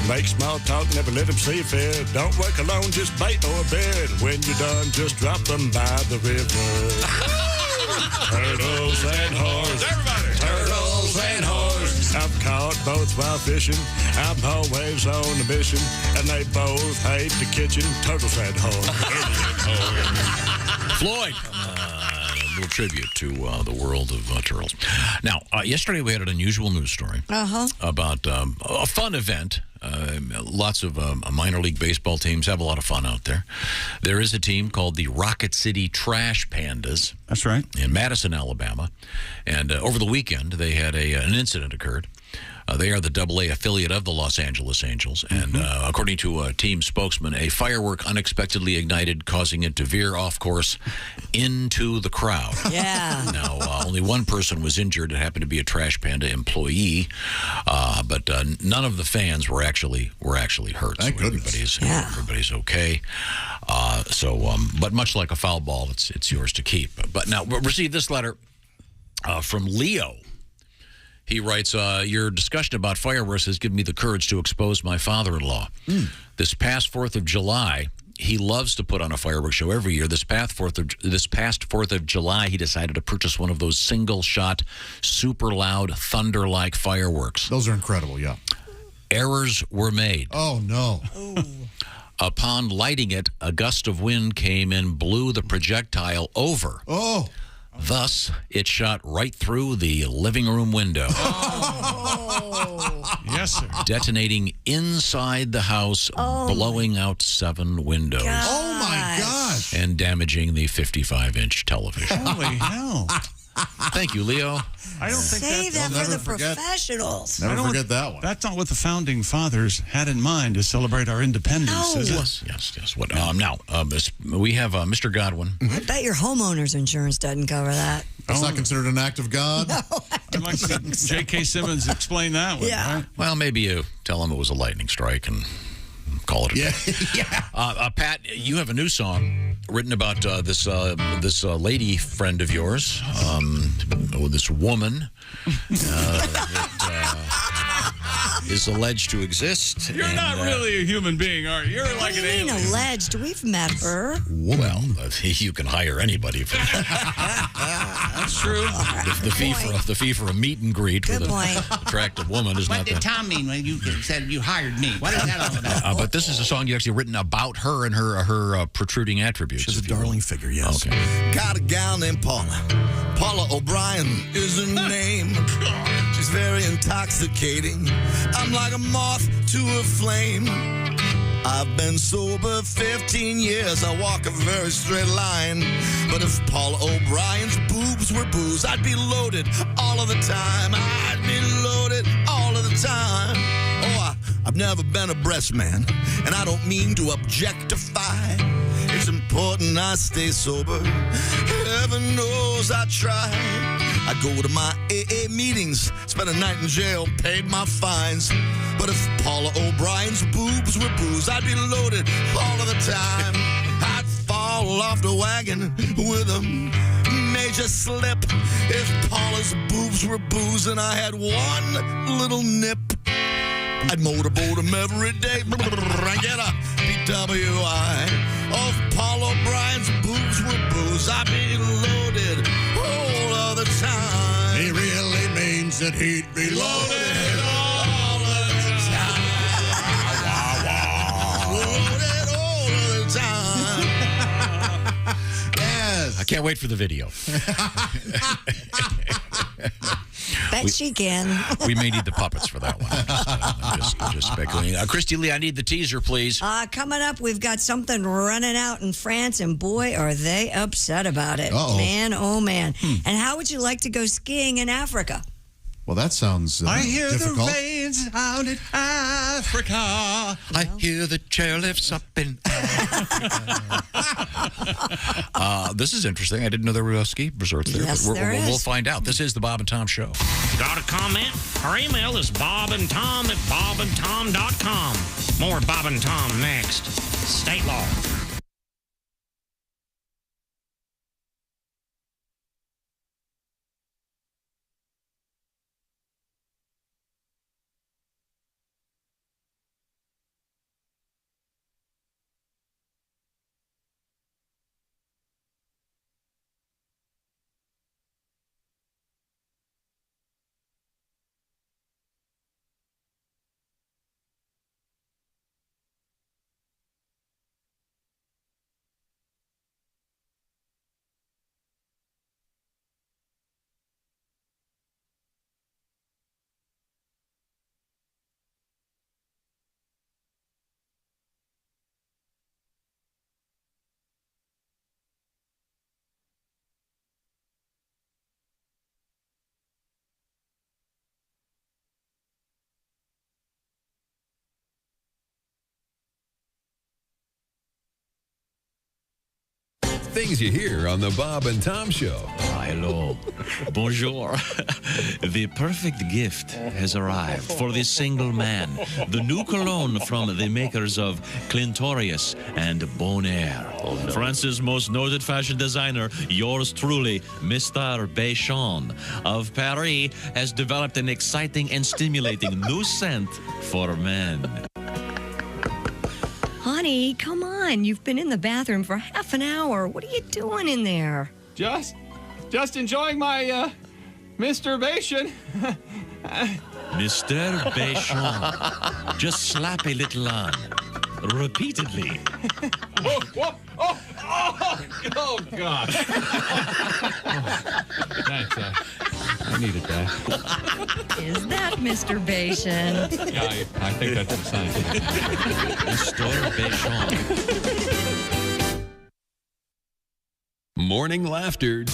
Make small talk, never let them see you fear. Don't work alone, just bait or bid. When you're done, just drop them by the river. Turtles and whores. Everybody. Turtles and whores. I've caught both while fishing. I'm always on a mission. And they both hate the kitchen. Turtles and whores. Floyd. A little tribute to the world of turtles. Now, yesterday we had an unusual news story about a fun event. Lots of minor league baseball teams have a lot of fun out there. There is a team called the Rocket City Trash Pandas. That's right. In Madison, Alabama. And over the weekend, they had an incident occurred. They are the AA affiliate of the Los Angeles Angels. And according to a team spokesman, a firework unexpectedly ignited, causing it to veer off course into the crowd. Yeah. Now, only one person was injured. It happened to be a Trash Panda employee. But none of the fans were actually hurt. Thank goodness. Everybody's okay. But much like a foul ball, it's yours to keep. But now, we received this letter from Leo. He writes, your discussion about fireworks has given me the courage to expose my father-in-law. This past 4th of July, he loves to put on a fireworks show every year. This past 4th of July, he decided to purchase one of those single-shot, super loud, thunder-like fireworks. Those are incredible, yeah. Errors were made. Oh, no. Upon lighting it, a gust of wind came and blew the projectile over. Oh. Thus, it shot right through the living room window. Yes, sir. Detonating inside the house, blowing out 7 windows. Oh, my gosh. And damaging the 55-inch television. Holy hell. Thank you, Leo. I don't think Save that for the professionals. Never forget that one. That's not what the founding fathers had in mind to celebrate our independence, is it? Yes. What? Now, we have Mr. Godwin. I bet your homeowner's insurance doesn't cover that. That's not considered an act of God? No, I'd like to J.K. Simmons explain that one. Yeah. Right? Well, maybe you tell him it was a lightning strike and call it a day. Pat, you have a new song written about this lady friend of yours, this woman. is alleged to exist. You're not really a human being, are you? You're like an alien. Alleged. We've met her. Well, you can hire anybody for that. That's true. The fee for a meet and greet with an attractive woman is What not did that. Tom mean when you said you hired me? What is that all about? But this is a song you actually written about her and her protruding attributes. She's a darling figure, yes. Okay. Got a gal named Paula. Paula O'Brien is her name. She's very intoxicating. I'm like a moth to a flame. I've been sober 15 years. I walk a very straight line. But if Paula O'Brien's boobs were booze, I'd be loaded all of the time. I'd be loaded all of the time. Oh, I've never been a breast man, and I don't mean to objectify. It's important I stay sober. Heaven knows I try. I go to my AA meetings, spent a night in jail, paid my fines. But if Paula O'Brien's boobs were booze, I'd be loaded all of the time. I'd fall off the wagon with a major slip. If Paula's boobs were booze and I had one little nip, I'd motorboat them every day. I get a PWI. Oh, if Paul O'Brien's boobs were booze, I'd be loaded all of the time. He really means that he'd be loaded all of the time. Loaded all of the time. Yes. I can't wait for the video. Bet she can. We may need the puppets for that one. Just speculating. Christy Lee, I need the teaser, please. Coming up, we've got something running out in France, and boy, are they upset about it. Uh-oh. Man, oh man. And how would you like to go skiing in Africa? Well, that sounds I hear difficult. the rains out in Africa. I hear the chairlifts up in this is interesting. I didn't know there were ski resorts there. Yes, but there is. We'll find out. This is the Bob and Tom Show. Got a comment? Our email is bobandtom@bobandtom.com. More Bob and Tom next. State law. Things you hear on the Bob and Tom Show. Hello. Bonjour. The perfect gift has arrived for the single man. The new cologne from the makers of Clintorius and Bonaire. France's most noted fashion designer, yours truly, Mr. Béchon of Paris, has developed an exciting and stimulating new scent for men. Honey, come on. You've been in the bathroom for half an hour. What are you doing in there? Just enjoying my masturbation. Mr. Béchon, just slap a little on, repeatedly. Oh, God. Thanks, I needed that. Is that masturbation? Yeah, I think that's the sign. Mr. Béchon. Morning laughter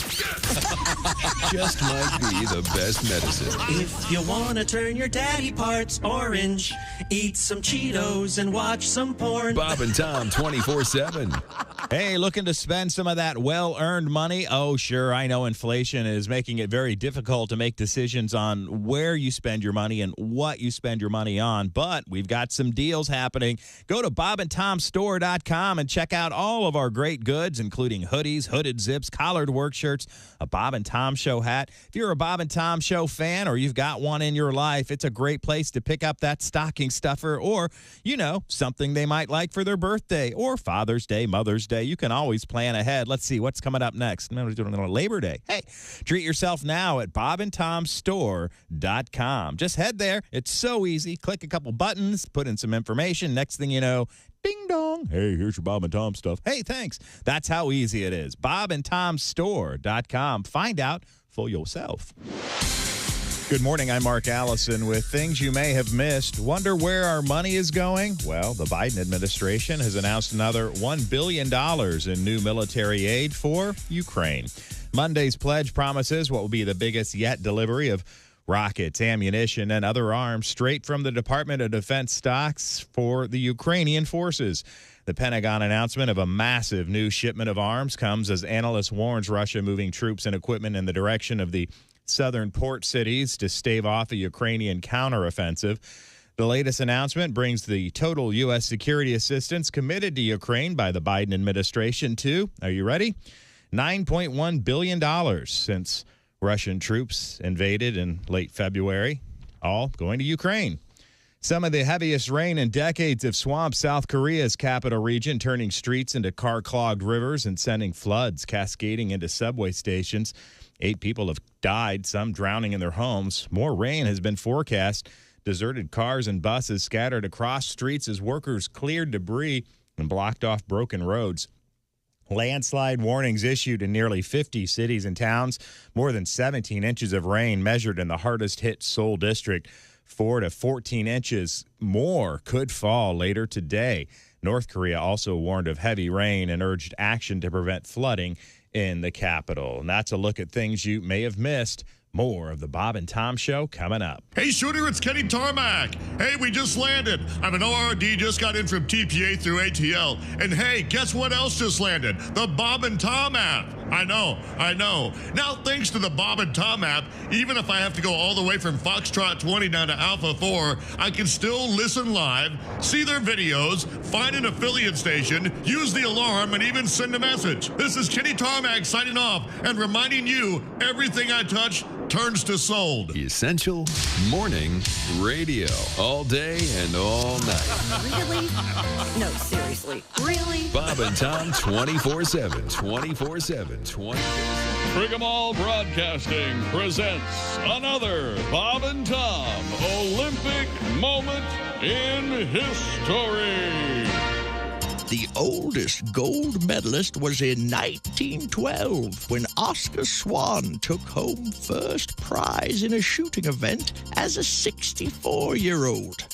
just might be the best medicine. If you want to turn your daddy parts orange, eat some Cheetos and watch some porn. Bob and Tom 24/7. Hey, looking to spend some of that well-earned money? Oh, sure, I know inflation is making it very difficult to make decisions on where you spend your money and what you spend your money on, but we've got some deals happening. Go to bobandtomstore.com and check out all of our great goods, including hoodies, hooded zips, collared work shirts, a Bob and Tom Show hat. If you're a Bob and Tom Show fan or you've got one in your life, it's a great place to pick up that stocking stuffer or, you know, something they might like for their birthday or Father's Day, Mother's Day. You can always plan ahead. Let's see what's coming up next. Labor Day. Hey, treat yourself now at bobandtomstore.com. Just head there. It's so easy. Click a couple buttons, put in some information. Next thing you know, ding dong. Hey, here's your Bob and Tom stuff. Hey, thanks. That's how easy it is. bobandtomstore.com. Find out for yourself. Good morning, I'm Mark Allison with things you may have missed. Wonder where our money is going? Well, the Biden administration has announced another $1 billion in new military aid for Ukraine. Monday's pledge promises what will be the biggest yet delivery of rockets, ammunition, and other arms straight from the Department of Defense stocks for the Ukrainian forces. The Pentagon announcement of a massive new shipment of arms comes as analysts warns Russia moving troops and equipment in the direction of the southern port cities to stave off a Ukrainian counteroffensive. The latest announcement brings the total U.S. security assistance committed to Ukraine by the Biden administration to, are you ready? $9.1 billion since Russian troops invaded in late February, all going to Ukraine. Some of the heaviest rain in decades have swamped South Korea's capital region, turning streets into car-clogged rivers and sending floods cascading into subway stations. 8 people have died, some drowning in their homes. More rain has been forecast. Deserted cars and buses scattered across streets as workers cleared debris and blocked off broken roads. Landslide warnings issued in nearly 50 cities and towns. More than 17 inches of rain measured in the hardest-hit Seoul district. 4 to 14 inches more could fall later today. North Korea also warned of heavy rain and urged action to prevent flooding in the capital. And that's a look at things you may have missed. More of the Bob and Tom Show coming up. Hey, Shooter, it's Kenny Tarmac. Hey, we just landed. I'm an ORD, just got in from TPA through ATL. And hey, guess what else just landed? The Bob and Tom app. I know. Now, thanks to the Bob and Tom app, even if I have to go all the way from Foxtrot 20 down to Alpha 4, I can still listen live, see their videos, find an affiliate station, use the alarm, and even send a message. This is Kenny Tarmac signing off and reminding you, everything I touch turns to sold. Essential morning radio. All day and all night. Really? No, seriously. Really? Bob and Tom 24/7. 24/7. 24/7. Brigham All Broadcasting presents another Bob and Tom Olympic moment in history. The oldest gold medalist was in 1912 when Oscar Swan took home first prize in a shooting event as a 64-year-old.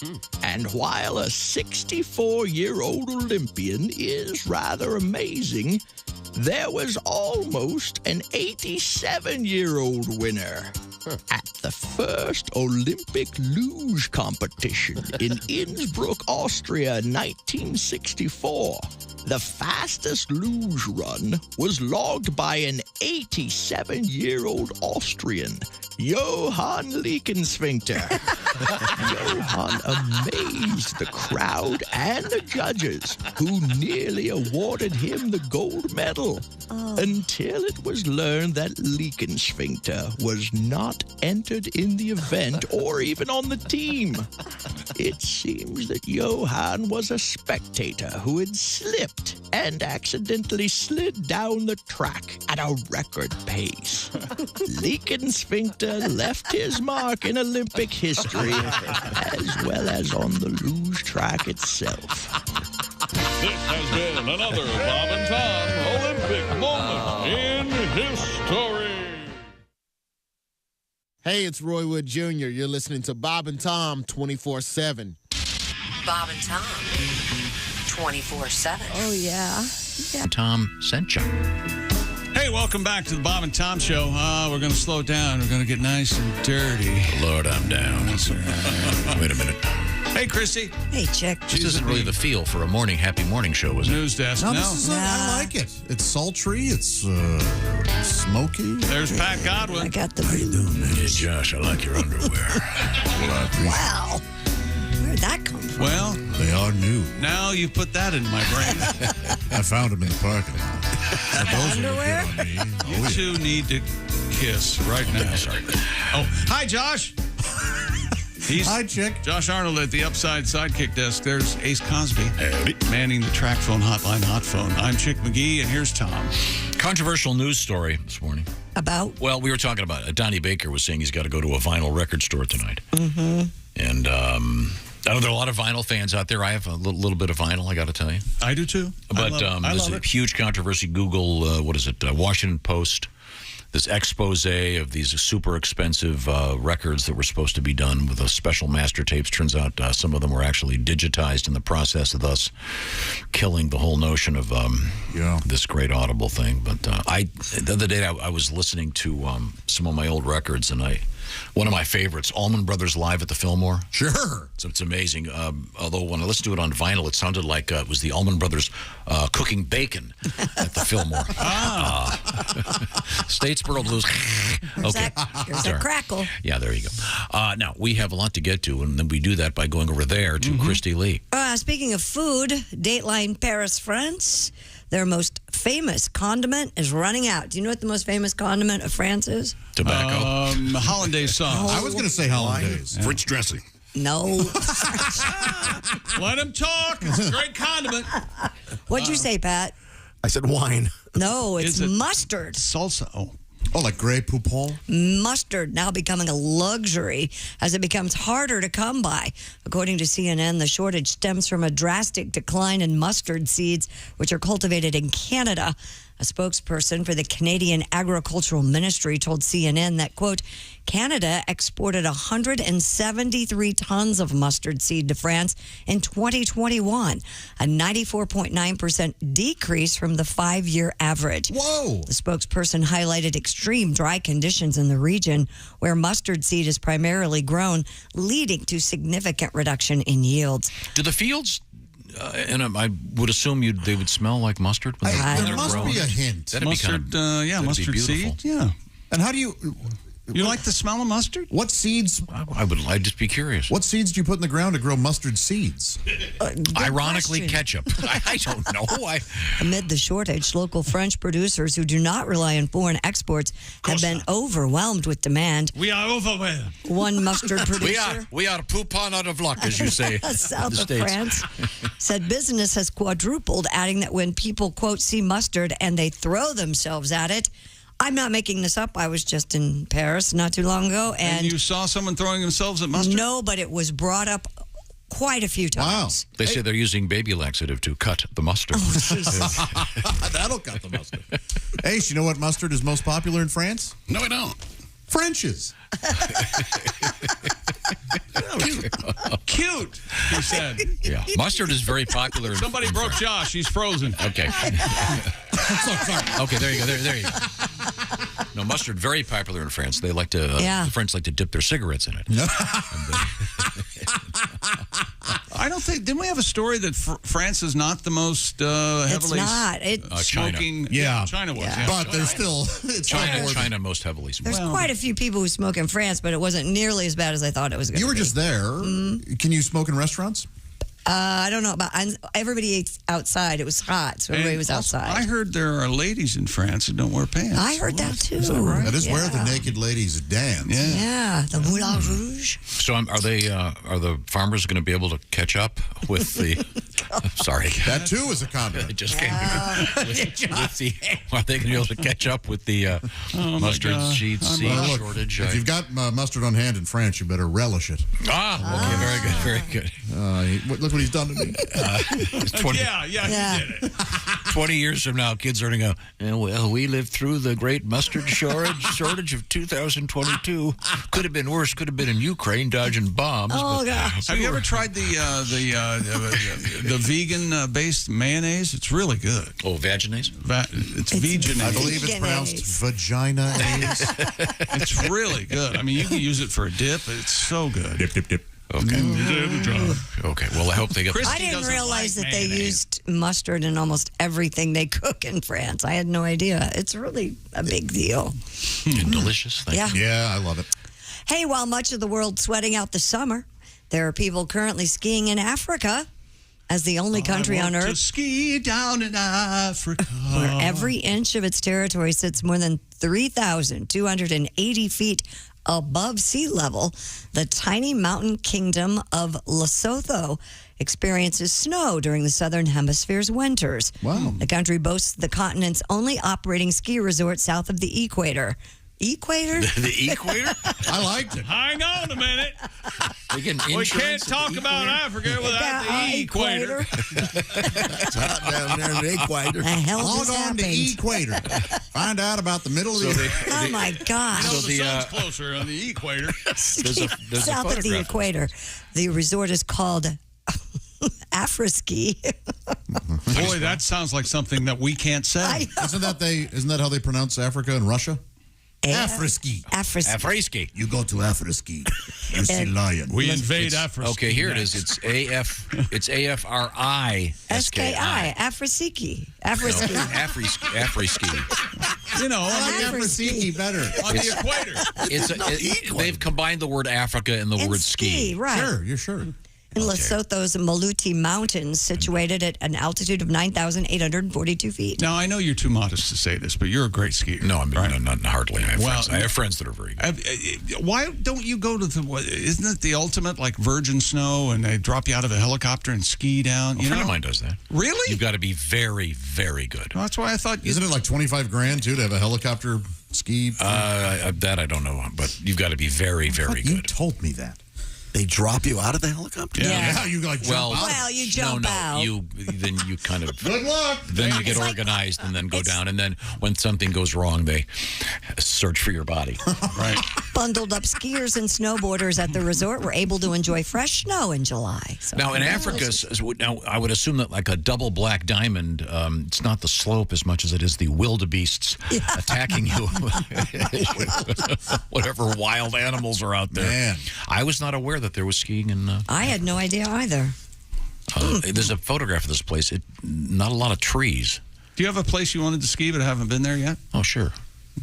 And while a 64-year-old Olympian is rather amazing, there was almost an 87-year-old winner. At the first Olympic luge competition in Innsbruck, Austria, 1964, the fastest luge run was logged by an 87-year-old Austrian, Johann Lickensfinkter. Johann amazed the crowd and the judges, who nearly awarded him the gold medal, until it was learned that Lickensfinkter was not entered in the event or even on the team. It seems that Johann was a spectator who had slipped and accidentally slid down the track at a record pace. Lickensfinkter left his mark in Olympic history, as well as on the luge track itself. This has been another Bob and Tom Olympic moment in history. Hey, it's Roy Wood Jr. You're listening to Bob and Tom 24/7. Bob and Tom 24/7. Oh, yeah. Tom sent you. Hey, welcome back to the Bob and Tom Show. We're going to slow down. We're going to get nice and dirty. Lord, I'm down. Wait a minute. Hey, Christy. Hey, Chick. This isn't really the feel for a happy morning show, is it? News desk. No, this is I like it. It's sultry. It's smoky. There's Pat Godwin. I got the. How you doing, man? Hey, Josh, I like your underwear. Wow. Where'd that come from? Well, they are new. Now you put that in my brain. I found them in the parking lot. Those underwear? Are good on me. You two need to kiss right now. Sorry. Oh, hi, Josh. Hi, Chick. Josh Arnold at the Upside Sidekick desk. There's Ace Cosby manning the track phone hotline hot phone. I'm Chick McGee, and here's Tom. Controversial news story this morning. About? Well, we were talking about it. Donnie Baker was saying he's got to go to a vinyl record store tonight. Mm-hmm. And I know there are a lot of vinyl fans out there. I have a little bit of vinyl, I got to tell you. I do, too. But there's a huge controversy. Google, Washington Post, this expose of these super expensive records that were supposed to be done with special master tapes. Turns out some of them were actually digitized in the process, thus killing the whole notion of this great Audible thing. But the other day I was listening to some of my old records, and one of my favorites, Allman Brothers Live at the Fillmore. Sure. So it's amazing. Although when I listened to it on vinyl, it sounded like it was the Allman Brothers cooking bacon at the Fillmore. Statesboro Blues. Okay. There's a crackle. Yeah, there you go. Now, we have a lot to get to, and then we do that by going over there to Christy Lee. Speaking of food, Dateline Paris, France. Their most famous condiment is running out. Do you know what the most famous condiment of France is? Tobacco. Hollandaise sauce. I was going to say hollandaise. Yeah. French dressing. No. Let him talk. It's a great condiment. What'd you say, Pat? I said wine. No, it's mustard. Salsa. Oh, like Grey Poupon? Mustard now becoming a luxury as it becomes harder to come by. According to CNN, the shortage stems from a drastic decline in mustard seeds, which are cultivated in Canada. A spokesperson for the Canadian Agricultural Ministry told CNN that, quote, Canada exported 173 tons of mustard seed to France in 2021, a 94.9% decrease from the 5-year average. Whoa! The spokesperson highlighted extreme dry conditions in the region where mustard seed is primarily grown, leading to significant reduction in yields. Do the fields... and I would assume they would smell like mustard. When there must be a hint. That'd mustard, be kind of, mustard seed. Yeah. And how do you like the smell of mustard? What seeds? I'd just be curious. What seeds do you put in the ground to grow mustard seeds? Ironically, ketchup. I don't know. Amid the shortage, local French producers who do not rely on foreign exports have been overwhelmed with demand. We are overwhelmed. One mustard producer. We are poupon out of luck, as you say. South of France said business has quadrupled, adding that when people, quote, see mustard and they throw themselves at it. I'm not making this up. I was just in Paris not too long ago. And you saw someone throwing themselves at mustard? No, but it was brought up quite a few times. Wow. They say they're using baby laxative to cut the mustard. Oh, Jesus. That'll cut the mustard. Ace, you know what mustard is most popular in France? No, I don't. French's. Cute, he said. Yeah, mustard is very popular. Somebody broke Josh. He's frozen. Okay. Sorry. Okay, there you go. There you go. No, mustard very popular in France. They like to. The French like to dip their cigarettes in it. I don't think. Didn't we have a story that France is not the most heavily? It's not. Smoking. China. Yeah, China was. Yeah. But there's still. China most heavily smokes. There's quite a few people who smoke in France, but it wasn't nearly as bad as I thought it was going to be. You were just there. Can you smoke in restaurants? I don't know about. Everybody ate outside. It was hot, so everybody was outside. I heard there are ladies in France who don't wear pants. I heard that too. Is that right? That is where the naked ladies dance. Yeah, the Moulin Rouge. So are the farmers going to be able to catch up with the? Sorry, that too is a condiment. It just came. Are they going to be able to catch up with the mustard seed shortage? If you've got mustard on hand in France, you better relish it. Okay, very good. Look what he's done to me. 20, he did it. 20 years from now, kids are going to go, well, we lived through the great mustard shortage of 2022. Could have been worse. Could have been in Ukraine dodging bombs. Oh, gosh. Have you ever tried the vegan-based mayonnaise? It's really good. Oh, Vaginase? It's Veganase. I believe it's pronounced vagina-ase. It's really good. I mean, you can use it for a dip. It's so good. Dip. Okay. Okay. Well, I hope they get. I didn't realize that they used mustard in almost everything they cook in France. I had no idea. It's really a big deal. Delicious. Thank you. Yeah, I love it. Hey, while much of the world's sweating out the summer, there are people currently skiing in Africa as the only country on Earth to ski down in Africa, where every inch of its territory sits more than 3,280 feet above sea level. The tiny mountain kingdom of Lesotho experiences snow during the southern hemisphere's winters. Wow. The country boasts the continent's only operating ski resort south of the equator. Equator? The equator? I liked it. Hang on a minute. We can't talk about Africa without the equator. It's hot down there in the equator. The hell Log just on to happened? Equator. Find out about the middle of the Oh, my gosh. You know, the sun's closer on the equator. There's a South of the photograph. equator. The resort is called Afro-ski. Boy, that sounds like something that we can't say. Isn't that how they pronounce Africa and Russia? Afro-ski. Afro-ski. You go to Afro-ski. You see lion. We invade Africa. Okay, here it is. It's AFRI. SKI. Afro-ski. Afro-ski. Afro-ski. You know, I like Afro-ski better. On the equator. They've combined the word Africa and the word ski. Right. Sure, you're sure. In Lesotho's Maluti Mountains, situated at an altitude of 9,842 feet. Now, I know you're too modest to say this, but you're a great skier. No, I mean, not hardly. I have friends that are very good. Why don't you go to isn't it the ultimate, like, virgin snow, and they drop you out of a helicopter and ski down? A friend of mine does that. Really? You've got to be very, very good. Well, that's why I thought... Isn't it like $25,000 too to have a helicopter ski? That I don't know, but you've got to be very, very good. You told me that. They drop you out of the helicopter? Yeah, you like jump out. Well, you jump out. Then you kind of... Good luck. Then you get organized and then go down. And then when something goes wrong, they search for your body. Right. Bundled up skiers and snowboarders at the resort were able to enjoy fresh snow in July. So Now, in Africa, now I would assume that like a double black diamond, it's not the slope as much as it is the wildebeests attacking you. Whatever wild animals are out there. Man. I was not aware that there was skiing in... I had no idea either. There's a photograph of this place. Not a lot of trees. Do you have a place you wanted to ski but haven't been there yet? Oh, sure.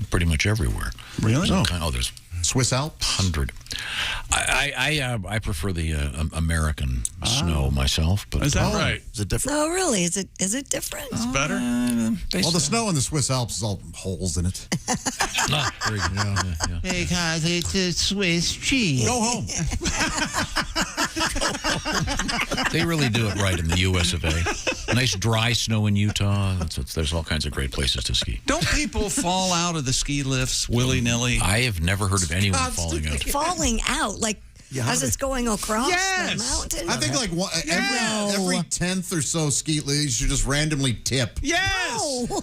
Pretty much everywhere. Really? There's Swiss Alps? 100. I prefer the American snow myself. But Is that right? Is it different? No, really? Is it different? It's better? Well, the snow in the Swiss Alps is all holes in it. Very good. Yeah. Because it's a Swiss cheese. Go home. They really do it right in the U.S. of A. Nice dry snow in Utah. There's all kinds of great places to ski. Don't people fall out of the ski lifts willy-nilly? I have never heard of anyone falling out. Falling out, like as it's going across the mountain. I think like every 10th or so ski lift, you should just randomly tip. Yes. No.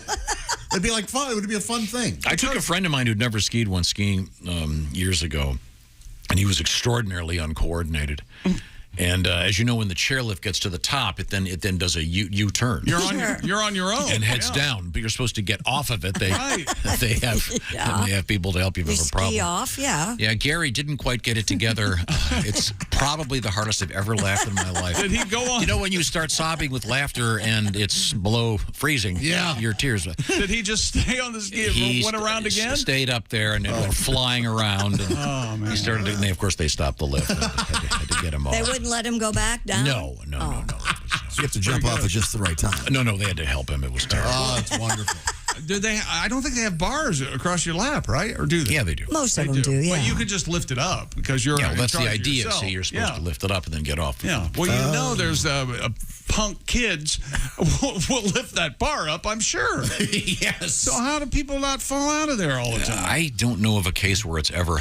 It'd be like fun. It would be a fun thing. I took a friend of mine who'd never skied once skiing years ago, and he was extraordinarily uncoordinated. And as you know, when the chairlift gets to the top, it then does a U-turn. You're on your own and heads down, but you're supposed to get off of it. They Yeah. they have people to help you if you have a problem. Ski off, yeah. Yeah, Gary didn't quite get it together. It's probably the hardest I've ever laughed in my life. Did he go on? You know when you start sobbing with laughter and it's below freezing? Yeah. Your tears. Did he just stay on the ski and went around again? Stayed up there and it went flying around. And Oh, man. he started. And of course, they stopped the lift. Had to get him off. They wouldn't let him go back down? No. So you have to jump off at just the right time. No, they had to help him. It was terrible. Oh, it's wonderful. Do they? I don't think they have bars across your lap, right? Or do they? Yeah, they do. Most of them do, yeah. But you could just lift it up because you're. Yeah, well, in that's the charge of idea. yourself. See, you're supposed to lift it up and then get off. Yeah. Well, you know, there's punk kids will lift that bar up, I'm sure. Yes. So how do people not fall out of there all the time? I don't know of a case where it's ever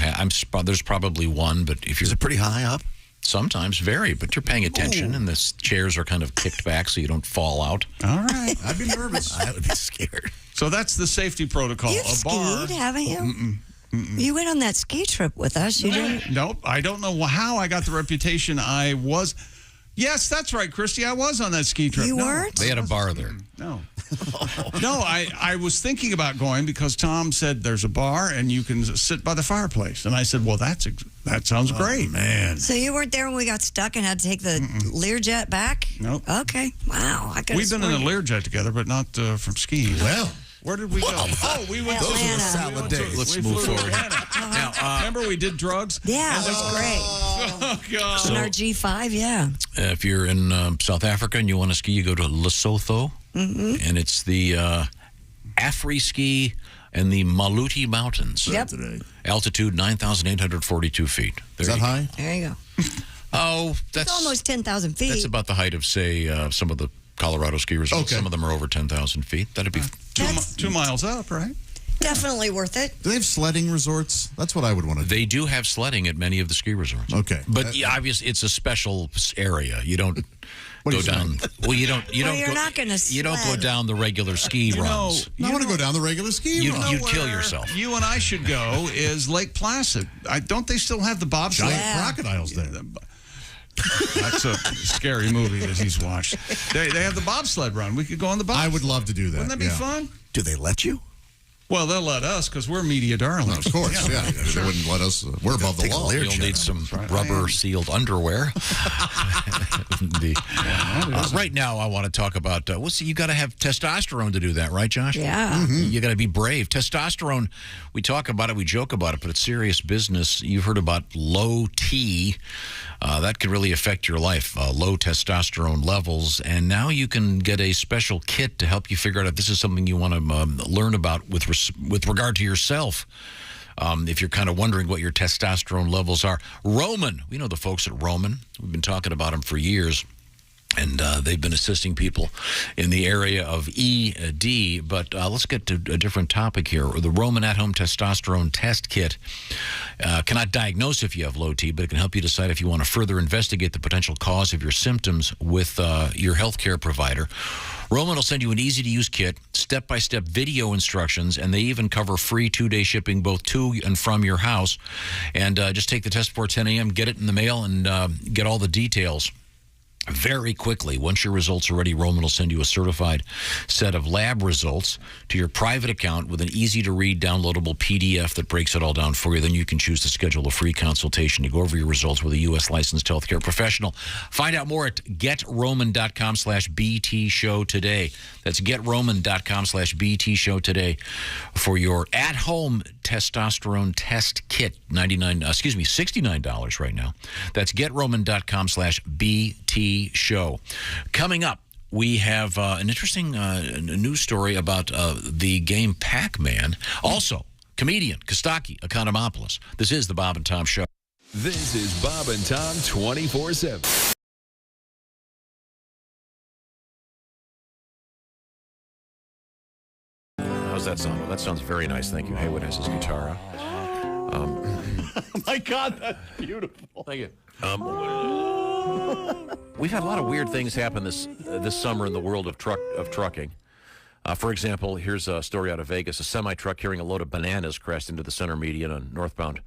there's probably one, but if you're... Is it pretty high up? Sometimes, very, but you're paying attention, and the chairs are kind of kicked back so you don't fall out. All right. I'd be nervous. I would be scared. So that's the safety protocol. You've skied, haven't you? You went on that ski trip with us. You didn't? Nope. I don't know how I got the reputation I was. Yes, that's right, Christy. I was on that ski trip. You No. weren't? They had a bar there. No. No, I was thinking about going because Tom said there's a bar and you can sit by the fireplace. And I said, well, that sounds great. Man. So you weren't there when we got stuck and had to take the Learjet back? Nope. Okay. Wow. We've been in a Learjet together, but not from skiing. Well. Where did we go? Oh, we went Atlanta. to salad days. Let's move forward. Now, remember we did drugs? Yeah, it was great. Oh, God. In our G5, yeah. If you're in South Africa and you want to ski, you go to Lesotho, and it's the Afri-Ski and the Maluti Mountains. Yep. Altitude 9,842 feet. Is that high? There you go. Oh, that's It's almost 10,000 feet. That's about the height of, say, some of the Colorado ski resorts. Okay. Some of them are over 10,000 feet. That'd be 2 miles up, right? Definitely worth it. Do they have sledding resorts? That's what I would want to do. They do have sledding at many of the ski resorts. Okay. But obviously, it's a special area. You don't go down. Well, you don't. You Well, don't. you're go, not gonna You don't go sled. down the regular ski runs. I want to go down the regular ski run. You'd kill yourself. You and I should go is Lake Placid. Don't they still have the bobsled? Giant crocodiles there. That's a scary movie that he's watched. They have the bobsled run. We could go on the bobsled. I would love to do that. Wouldn't that be fun? Do they let you? Well, they'll let us because we're media darlings. Of course, yeah. They wouldn't let us. We're above the law. You'll need some rubber-sealed underwear. Right now, I want to talk about, you got to have testosterone to do that, right, Josh? Yeah. You got to be brave. Testosterone, we talk about it, we joke about it, but it's serious business. You've heard about low T. That could really affect your life, low testosterone levels. And now you can get a special kit to help you figure out if this is something you want to learn about with regard to yourself. If you're kind of wondering what your testosterone levels are. Roman, we know the folks at Roman. We've been talking about them for years. And they've been assisting people in the area of ED. But let's get to a different topic here. The Roman at-home testosterone test kit cannot diagnose if you have low T, but it can help you decide if you want to further investigate the potential cause of your symptoms with your healthcare provider. Roman will send you an easy-to-use kit, step-by-step video instructions, and they even cover free 2-day shipping both to and from your house. And just take the test before 10 a.m., get it in the mail, and get all the details. Very quickly, once your results are ready, Roman will send you a certified set of lab results to your private account with an easy-to-read, downloadable PDF that breaks it all down for you. Then you can choose to schedule a free consultation to go over your results with a U.S. licensed healthcare professional. Find out more at GetRoman.com/BT Show today. That's GetRoman.com/BT Show today for your at-home testosterone test kit. $69 right now. That's GetRoman.com/BT Show. Coming up, we have an interesting news story about the game Pac-Man. Also, comedian Kostaki Economopoulos. This is the Bob and Tom Show. This is Bob and Tom 24/7. How's that sound? Well, that sounds very nice. Thank you. Haywood has his guitar out. Oh my God, that's beautiful. Thank you. We've had a lot of weird things happen this summer in the world of trucking. For example, here's a story out of Vegas. A semi-truck carrying a load of bananas crashed into the center median on northbound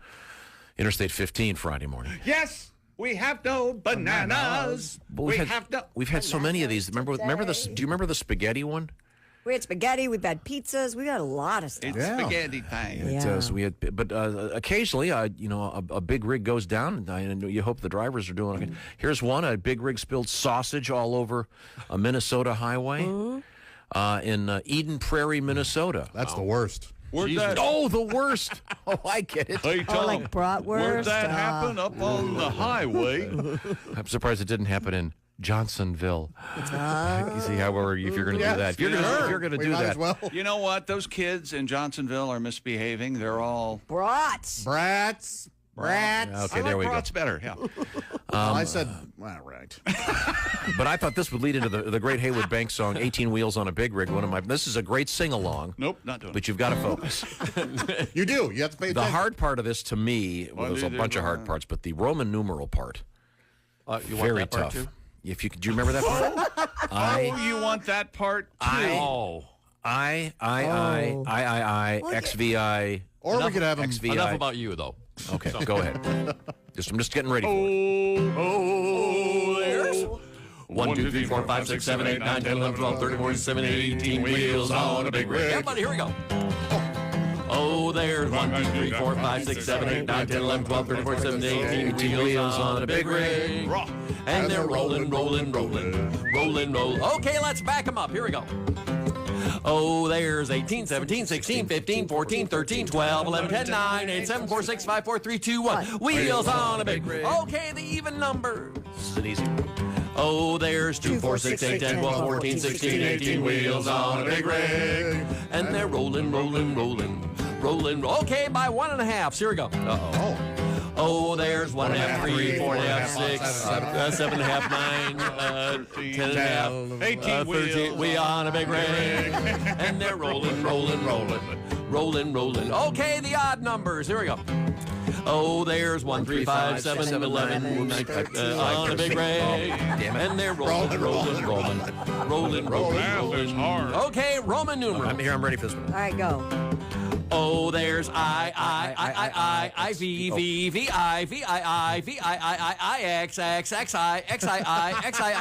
Interstate 15 Friday morning. Yes, we have no bananas. We've had so many of these. Remember this? Do you remember the spaghetti one? We had spaghetti. We've had pizzas. We had a lot of stuff. It's spaghetti time. Yeah. So we had, but occasionally, a big rig goes down, and you hope the drivers are doing okay. Here's one: a big rig spilled sausage all over a Minnesota highway in Eden Prairie, Minnesota. That's the worst. Oh, the worst! Oh, I get it. Hey, Tom, like bratwurst. Where'd that happen? Up on the highway. I'm surprised it didn't happen in Johnsonville. You see how if you're going to do that, if you're going to do that, well. You know what? Those kids in Johnsonville are misbehaving. They're all Brats. Okay, there we go. brats better. Yeah. I said, well, right. But I thought this would lead into the great Haywood Banks song, 18 Wheels on a Big Rig. This is a great sing-along. Nope, not doing it. But you've got to focus. You do. You have to pay attention. The hard part of this, to me, there's a bunch of hard parts, but the Roman numeral part, You want very that part tough. too? If you do you remember that part? You want that part too? I, XVI. Or we could have them. XVI. Enough about you, though. Okay, go ahead. I'm just getting ready for it. 1, 2, 3, 4, 5, 6, 7, 8, 9, 10, 11, 12, 13, 14, 17, 18 wheels on a big rig. Everybody, here we go. Oh, there's 1, 2, 3, 4, 5, 6, 7, 8, 9, 10, 11, 12, 13, 14, 17, 18 wheels on a big rig. And they're rolling. Okay, let's back them up. Here we go. Oh, there's 18, 17, 16, 15, 14, 13, 12, 11, 10, 9, 8, 7, 4, 6, 5, 4, 3, 2, 1. Wheels on a big rig. Okay, the even numbers. This is an easy one. Oh, there's 2, 4, 6, 8, 10, 12, 14, 16, 18 wheels on a big rig. And they're rolling. Okay, by 1.5. Here we go. Uh-oh. Oh, there's 1.5, 3, 4.5, 6, 7.5, 9, 10.5, 18, 13. We on a big rig. And they're rolling. Okay, the odd numbers. Here we go. Oh, there's 1, 3, 5, 7, 11, 9, on a big rig. And they're rolling. Okay, Roman numeral. I'm ready for this one. All right, go. Oh, there's I, V, I, X, I,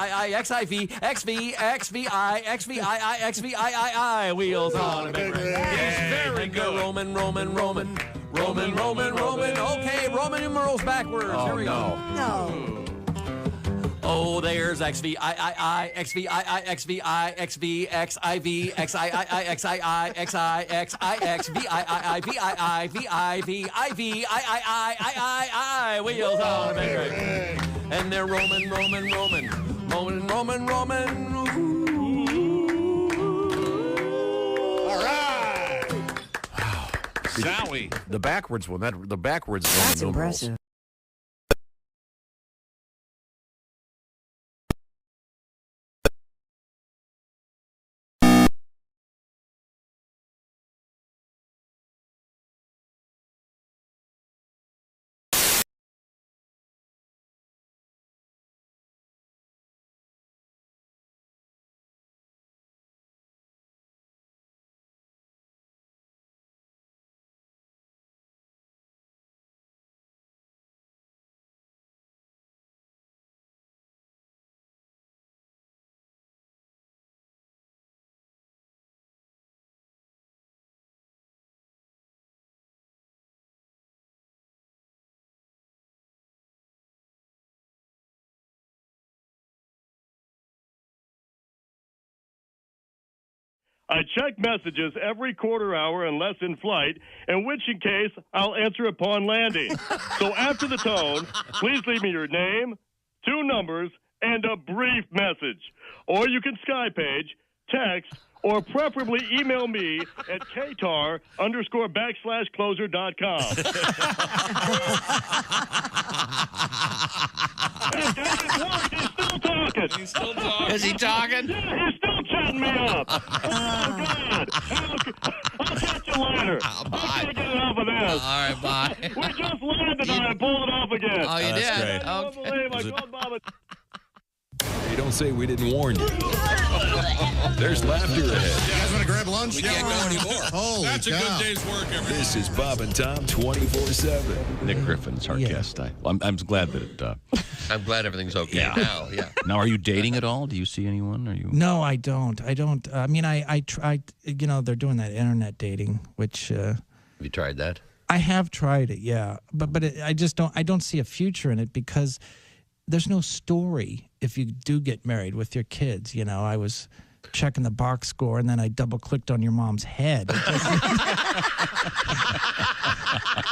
wheels on a big rig. Yes, very good. Roman. Okay, Roman numerals backwards. Here we go. No. Oh, there's XV, I, XV, X, IV, XI, wheels on a big rig. And they're Roman. All right. Zowie. The backwards one. The backwards one. That's impressive. I check messages every quarter hour unless in flight, in which case I'll answer upon landing. So after the tone, please leave me your name, 2 numbers, and a brief message. Or you can Skypage, text, or preferably email me at ktar_closer.com. He's still talking. Is he talking? Yeah, he's still chatting me up. Oh, God. I'll catch you later. I'm going to get enough of this. All right, bye. We just landed and I pulled it off again. Oh, you did? I Okay. don't believe I called Bob. Hey, don't say we didn't warn you. There's laughter ahead. You guys want to grab lunch? We can't go anymore. Holy That's cow. a good day's work, everybody. This is Bob and Tom 24/7. Nick Griffin's our guest. I'm glad that it. I'm glad everything's okay now. Yeah. Now, are you dating at all? Do you see anyone? Are you? No, I don't. I mean, I tried. You know, they're doing that internet dating, which. Have you tried that? I have tried it, yeah, but I just don't. I don't see a future in it because there's no story if you do get married with your kids. You know, I was checking the box score and then I double clicked on your mom's head.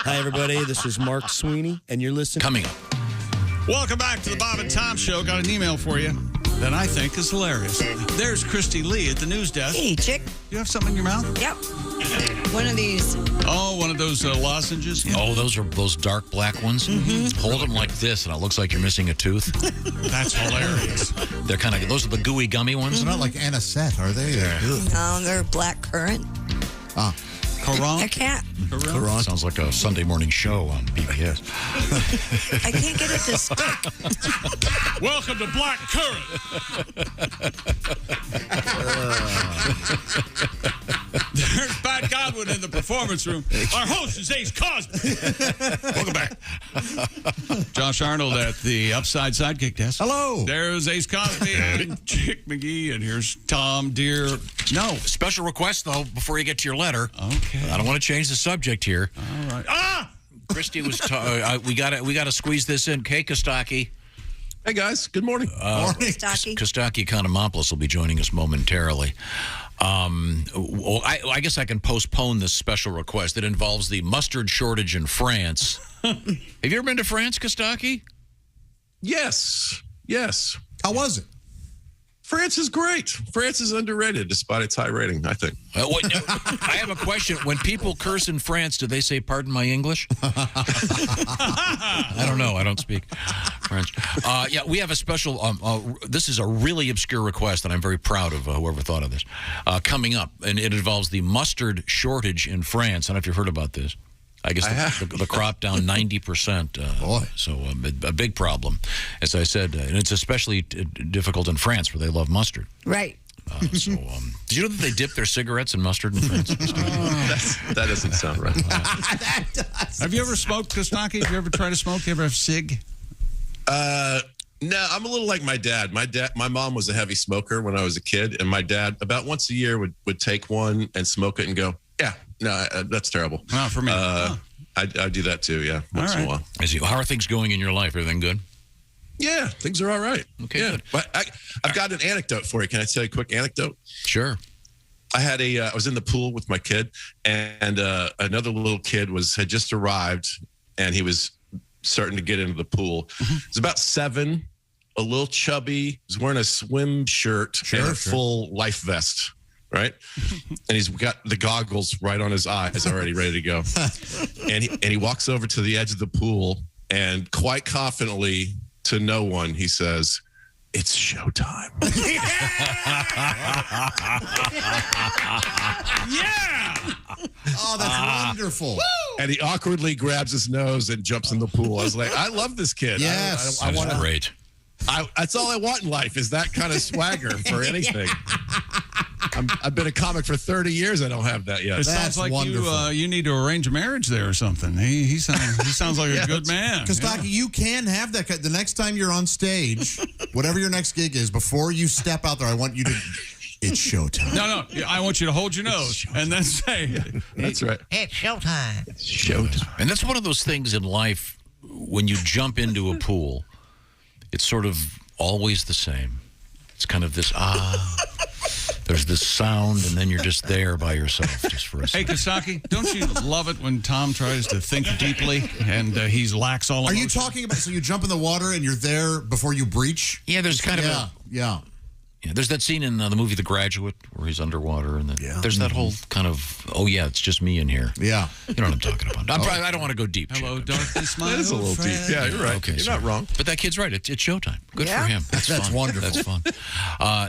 Hi, everybody. This is Mark Sweeney, and you're listening. Coming up. Welcome back to the Bob and Tom Show. Got an email for you that I think is hilarious. There's Christy Lee at the news desk. Hey, chick. You have something in your mouth? Yep. One of these. Oh, one of those lozenges? Yeah. Oh, those are those dark black ones? Mm-hmm. Hold them like this, and it looks like you're missing a tooth. That's hilarious. They're kind of, those are the gooey gummy ones? They're not like anisette, are they? No, they're black currant. Ah. Courant? I can't. Courant sounds like a Sunday morning show on PBS. I can't get it to stick. Welcome to Black Currant. There's Pat Godwin in the performance room. Our host is Ace Cosby. Welcome back. Josh Arnold at the Upside Sidekick desk. Hello. There's Ace Cosby and Chick McGee, and here's Tom Deere. No, special request, though, before you get to your letter. Okay. I don't want to change the subject here. All right. Ah! Christy was. We got to squeeze this in. Kay Kostaki. Hey guys. Good morning. Morning, Kostaki. Kostaki Economopoulos will be joining us momentarily. Well, I guess I can postpone this special request. It involves the mustard shortage in France. Have you ever been to France, Kostaki? Yes. How was it? France is great. France is underrated despite its high rating, I think. I have a question. When people curse in France, do they say, pardon my English? I don't know. I don't speak French. Yeah, we have a special, this is a really obscure request, and I'm very proud of whoever thought of this, coming up. And it involves the mustard shortage in France. I don't know if you've heard about this. I guess the crop down 90%. Boy. So a big problem. As I said, and it's especially difficult in France where they love mustard. Right. Did you know that they dip their cigarettes in mustard in France? That doesn't sound right. That does. Have you ever smoked, Kostaki? Have you ever tried to smoke? You ever have cig? No, I'm a little like my dad. My mom was a heavy smoker when I was a kid, and my dad about once a year would take one and smoke it and go, yeah, no, that's terrible. Not for me. I do that too, yeah, once in a while. How are things going in your life? Everything good? Yeah, things are all right. Okay, yeah. good. But I've got an anecdote for you. Can I tell you a quick anecdote? Sure. I was in the pool with my kid, and another little kid had just arrived, and he was starting to get into the pool. He was about 7, a little chubby. He was wearing a swim shirt and a full life vest. Right, and he's got the goggles right on his eyes, already ready to go. And he walks over to the edge of the pool, and quite confidently, to no one, he says, "It's showtime." Yeah. Oh, that's wonderful. And he awkwardly grabs his nose and jumps in the pool. I was like, I love this kid. Yes, I That's great. that's all I want in life is that kind of swagger for anything. I've been a comic for 30 years. I don't have that yet. It sounds like you need to arrange a marriage there or something. He sounds like a good man. Kostaki, you can have that. The next time you're on stage, whatever your next gig is, before you step out there, I want you to, it's showtime. No, I want you to hold your nose and then say, that's right. It's showtime. It's showtime. And that's one of those things in life, when you jump into a pool, it's sort of always the same. It's kind of this, there's this sound, and then you're just there by yourself just for a second. Hey, Kostaki, don't you love it when Tom tries to think deeply and he's lax all Are emotion? you talking about, so you jump in the water and you're there before you breach? Yeah, there's kind of Yeah, there's that scene in the movie The Graduate where he's underwater, and there's that whole kind of, it's just me in here. Yeah. You know what I'm talking about. I don't want to go deep. Hello, darkness, my That is a little deep. Yeah, you're right. Okay, you're not wrong. But that kid's right. It's showtime. Good for him. That's fun. wonderful. That's fun.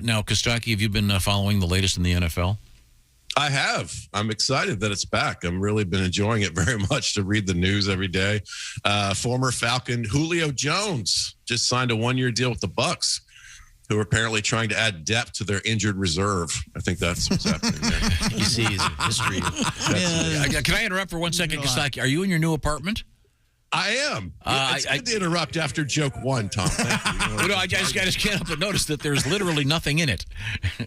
Now, Kostaki, have you been following the latest in the NFL? I have. I'm excited that it's back. I've really been enjoying it very much to read the news every day. Former Falcon Julio Jones just signed a 1-year deal with the Bucs, who are apparently trying to add depth to their injured reserve. I think that's what's happening there. You see his history. Can I interrupt for 1 second, Kostaki? Are you in your new apartment? I am. It's good to interrupt after joke 1, Tom. Thank you. I just can't help but notice that there's literally nothing in it.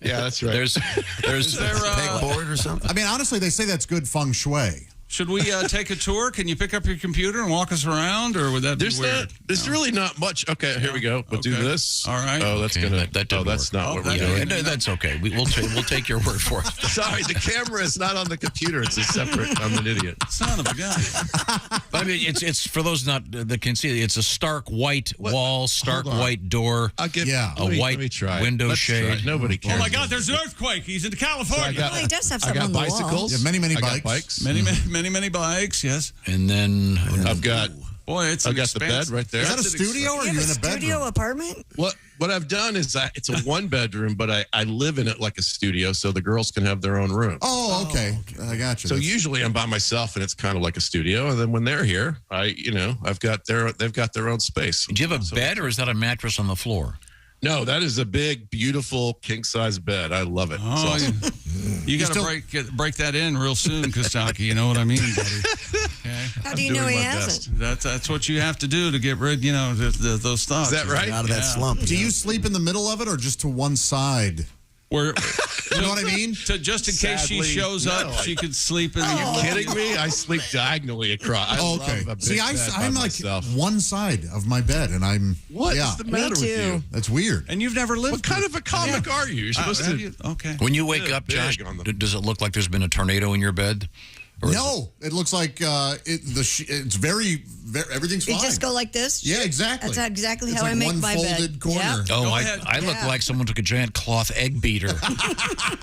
Yeah, that's right. There's Is there a pegboard or something? I mean, honestly, they say that's good feng shui. Should we take a tour? Can you pick up your computer and walk us around, or would that be weird? There's really not much. Okay, here we go. We'll do this. All right. Oh, that's Okay, gonna. that didn't that's work. not what we're doing. That's okay. We'll take your word for it. Sorry, the camera is not on the computer. It's a separate. I'm an idiot. Son of a gun. But I mean, it's for those that can see. It's a stark white wall, stark Hold on. white door. I'll give. a let me white try. window Let's shade. try. Nobody cares. Oh my God! There's an earthquake. He's in California. Well, he does have I something got on the wall. bicycles. Yeah, many I got bikes. bikes. Many bikes. Yes. And then I've got. Boy, it's I've got the bed right there. Is that a studio or are You you have in a a bedroom? studio apartment? What I've done is it's a 1-bedroom, but I live in it like a studio, so the girls can have their own room. Oh, okay. I got you. So That's- usually I'm by myself, and it's kind of like a studio. And then when they're here, they've got their own space. do you have a bed, or is that a mattress on the floor? No, that is a big, beautiful king-size bed. I love it. Oh, awesome. you got to break that in real soon, Kostaki. You know what I mean, buddy? Okay. How do you know he hasn't? That's what you have to do to get rid, those thoughts. Is that right? Out of that slump. Do you sleep in the middle of it or just to one side? Where, you know what I mean? Just in case she shows up, she could sleep in the Are you kidding me? I sleep diagonally across. I okay. love a big See, bed I'm by like myself. one side of my bed, and I'm What is the matter with you? That's weird. And you've never lived. What kind of a comic are you? You're supposed to. Okay. When you wake up, Josh, does it look like there's been a tornado in your bed? Or No, it looks like it's very, everything's You fine. just go like this? Yeah, exactly. That's exactly It's how like I make one my folded bed. corner. Yep. Oh, Go I ahead. look like someone took a giant cloth egg beater.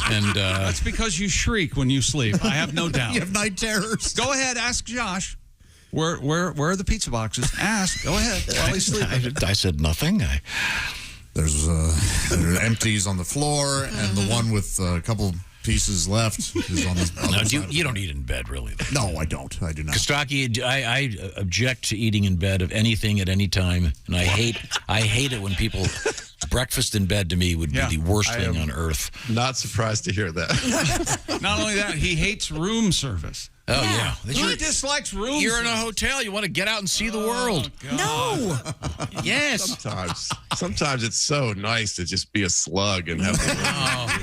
And That's because you shriek when you sleep. I have no doubt. You have night terrors. Go ahead, ask Josh. Where are the pizza boxes? Ask. Go ahead. While he's sleeping. I said nothing. There's empties on the floor, and the one with a couple pieces left is on the No, side. you don't eat in bed, really. No, I don't. I do not. Kostaki, I object to eating in bed of anything at any time, and I hate it when people. Breakfast in bed to me would be the worst thing on earth. Not surprised to hear that. Not only that, he hates room service. Oh, yeah. He dislikes room You're in a service. hotel. You want to get out and see the world. No. Yes. Sometimes it's so nice to just be a slug and have.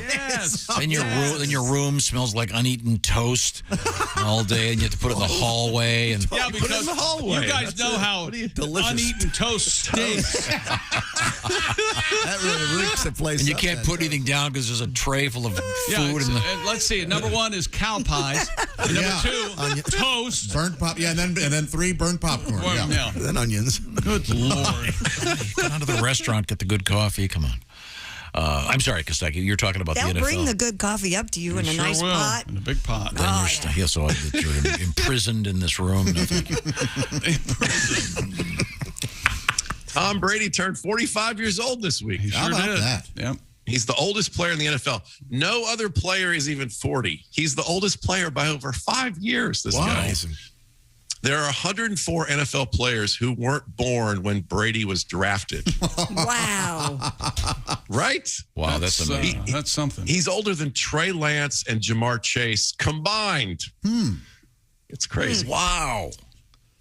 Yes. Then your room smells like uneaten toast all day, and you have to put it in the hallway. And Yeah, because Put it in the hallway. you guys know how uneaten toast stinks. That really reeks the place and you up, can't that put anything down because there's a tray full of food. And let's see. Number one is cow pies. Number two, toast. Burnt pop. Yeah, and then 3 burnt popcorn. Well, Yeah. Then onions. Good Lord. Go down to the restaurant, get the good coffee. Come on. I'm sorry, Kostaki. You're talking about They'll the NFL. bring the good coffee up to you in a Sure nice will. pot. In a big pot. Then so you're imprisoned in this room. No, thank you. Tom Brady turned 45 years old this week. How about that? Yep. He's the oldest player in the NFL. No other player is even 40. He's the oldest player by over 5 years. This guy. There are 104 NFL players who weren't born when Brady was drafted. Wow. Right? Wow, that's amazing. That's something. He's older than Trey Lance and Jamar Chase combined. It's crazy. Wow.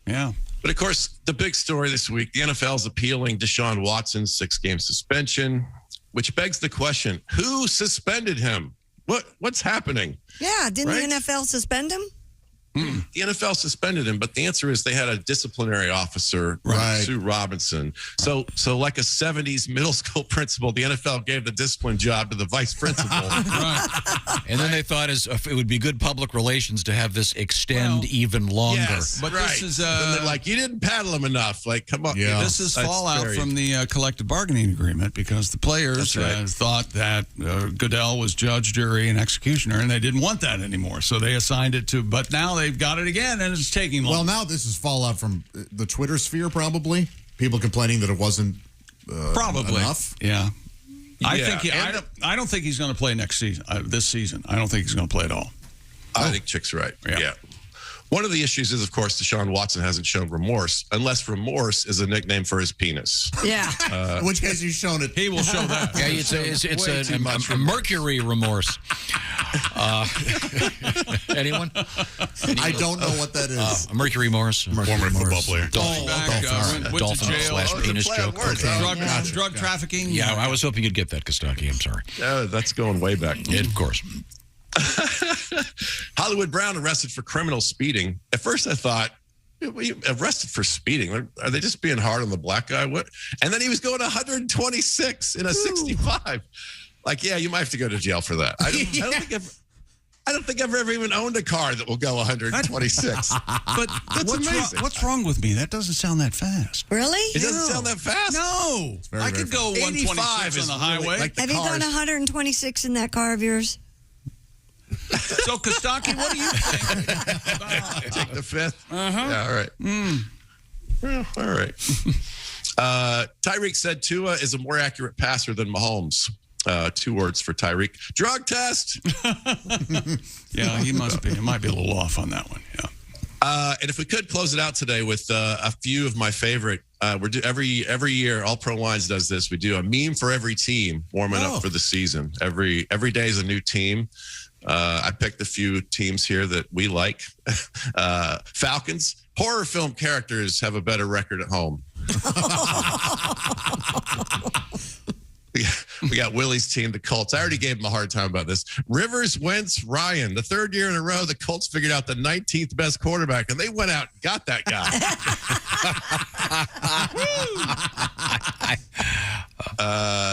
Yeah. But of course, the big story this week, the NFL is appealing Deshaun Watson's 6-game suspension, which begs the question, who suspended him? What's happening? Yeah, didn't Right? the NFL suspend him? The NFL suspended him, but the answer is they had a disciplinary officer, Sue Robinson. So like a 70s middle school principal, the NFL gave the discipline job to the vice principal. Right. And then they thought it would be good public relations to have this extend even longer. Yes, But right. this is Then they're like, you didn't paddle him enough. Like, come on. Yeah. This is That's fallout very- from the collective bargaining agreement because the players That's right. thought that Goodell was judge, jury, and executioner, and they didn't want that anymore. So they assigned it to, but now they've got it again, and it's taking long. Well, now this is fallout from the Twitter sphere, probably. People complaining that it wasn't probably enough. Yeah. I Yeah, think I don't think he's going to play next season. This season, I don't think he's going to play at all. I think Chick's right. Yeah. One of the issues is, of course, Deshaun Watson hasn't shown remorse, unless remorse is a nickname for his penis. Yeah. In which case he's shown it. He will show that. Yeah, it's Way too much a mercury remorse. Anyone? I don't know what that is. A mercury remorse. Former football player. Dolphin. Went to Dolphin jail. / penis joke. Drug trafficking. Yeah, I was hoping you'd get that, Kostaki. I'm sorry. That's going way back. Yeah, of course. Hollywood Brown arrested for criminal speeding. At first, I thought, arrested for speeding? Are they just being hard on the black guy? What? And then he was going 126 in a 65. Like, yeah, you might have to go to jail for that. I don't think I've ever even owned a car that will go 126. But what's wrong with me? That doesn't sound that fast. Really? It doesn't sound that fast. No. I could go 126 on the highway. Like Have you gone 126 in that car of yours? So, Kostaki, what do you think? Take the fifth. Uh-huh. Yeah, all right. Well, all right. Tyreek said Tua is a more accurate passer than Mahomes. 2 words for Tyreek. Drug test. Yeah, he must be. It might be a little off on that one. Yeah. And if we could close it out today with a few of my favorite, every year, All Pro Lines does this. We do a meme for every team warming up for the season. Every day is a new team. I picked a few teams here that we like. Falcons. Horror film characters have a better record at home. We got Willie's team, the Colts. I already gave him a hard time about this. Rivers, Wentz, Ryan. The third year in a row, the Colts figured out the 19th best quarterback, and they went out and got that guy.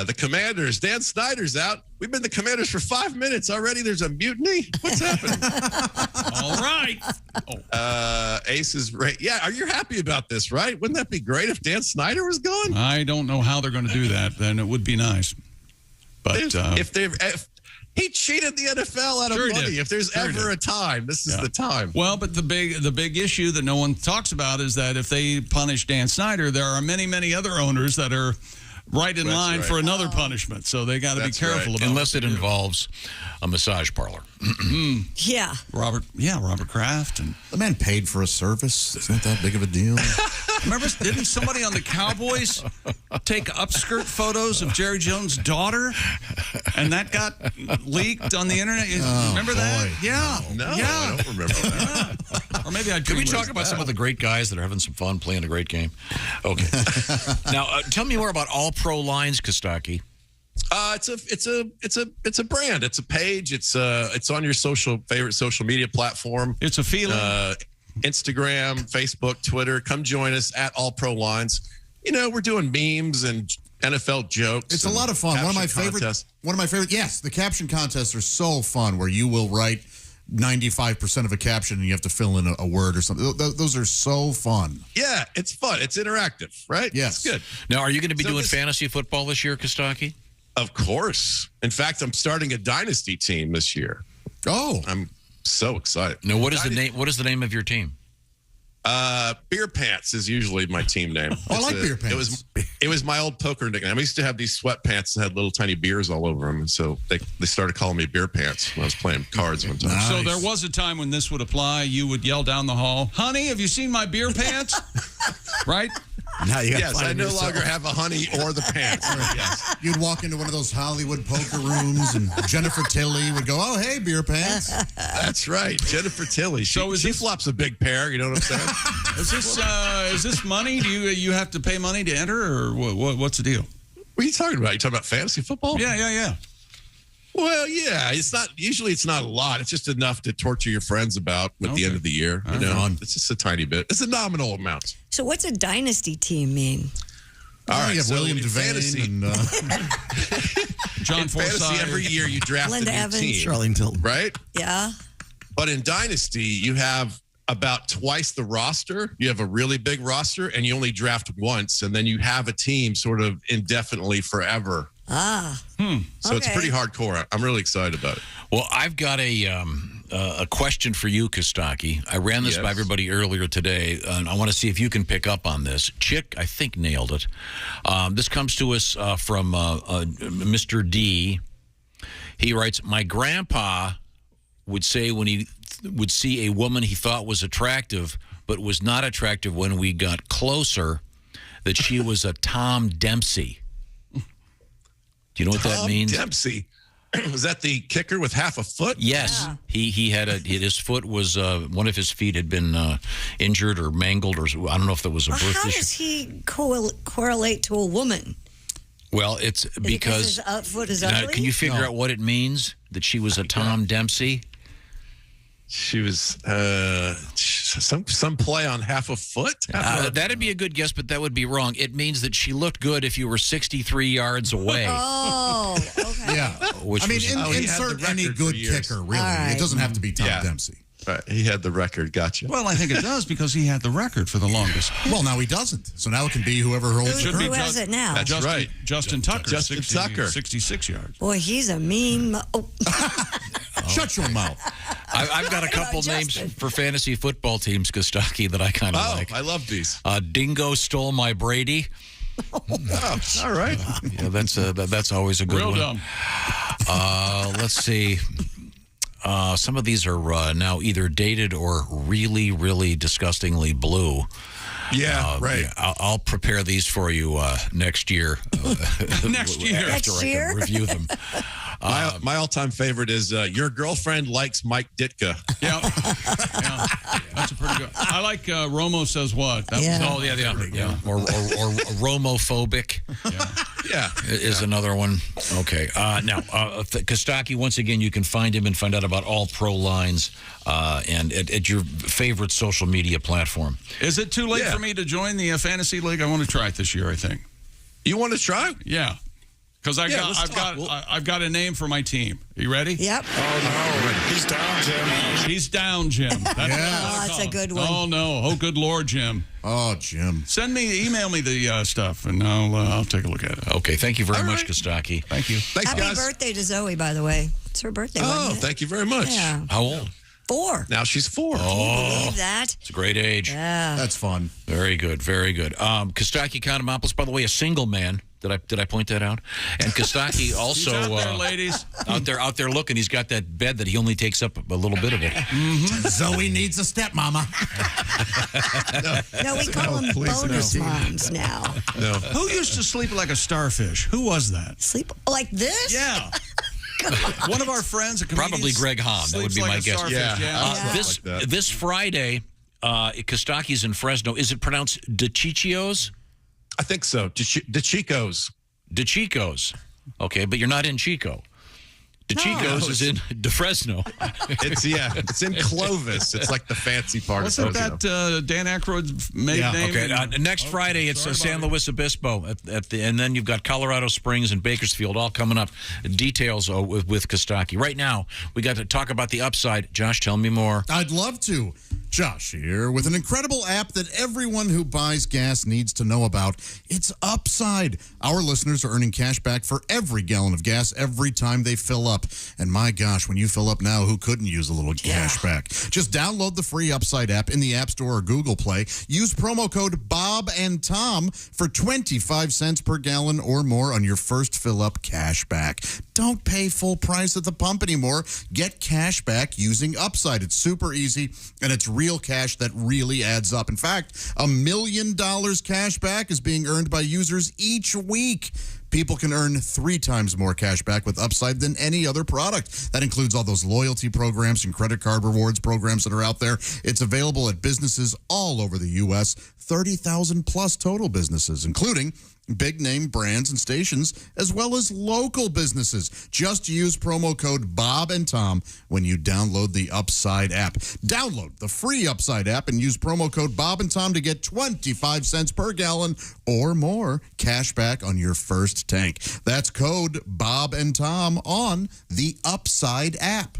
The Commanders. Dan Snyder's out. We've been the Commanders for 5 minutes already. There's a mutiny. What's happening? All right. Ace is right. Yeah, are you happy about this, right? Wouldn't that be great if Dan Snyder was gone? I don't know how they're going to do that. Then it would be nice. But if he cheated the NFL out of money. If there's ever a time, this is the time. Well, but the big issue that no one talks about is that if they punish Dan Snyder, there are many other owners that are right in line for another punishment. So they got to be careful about unless it involves a massage parlor. Yeah. Robert Kraft. And the man paid for a service. It's not that big of a deal. Remember, didn't somebody on the Cowboys take upskirt photos of Jerry Jones' daughter? And that got leaked on the internet? Remember that? Yeah. No, yeah. I don't remember that. Or maybe I Could we talk about some of the great guys that are having some fun playing a great game? Okay. Now, tell me more about All Pro Lines, Kostaki. It's a brand. It's a page. It's on your favorite social media platform. It's a feeling. Instagram, Facebook, Twitter. Come join us at All Pro Lines. You know, we're doing memes and NFL jokes. It's a lot of fun. One of my favorite. Yes, the caption contests are so fun. Where you will write 95% of a caption and you have to fill in a word or something. Those are so fun. Yeah, it's fun. It's interactive, right? Yes. It's good. Now, are you going to be doing fantasy football this year, Kostaki? Of course. In fact, I'm starting a dynasty team this year. Oh, I'm so excited. Now, what is the name? What is the name of your team? Beer Pants is usually my team name. I like Beer Pants. It was my old poker nickname. I used to have these sweatpants that had little tiny beers all over them, and so they started calling me Beer Pants when I was playing cards one time. Nice. So there was a time when this would apply. You would yell down the hall, "Honey, have you seen my beer pants?" Right? Now you yes, I no longer have a honey or the pants. Yes. You'd walk into one of those Hollywood poker rooms, and Jennifer Tilly would go, "Oh, hey, Beer Pants." That's right, Jennifer Tilly. She flops a big pair. You know what I'm saying? Is this money? Do you have to pay money to enter, or what's the deal? What are you talking about? You talking about fantasy football? Yeah. Well, yeah, it's not a lot. It's just enough to torture your friends about at the end of the year. You know, it's just a tiny bit. It's a nominal amount. So what's a dynasty team mean? All right, you have William Devane and John Forsythe. Every year you draft Linda a new Evans. team. Charlene Tilton. Right? Yeah. But in Dynasty, you have about twice the roster. You have a really big roster, and you only draft once, and then you have a team sort of indefinitely forever. So it's pretty hardcore. I'm really excited about it. Well, I've got a question for you, Kostaki. I ran this by everybody earlier today, and I want to see if you can pick up on this. Chick, I think, nailed it. This comes to us from Mr. D. He writes, my grandpa would say when he would see a woman he thought was attractive but was not attractive when we got closer, that she was a Tom Dempsey. Do you know what that means? Tom Dempsey. Was that the kicker with half a foot? Yes. Yeah. He had his foot was, one of his feet had been injured or mangled, or I don't know if there was a birth issue. How does he correlate to a woman? Well, it's because his foot is ugly? Can you figure out what it means that she was a Tom Dempsey? She was some play on half a foot? That'd be a good guess, but that would be wrong. It means that she looked good if you were 63 yards away. Oh, okay. Yeah. Insert any good kicker, really. Right. It doesn't have to be Tom Dempsey. Right. He had the record. Gotcha. Well, I think it does because he had the record for the longest. Well, now he doesn't. So now it can be whoever holds it. Who has it now? That's right. Justin Tucker. Justin Tucker. 66 yards. Boy, he's a mean... Shut your mouth. I've got a couple names for fantasy football teams, Kostaki, that I kind of like. I love these. Dingo stole my Brady. Oh, all right. Yeah, that's always a good one. Real dumb. Let's see. Some of these are now either dated or really, really disgustingly blue. Yeah, right. I'll prepare these for you next year. Next year. After I can review them. My all-time favorite is Your Girlfriend Likes Mike Ditka. Yeah. That's a pretty good. I like Romo Says What. That Yeah. Or Romophobic. Yeah. Is another one. Okay. Now, Kostaki, once again, you can find him and find out about all pro lines and at your favorite social media platform. Is it too late for me to join the fantasy league? I want to try it this year, I think. You want to try? Yeah. Because I've got a name for my team. Are you ready? Yep. Oh, no. He's down, Jim. He's down, Jim. That's a good one. Oh, no. Oh, good Lord, Jim. Oh, Jim. Email me the stuff, and I'll take a look at it. Okay. Thank you very much, Kostaki. Thank you. Thanks, Happy guys. birthday to Zoe, by the way. It's her birthday. Oh, wasn't it? thank you very much. Yeah. How old? 4. Now she's 4. Can you believe that? It's a great age. Yeah. That's fun. Very good. Very good. Kostaki Economopoulos, by the way, a single man. Did I point that out? And Kostaki also He's out there, ladies. out there looking. He's got that bed that he only takes up a little bit of it. Zoe needs a stepmama. No, we call them bonus moms now. No. Who used to sleep like a starfish? Who was that? Sleep like this? Yeah. One of our friends, a comedian, Probably Greg Hahn. That would be sleeps my like a guess. starfish, yeah. This Friday, Kostaki's in Fresno. Is it pronounced DeCiccios? I think so. DeChicos. DeChicos. Okay, but you're not in Chico. DeChicos is in Fresno. It's in Clovis. It's like the fancy part Wasn't of Fresno. that Dan Aykroyd's maiden name? Okay, next Friday it's San Luis Obispo and then you've got Colorado Springs and Bakersfield all coming up. Details with Kostaki. Right now, we got to talk about the upside. Josh, tell me more. I'd love to. Josh here with an incredible app that everyone who buys gas needs to know about. It's Upside. Our listeners are earning cash back for every gallon of gas every time they fill up. And my gosh, when you fill up now, who couldn't use a little cash back? Just download the free Upside app in the App Store or Google Play. Use promo code Bob and Tom for 25 cents per gallon or more on your first fill up cash back. Don't pay full price at the pump anymore. Get cash back using Upside. It's super easy and it's real cash that really adds up. In fact, $1 million cash back is being earned by users each week. People can earn 3 times more cash back with Upside than any other product. That includes all those loyalty programs and credit card rewards programs that are out there. It's available at businesses all over the U.S., 30,000 plus total businesses, including big name brands and stations, as well as local businesses. Just use promo code Bob and Tom when you download the Upside app. Download the free Upside app and use promo code Bob and Tom to get 25 cents per gallon or more cash back on your first tank. That's code Bob and Tom on the Upside app.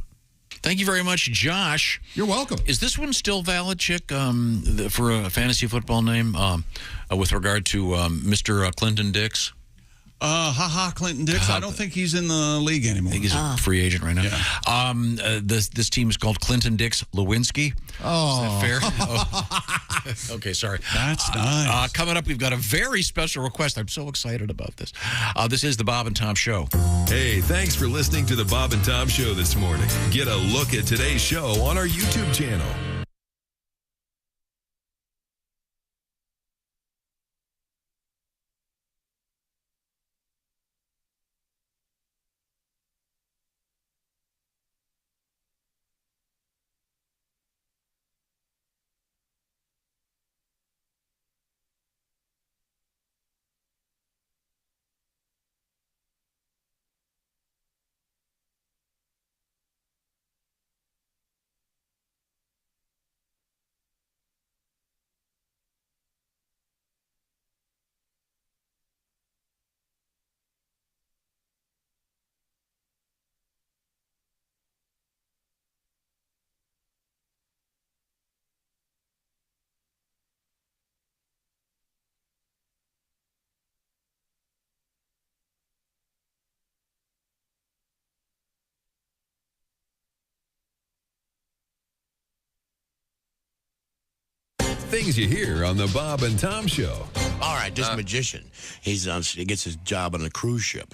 Thank you very much, Josh. You're welcome. Is this one still valid, Chick, for a fantasy football name with regard to Mr. Clinton Dix? Clinton Dix. I don't think he's in the league anymore. I think he's a free agent right now. Yeah. This team is called Clinton Dix Lewinsky. Oh. Is that fair? Okay, sorry. That's nice. Coming up, we've got a very special request. I'm so excited about this. This is the Bob and Tom Show. Hey, thanks for listening to the Bob and Tom Show this morning. Get a look at today's show on our YouTube channel. Things you hear on the Bob and Tom Show. All right, this magician, he gets his job on a cruise ship.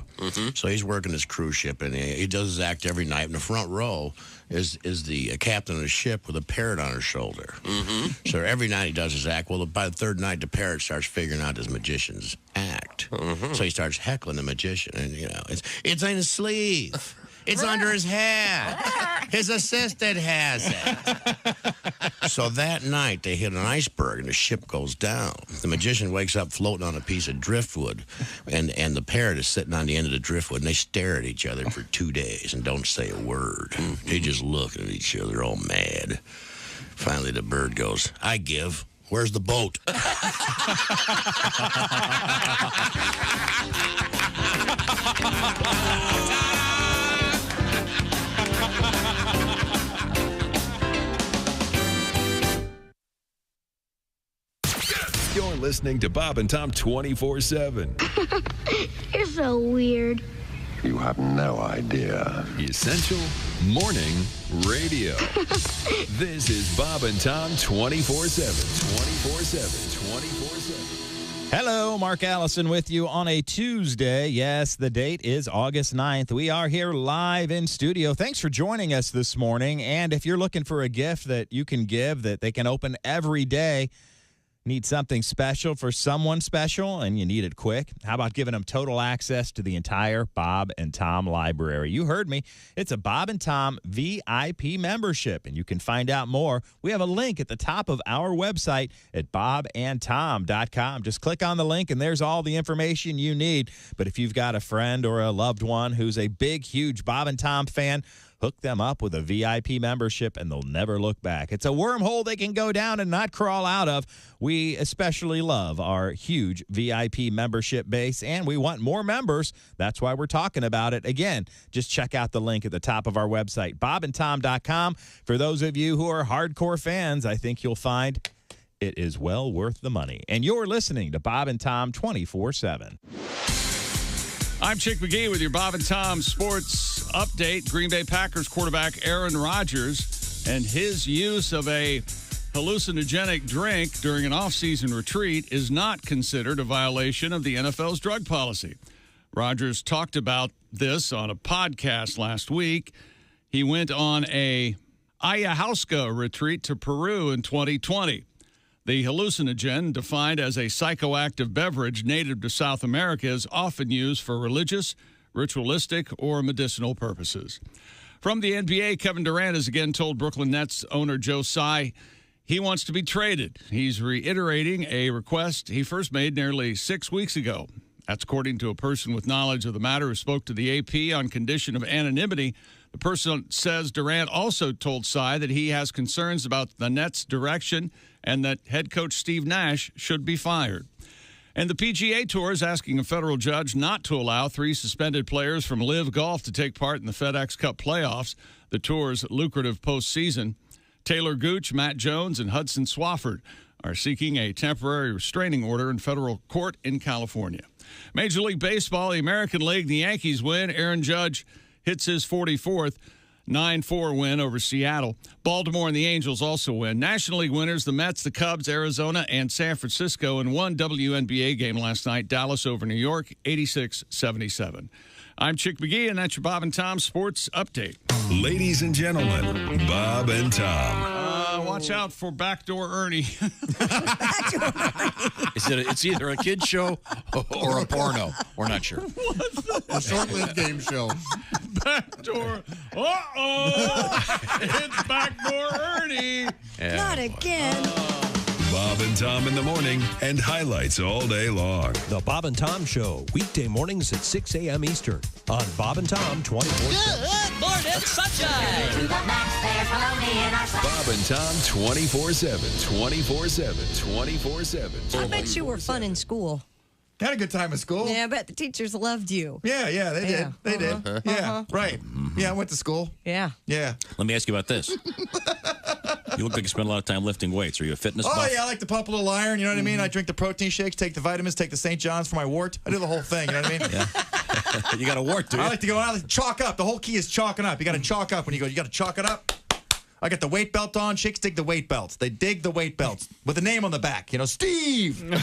So he's working this cruise ship, and he does his act every night. In the front row is the captain of the ship with a parrot on her shoulder. So every night he does his act. Well, by the third night, the parrot starts figuring out this magician's act. So he starts heckling the magician, and it's in his sleeve. It's under his hat. His assistant has it. So that night, they hit an iceberg, and the ship goes down. The magician wakes up floating on a piece of driftwood, and the parrot is sitting on the end of the driftwood, and they stare at each other for 2 days and don't say a word. They just look at each other all mad. Finally, the bird goes, I give. Where's the boat? You're listening to Bob and Tom 24/7. You're so weird. You have no idea. Essential Morning Radio. This is Bob and Tom 24/7. 24/7. 24/7. Hello, Mark Allison with you on a Tuesday. Yes, the date is August 9th. We are here live in studio. Thanks for joining us this morning. And if you're looking for a gift that you can give that they can open every day, need something special for someone special, and you need it quick? How about giving them total access to the entire Bob and Tom library? You heard me. It's a Bob and Tom VIP membership, and you can find out more. We have a link at the top of our website at bobandtom.com. Just click on the link, and there's all the information you need. But if you've got a friend or a loved one who's a big, huge Bob and Tom fan, hook them up with a VIP membership, and they'll never look back. It's a wormhole they can go down and not crawl out of. We especially love our huge VIP membership base, and we want more members. That's why we're talking about it. Again, just check out the link at the top of our website, bobandtom.com. For those of you who are hardcore fans, I think you'll find it is well worth the money. And you're listening to Bob and Tom 24/7. I'm Chick McGee with your Bob and Tom sports update. Green Bay Packers quarterback Aaron Rodgers and his use of a hallucinogenic drink during an off-season retreat is not considered a violation of the NFL's drug policy. Rodgers talked about this on a podcast last week. He went on a ayahuasca retreat to Peru in 2020. The hallucinogen, defined as a psychoactive beverage native to South America, is often used for religious, ritualistic, or medicinal purposes. From the NBA, Kevin Durant has again told Brooklyn Nets owner Joe Tsai he wants to be traded. He's reiterating a request he first made nearly 6 weeks ago. That's according to a person with knowledge of the matter who spoke to the AP on condition of anonymity. The person says Durant also told Tsai that he has concerns about the Nets' direction and that head coach Steve Nash should be fired. And the PGA Tour is asking a federal judge not to allow 3 suspended players from LIV Golf to take part in the FedEx Cup playoffs, the tour's lucrative postseason. Taylor Gooch, Matt Jones, and Hudson Swafford are seeking a temporary restraining order in federal court in California. Major League Baseball, the American League, the Yankees win. Aaron Judge hits his 44th 9-4 win over Seattle. Baltimore and the Angels also win. National League winners, the Mets, the Cubs, Arizona, and San Francisco in one WNBA game last night. Dallas over New York, 86-77. I'm Chick McGee, and that's your Bob and Tom Sports Update. Ladies and gentlemen, Bob and Tom. Watch out for Backdoor Ernie. It's either a kid's show or a porno. We're not sure. A short-lived game show. Backdoor. It's Backdoor Ernie. Yeah. Not again. Bob and Tom in the morning and highlights all day long. The Bob and Tom Show, weekday mornings at 6 a.m. Eastern on Bob and Tom 24/7. Good morning, sunshine. Bob and Tom 24/7. 24/7. 24/7. I bet you were fun in school. Had a good time at school. Yeah, I bet the teachers loved you. Yeah, they did. They did. Yeah, right. Yeah, I went to school. Yeah. Yeah. Let me ask you about this. You look like you spend a lot of time lifting weights. Are you a fitness buff? Oh, yeah, I like to pump a little iron, you know what I mean? I drink the protein shakes, take the vitamins, take the St. John's for my wart. I do the whole thing, you know what I mean? Yeah. You got a wart, do you? I like to go out and chalk up. The whole key is chalking up. You got to chalk up when you go. You got to chalk it up. I got the weight belt on. Chicks dig the weight belts. They dig the weight belts with a name on the back. You know, Steve. I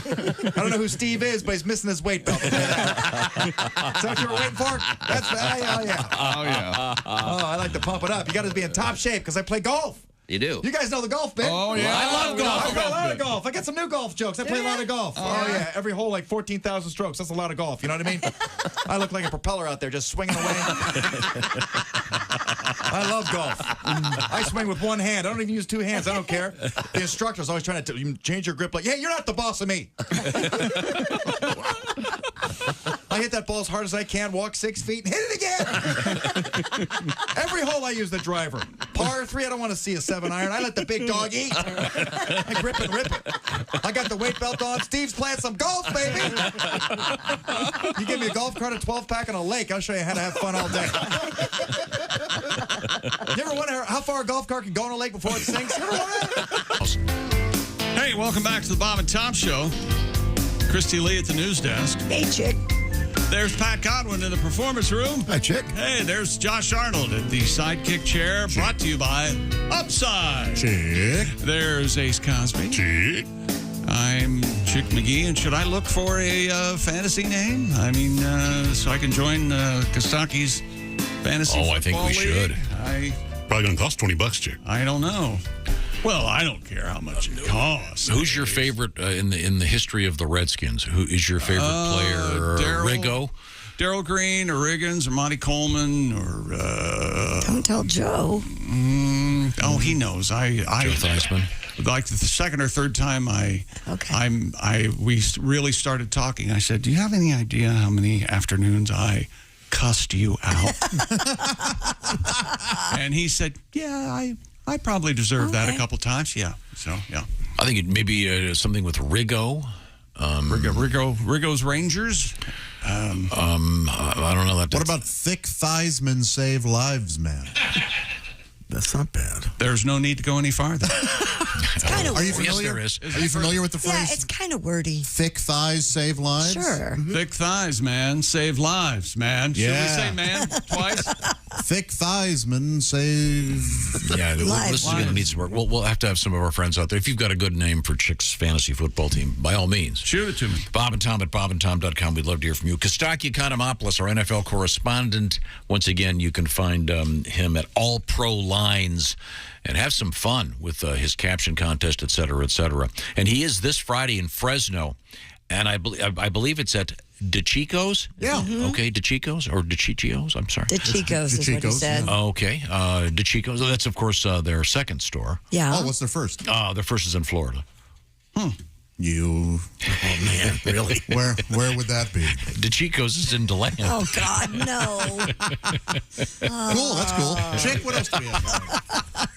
don't know who Steve is, but he's missing his weight belt. Is that what you were waiting for? That's oh yeah. Oh, yeah. Oh, I like to pump it up. You got to be in top shape because I play golf. You do. You guys know the golf bit. Oh, yeah. I love golf. I play a lot bit. of golf. I got some new golf jokes. I play a lot of golf. Oh, yeah. Every hole, like 14,000 strokes. That's a lot of golf. You know what I mean? I look like a propeller out there just swinging away. I love golf. I swing with one hand. I don't even use two hands. I don't care. The instructor's always trying to change your grip. Like, hey, you're not the boss of me. I hit that ball as hard as I can, walk 6 feet, and hit it again. Every hole I use the driver. Par 3, I don't want to see a 7-iron. I let the big dog eat. I grip and rip it. I got the weight belt on. Steve's playing some golf, baby. You give me a golf cart, a 12-pack, and a lake, I'll show you how to have fun all day. You ever wonder how far a golf cart can go in a lake before it sinks? You ever wonder? Hey, welcome back to the Bob and Tom Show. Christy Lee at the news desk. Hey, chick. There's Pat Godwin in the performance room. Hi, chick. Hey, there's Josh Arnold at the sidekick chair, brought to you by Upside. Chick. There's Ace Cosby. Chick. I'm Chick McGee, and should I look for a fantasy name? I mean, so I can join Kostaki's fantasy football I think we league? should. Probably going to cost $20, Chick. I don't know. Well, I don't care how much it costs. Who's your favorite in the history of the Redskins? Who is your favorite player? Riggo? Darryl Green or Riggins or Monty Coleman or... Don't tell Joe. He knows. Joe Theismann. Like the second or third time we really started talking, I said, do you have any idea how many afternoons I cussed you out? And he said, yeah, I probably deserved that a couple times. Yeah. So, yeah. I think it may be something with Riggo. Riggo's Rangers. I don't know that. What about Thick Thighsmen Save Lives, man? That's not bad. There's no need to go any farther. It's kind of Are you weird. familiar? Yes, there is. Are you familiar with the phrase? Yeah, it's kind of wordy. Thick thighs save lives? Sure. Thick thighs, man, save lives, man. Should we say man twice? Thick thighsmen save Yeah, Lives. this is going to need some work. We'll have to have some of our friends out there. If you've got a good name for Chick's fantasy football team, by all means. Shoot it to me. Bob and Tom at bobandtom.com. We'd love to hear from you. Kostaki Economopoulos, our NFL correspondent. Once again, you can find him at All Pro Lines and have some fun with his caption contest, et cetera, et cetera. And he is this Friday in Fresno, and I believe it's at DeChico's? Yeah. Okay, DeChico's or DeChichio's? I'm sorry. DeChico's is what he said. Okay, DeChico's. That's, of course, their second store. Yeah. Oh, what's their first? Their first is in Florida. You. Oh, man, really? Where would that be? DeChico's is in DeLand. Oh, God, no. Cool, that's cool. Chick, what else do we have?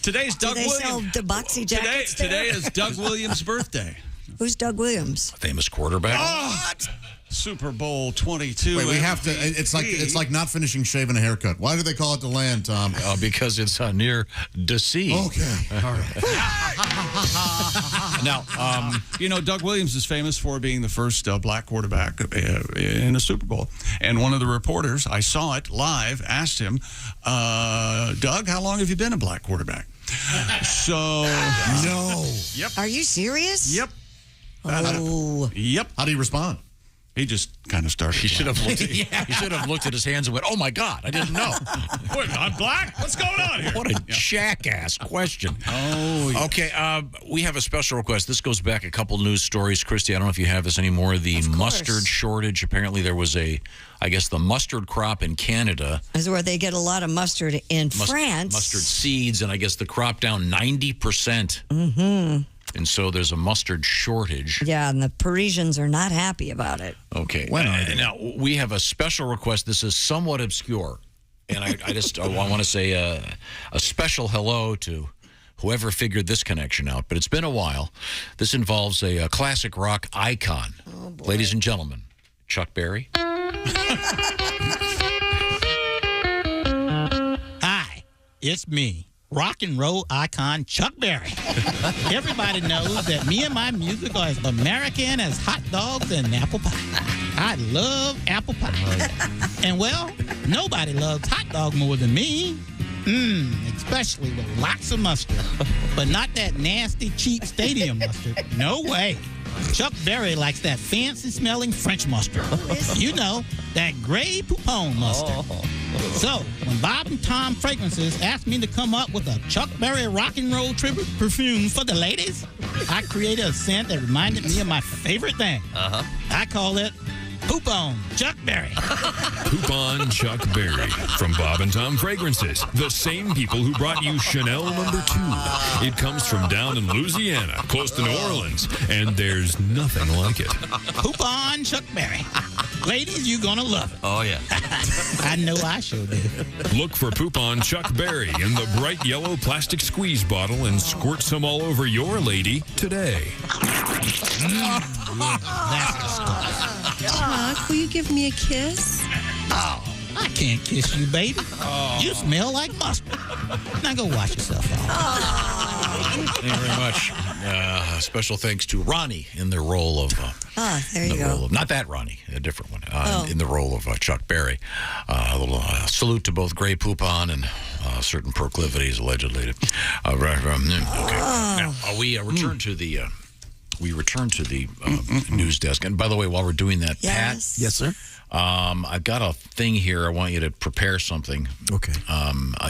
Today's Doug Do they sell Williams. Debuxy jackets Today there? is Doug Williams' birthday. Who's Doug Williams? Famous quarterback. What? Super Bowl 22. Wait, we have to. It's like not finishing shaving a haircut. Why do they call it DeLand, Tom? Because it's near DC. Okay, all right. Now, Doug Williams is famous for being the first black quarterback in a Super Bowl. And one of the reporters, I saw it live, asked him, Doug, how long have you been a black quarterback? So, No. Yep. Are you serious? Yep. Oh. Yep. How do you respond? He just kind of started. He should have looked. He should have looked at his hands and went, "Oh my God, I didn't know." Wait, I'm black? What's going on here? What a jackass question. Oh, yeah. Okay, we have a special request. This goes back a couple news stories. Christy, I don't know if you have this anymore. The mustard shortage. Apparently, there was the mustard crop in Canada. Is where they get a lot of mustard in France. Mustard seeds, and I guess the crop down 90%. Mm-hmm. And so there's a mustard shortage. Yeah, and the Parisians are not happy about it. Okay. Now, we have a special request. This is somewhat obscure. And I want to say a special hello to whoever figured this connection out. But it's been a while. This involves a classic rock icon. Oh, boy. Ladies and gentlemen, Chuck Berry. Hi, it's me, rock and roll icon Chuck Berry. Everybody knows that me and my music are as American as hot dogs and apple pie. I love apple pie. And well, nobody loves hot dog more than me. It's especially with lots of mustard. But not that nasty, cheap stadium mustard. No way. Chuck Berry likes that fancy-smelling French mustard. You know, that Grey Poupon mustard. So, when Bob and Tom Fragrances asked me to come up with a Chuck Berry rock and roll tribute perfume for the ladies, I created a scent that reminded me of my favorite thing. I call it Poop On Chuck Berry. Poop On Chuck Berry from Bob and Tom Fragrances. The same people who brought you Chanel No. 2. It comes from down in Louisiana, close to New Orleans, and there's nothing like it. Poop On Chuck Berry. Ladies, you're going to love it. Oh, yeah. I know I sure do. Look for Poop On Chuck Berry in the bright yellow plastic squeeze bottle and squirt some all over your lady today. Chuck, will you give me a kiss? Oh, I can't kiss you, baby. You smell like mustard. Now go wash yourself off. Thank you very much. Special thanks to Ronnie in the role of... there you go. Not that Ronnie, a different one. In the role of Chuck Berry. A little salute to both Grey Poupon and certain proclivities, allegedly. Now, we return to the... We return to the news desk. And by the way, while we're doing that, Pat. Yes, sir. I've got a thing here. I want you to prepare something. Okay.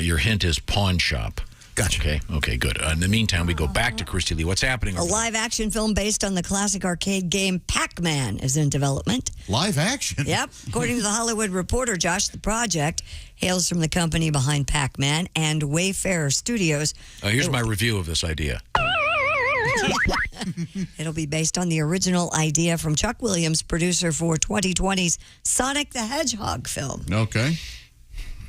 Your hint is pawn shop. Gotcha. Okay, good. In the meantime, we go back to Christy Lee. What's happening? A live-action film based on the classic arcade game Pac-Man is in development. Live action? Yep. According to The Hollywood Reporter, Josh, the project hails from the company behind Pac-Man and Wayfarer Studios. Here's my review of this idea. It'll be based on the original idea from Chuck Williams, producer for 2020's Sonic the Hedgehog film. Okay.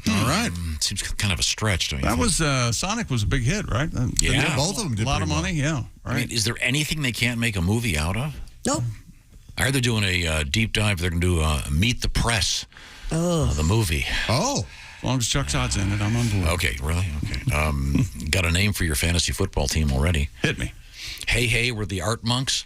All right. Seems kind of a stretch, don't you That think? was Sonic was a big hit, right? Yeah. Both of them did a lot of pretty money, yeah. I mean, is there anything they can't make a movie out of? Nope. I heard they're doing a deep dive. They're going to do Meet the Press, the movie. Oh. As long as Chuck Todd's in it, I'm on board. Okay, really? Okay. Got a name for your fantasy football team already. Hit me. Hey, we're the Art Monks.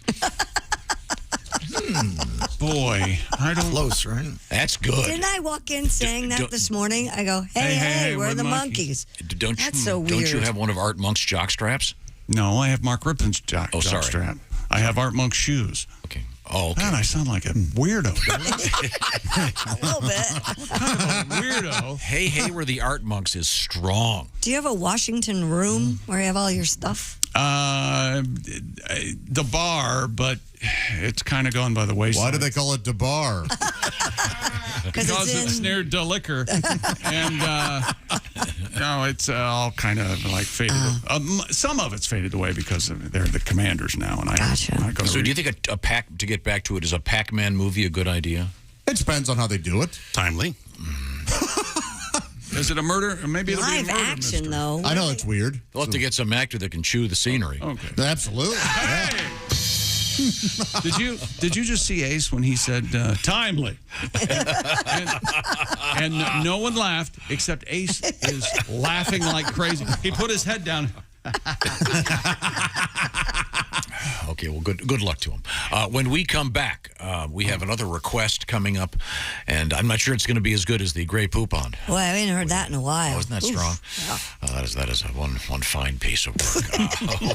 Boy, I don't... Close, right? That's good. Didn't I walk in saying that this morning? I go, hey, we're the monkeys. That's so weird. Don't you have one of Art Monk's jock straps? No, I have Mark Rippon's jock strap. I have Art Monk's shoes. Okay. Oh, okay. Man, I sound like a weirdo. A little bit. What kind of a weirdo? Hey, we're the Art Monks is strong. Do you have a Washington room where you have all your stuff? The bar, but it's kind of gone by the wayside. Why do they call it the bar? Because it's near the liquor. And no, it's all kind of like faded. Some of it's faded away because they're the Commanders now. And I go So do you think to get back to it, is a Pac-Man movie a good idea? It depends on how they do it. Timely. Is it a murder? Maybe it'll Live be a murder action, mystery. though. I know it's weird. We'll have to get some actor that can chew the scenery. Okay. Absolutely. Hey! Did you just see Ace when he said timely? and no one laughed except Ace is laughing like crazy. He put his head down. Okay, well, good luck to him. When we come back, we have another request coming up, and I'm not sure it's going to be as good as the Grey Poupon. Well, I haven't heard that in a while. Oh, isn't that strong? That is one fine piece of work.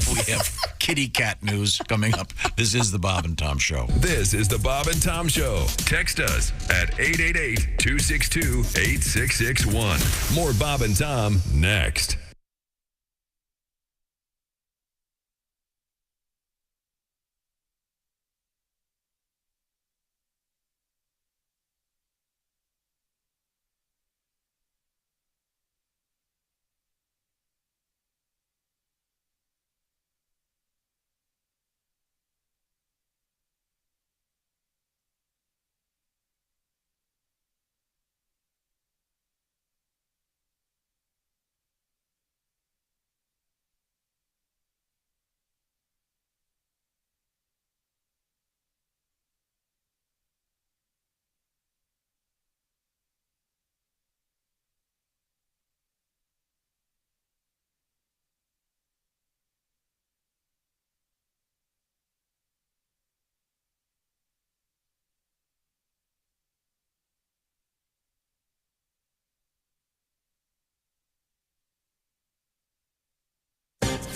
We have kitty cat news coming up. This is the Bob and Tom Show. This is the Bob and Tom Show. Text us at 888-262-8661. More Bob and Tom next.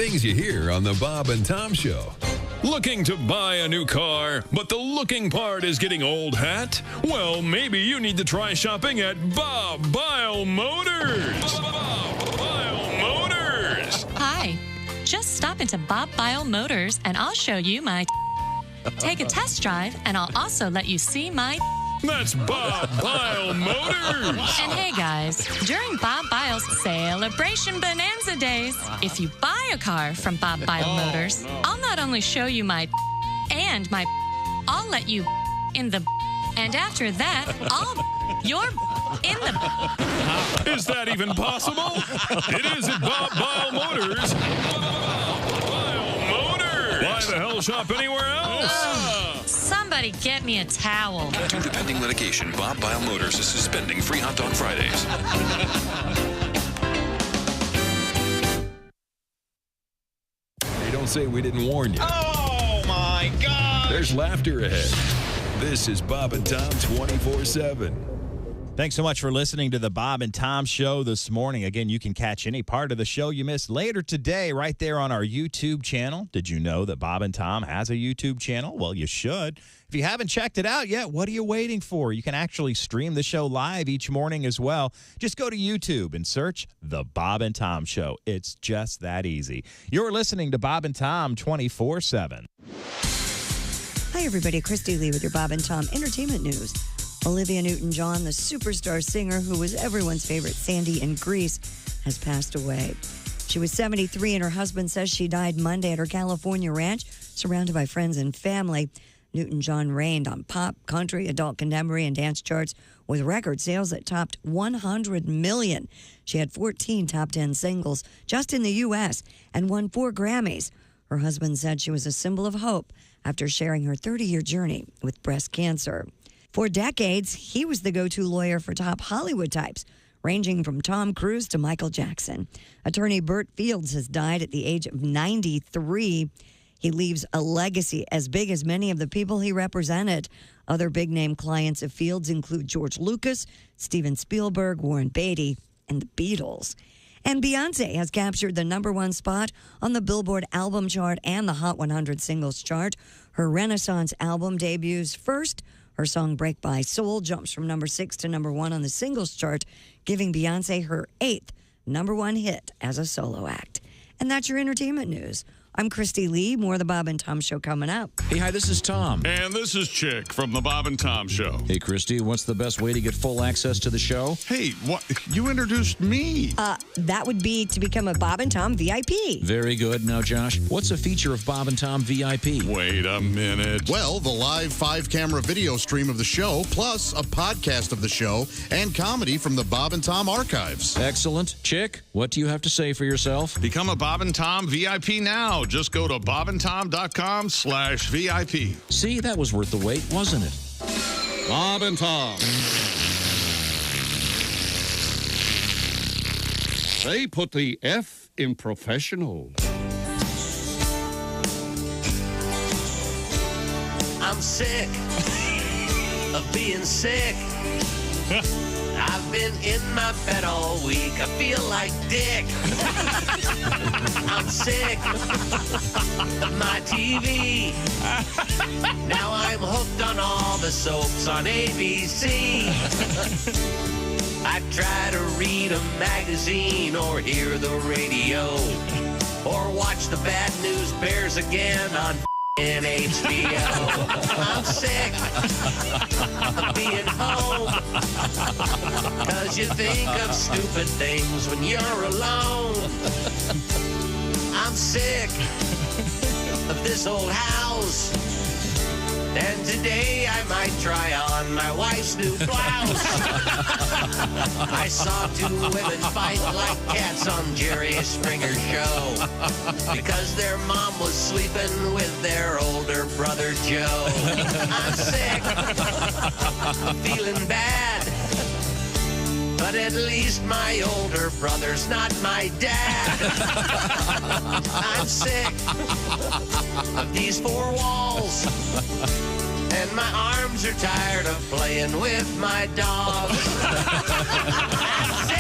things you hear on the Bob and Tom Show. Looking to buy a new car, but the looking part is getting old hat? Well, maybe you need to try shopping at Bob Bile Motors. Bob Bile Motors. Hi. Just stop into Bob Bile Motors and I'll show you my Take a test drive and I'll also let you see my That's Bob Bile Motors. And hey guys, during Bob Bile's Celebration Bonanza Days, if you buy a car from Bob Bile Motors, I'll not only show you my and my I'll let you in the and after that, you're in the Is that even possible? It is at Bob Bile Motors. Bob Bile Motors. Why the hell shop anywhere else? Somebody get me a towel. Due to pending litigation, Bob Bile Motors is suspending free hot dog Fridays. Hey, don't say we didn't warn you. Oh, my God. There's laughter ahead. This is Bob and Tom 24/7. Thanks so much for listening to the Bob and Tom Show this morning. Again, you can catch any part of the show you missed later today right there on our YouTube channel. Did you know that Bob and Tom has a YouTube channel? Well, you should. If you haven't checked it out yet, what are you waiting for? You can actually stream the show live each morning as well. Just go to YouTube and search The Bob and Tom Show. It's just that easy. You're listening to Bob and Tom 24/7. Hi, everybody. Christy Lee with your Bob and Tom Entertainment News. Olivia Newton-John, the superstar singer who was everyone's favorite Sandy in Grease, has passed away. She was 73, and her husband says she died Monday at her California ranch, surrounded by friends and family. Newton-John reigned on pop, country, adult contemporary, and dance charts with record sales that topped 100 million. She had 14 top 10 singles just in the U.S. and won 4 Grammys. Her husband said she was a symbol of hope after sharing her 30-year journey with breast cancer. For decades, he was the go-to lawyer for top Hollywood types, ranging from Tom Cruise to Michael Jackson. Attorney Burt Fields has died at the age of 93. He leaves a legacy as big as many of the people he represented. Other big-name clients of Fields include George Lucas, Steven Spielberg, Warren Beatty, and the Beatles. And Beyoncé has captured the #1 spot on the Billboard album chart and the Hot 100 singles chart. Her Renaissance album debuts first. Her song Break by Soul jumps from #6 to #1 on the singles chart, giving Beyoncé her 8th #1 hit as a solo act. And that's your entertainment news. I'm Christy Lee. More of the Bob and Tom Show coming up. Hey, hi, this is Tom. And this is Chick from the Bob and Tom Show. Hey, Christy, what's the best way to get full access to the show? Hey, what? You introduced me. That would be to become a Bob and Tom VIP. Very good. Now, Josh, what's a feature of Bob and Tom VIP? Wait a minute. Well, the live 5-camera video stream of the show, plus a podcast of the show and comedy from the Bob and Tom archives. Excellent. Chick, what do you have to say for yourself? Become a Bob and Tom VIP now. Just go to bobandtom.com/VIP. See, that was worth the wait, wasn't it? Bob and Tom. They put the F in professional. I'm sick of being sick. I've been in my bed all week. I feel like dick. I'm sick of my TV. Now I'm hooked on all the soaps on ABC. I try to read a magazine or hear the radio or watch the Bad News Bears again on in HBO. I'm sick of being home, 'cause you think of stupid things when you're alone. I'm sick of this old house, and today I might try on my wife's new blouse. I saw 2 women fight like cats on Jerry Springer's show because their mom was sleeping with their older brother Joe. I'm sick of feeling bad, but at least my older brother's not my dad. I'm sick of these 4 walls, and my arms are tired of playing with my dog. I'm sick.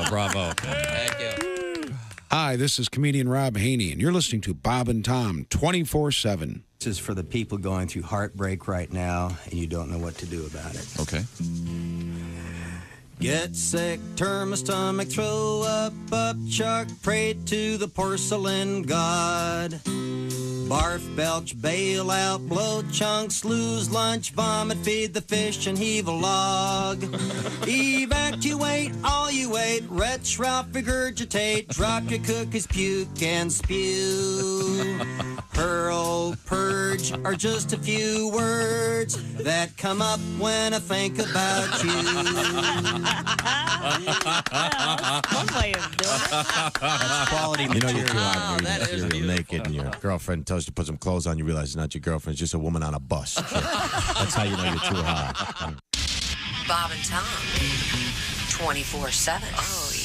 Bravo. Thank you. Hi, this is comedian Rob Haney, and you're listening to Bob and Tom 24/7. This is for the people going through heartbreak right now, and you don't know what to do about it. Okay. Get sick, turn my stomach, throw up, chuck, pray to the porcelain god. Barf, belch, bail out, blow chunks, lose lunch, vomit, feed the fish, and heave a log. Evacuate all you ate, retch, Ralph, regurgitate, drop your cookies, puke, and spew. Hurl, purge are just a few words that come up when I think about you. One way of doing it. That's quality material. You're too hot. that is You're naked and your girlfriend tells you to put some clothes on. You realize it's not your girlfriend. It's just a woman on a bus. That's how you know you're too hot. Bob and Tom, 24/7.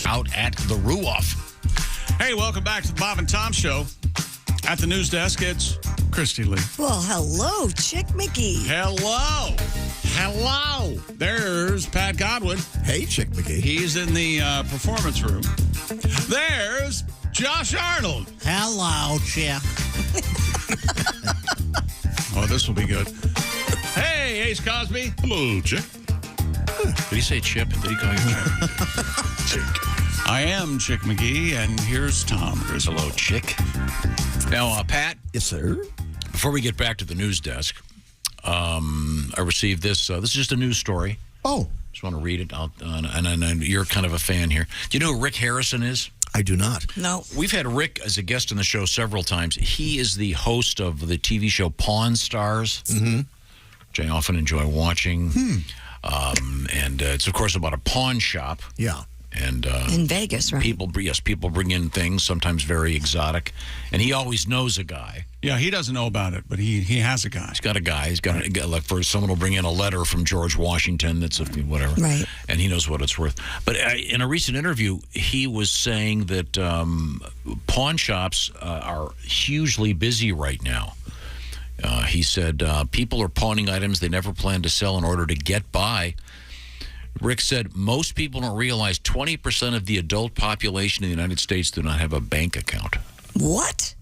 Out at the Ruoff. Hey, welcome back to the Bob and Tom Show. At the news desk, it's Christy Lee. Well, hello, Chick McGee. Hello. Hello. There's Pat Godwin. Hey, Chick McGee. He's in the performance room. There's Josh Arnold. Hello, Chick. Oh, this will be good. Hey, Ace Cosby. Hello, Chick. Did he say Chip? Did he call you Chip? Chick. I am Chick McGee, and here's Tom. Hello, Chick. Now, Pat. Yes, sir. Before we get back to the news desk, I received this. This is just a news story. Oh. Just want to read it out, and you're kind of a fan here. Do you know who Rick Harrison is? I do not. No. We've had Rick as a guest on the show several times. He is the host of the TV show Pawn Stars, which I often enjoy watching. And it's, of course, about a pawn shop. Yeah. And in Vegas, right? People bring in things, sometimes very exotic, and he always knows a guy. Yeah, he doesn't know about it, but he has a guy. He's got a guy. He's got like for someone will bring in a letter from George Washington that's whatever, right? And he knows what it's worth. But in a recent interview, he was saying that pawn shops are hugely busy right now. He said people are pawning items they never planned to sell in order to get by. Rick said most people don't realize 20% of the adult population in the United States do not have a bank account. What?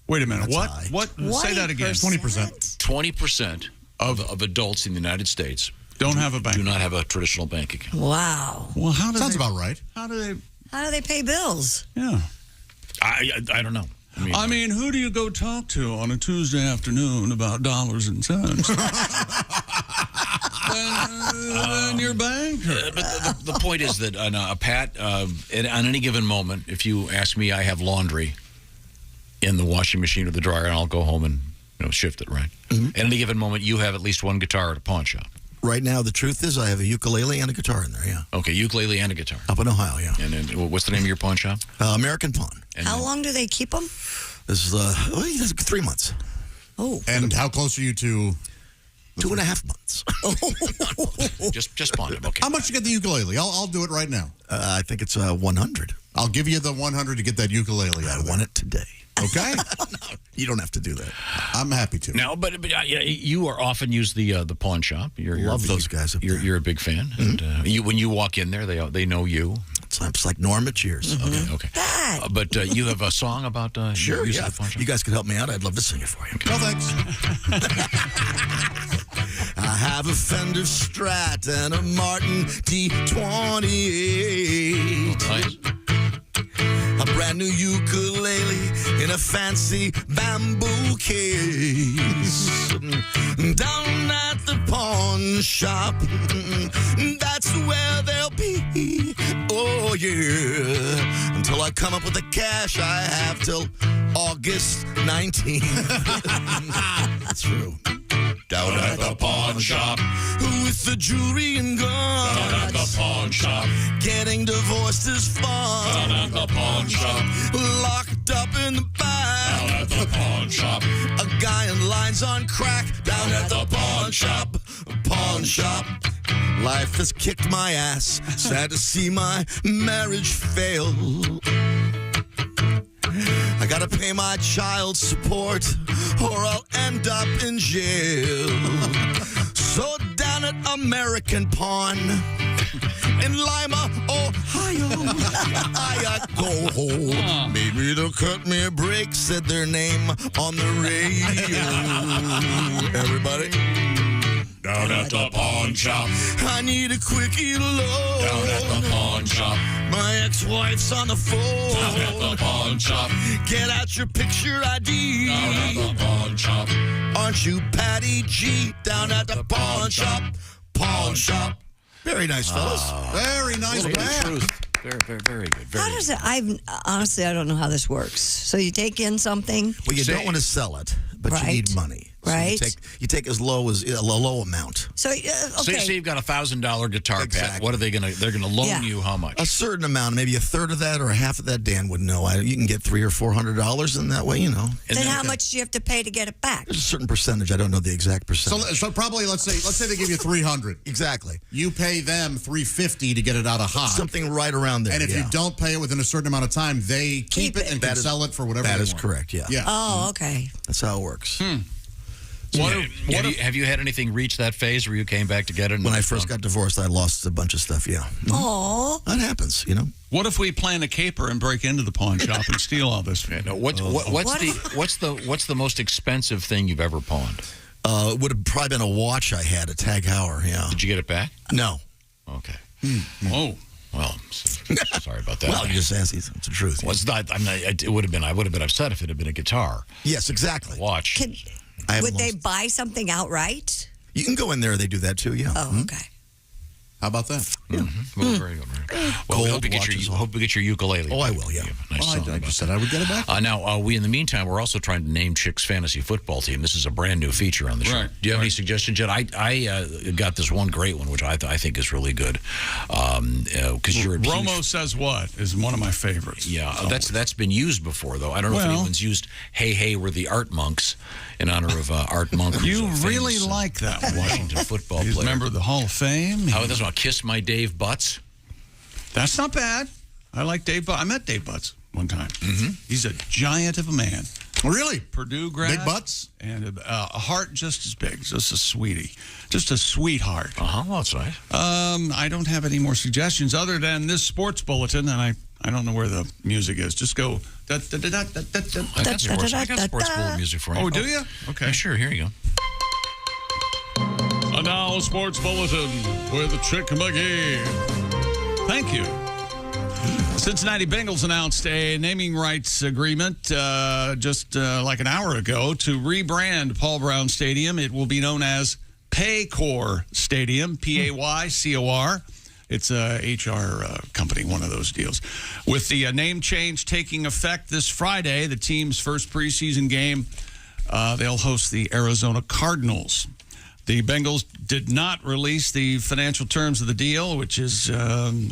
Wait a minute. That's What? high. What? Say that again. 20%. 20% of adults in the United States don't have a bank. Do not have a traditional bank account. Wow. Well, how Sounds about right. How do they pay bills? Yeah. I don't know. I mean, who do you go talk to on a Tuesday afternoon about dollars and cents? Than your banker. But the point is that, Pat, on any given moment, if you ask me, I have laundry in the washing machine or the dryer, and I'll go home and shift it, right? At any given moment, you have at least one guitar at a pawn shop. Right now, the truth is I have a ukulele and a guitar in there, yeah. Okay, ukulele and a guitar. Up in Ohio, yeah. And then, what's the name of your pawn shop? American Pawn. And how long do they keep them? This is 3 months. Oh. And how close are you to... 2.5 months. just pawn it, okay. How much you get the ukulele? I'll do it right now. I think it's 100. I'll give you the 100 to get that ukulele out of there. I want it today. Okay? No, you don't have to do that. I'm happy to. Now, but you are often use the pawn shop. Love those guys up there. You're a big fan. And when you walk in there, they know you. It's like Norm at Cheers. Okay. But you have a song about sure, use yeah. of the pawn shop? You guys could help me out. I'd love to sing it for you. No, thanks. I have a Fender Strat and a Martin D28. Nice. A brand new ukulele in a fancy bamboo case. Down at the pawn shop, that's where they'll be. Oh, yeah. Until I come up with the cash, I have till August 19th. That's true. Down at the pawn shop. With the jewelry and guns. Down at the pawn shop. Getting divorced is fun. Down at the pawn shop. Locked up in the back. Down at the pawn shop. A guy in lines on crack. Down at the pawn shop. Pawn shop. Life has kicked my ass. Sad to see my marriage fail. I gotta pay my child support or I'll end up in jail. So down at that American pawn in Lima, Ohio. I go home. Maybe they'll cut me a break, said their name on the radio. Everybody. Down at the pawn shop. I need a quickie low. Down at the pawn shop. My ex-wife's on the phone. Down at the pawn shop. Get out your picture ID. Down at the pawn shop. Aren't you Patty G? Down at the pawn shop. Pawn shop. Very nice, fellas. Very nice. Very, very, very good. How does it? Honestly, I don't know how this works. So you take in something. Well, you don't want to sell it, but you need money. So Right. you take as low as a low amount. So okay. Say you've got a $1,000 guitar pad. What are they going to? They're going to loan you how much? A certain amount, maybe a third of that or a half of that. Dan would know. You can get $300 or $400, and that way, you know. Then how much do you have to pay to get it back? There's a certain percentage. I don't know the exact percentage. So probably let's say they give you $300. Exactly. You pay them $350 to get it out of hot. Something right around there. And if you don't pay it within a certain amount of time, they keep it and can sell it for whatever. That they is want. correct. Yeah. Oh, okay. That's how it works. Have you had anything reach that phase where you came back to get it? When I first got divorced, I lost a bunch of stuff. Yeah. Oh, that happens. You know. What if we plan a caper and break into the pawn shop and steal all this? What's the most expensive thing you've ever pawned? It would have probably been a watch I had, a Tag Heuer. Yeah. Did you get it back? No. Okay. Whoa. Well, sorry about that. Well, you just asked. It's the truth. Well, it's not. It would have been. I would have been upset if it had been a guitar. Yes, exactly. A watch. Would they buy something outright? You can go in there. They do that too. Yeah. Oh, okay. How about that? Yeah. Well, very good. Well, we hope you get your ukulele. Oh, I will. Yeah. I just said I would get it back. Now, in the meantime, we're also trying to name Chick's fantasy football team. This is a brand new feature on the show. Right. Do you have any suggestions yet? I got this one great one, which I think is really good. Because you're Romo Says What is one of my favorites. Yeah, that's been used before, though. I don't know if anyone's used Hey, Hey, we're the Art Monks in honor of Art Monk. You really like that one. Washington football player. Member of the Hall of Fame. How this one? Kiss My Dave Butts. That's not bad. I like Dave Butts. I met Dave Butts one time. Mm-hmm. He's a giant of a man. Really? Purdue grad. Big butts? And a heart just as big. Just a sweetie. Just a sweetheart. Well, that's nice. I don't have any more suggestions other than this sports bulletin, and I don't know where the music is. Just go. I got sports bulletin music for you. Oh, do you? Okay. Yeah, sure. Here you go. And now, Sports Bulletin with Chick McGee. Thank you. Cincinnati Bengals announced a naming rights agreement just like an hour ago to rebrand Paul Brown Stadium. It will be known as Paycor Stadium, Paycor. It's a HR company, one of those deals. With the name change taking effect this Friday, the team's first preseason game, they'll host the Arizona Cardinals. The Bengals did not release the financial terms of the deal, which is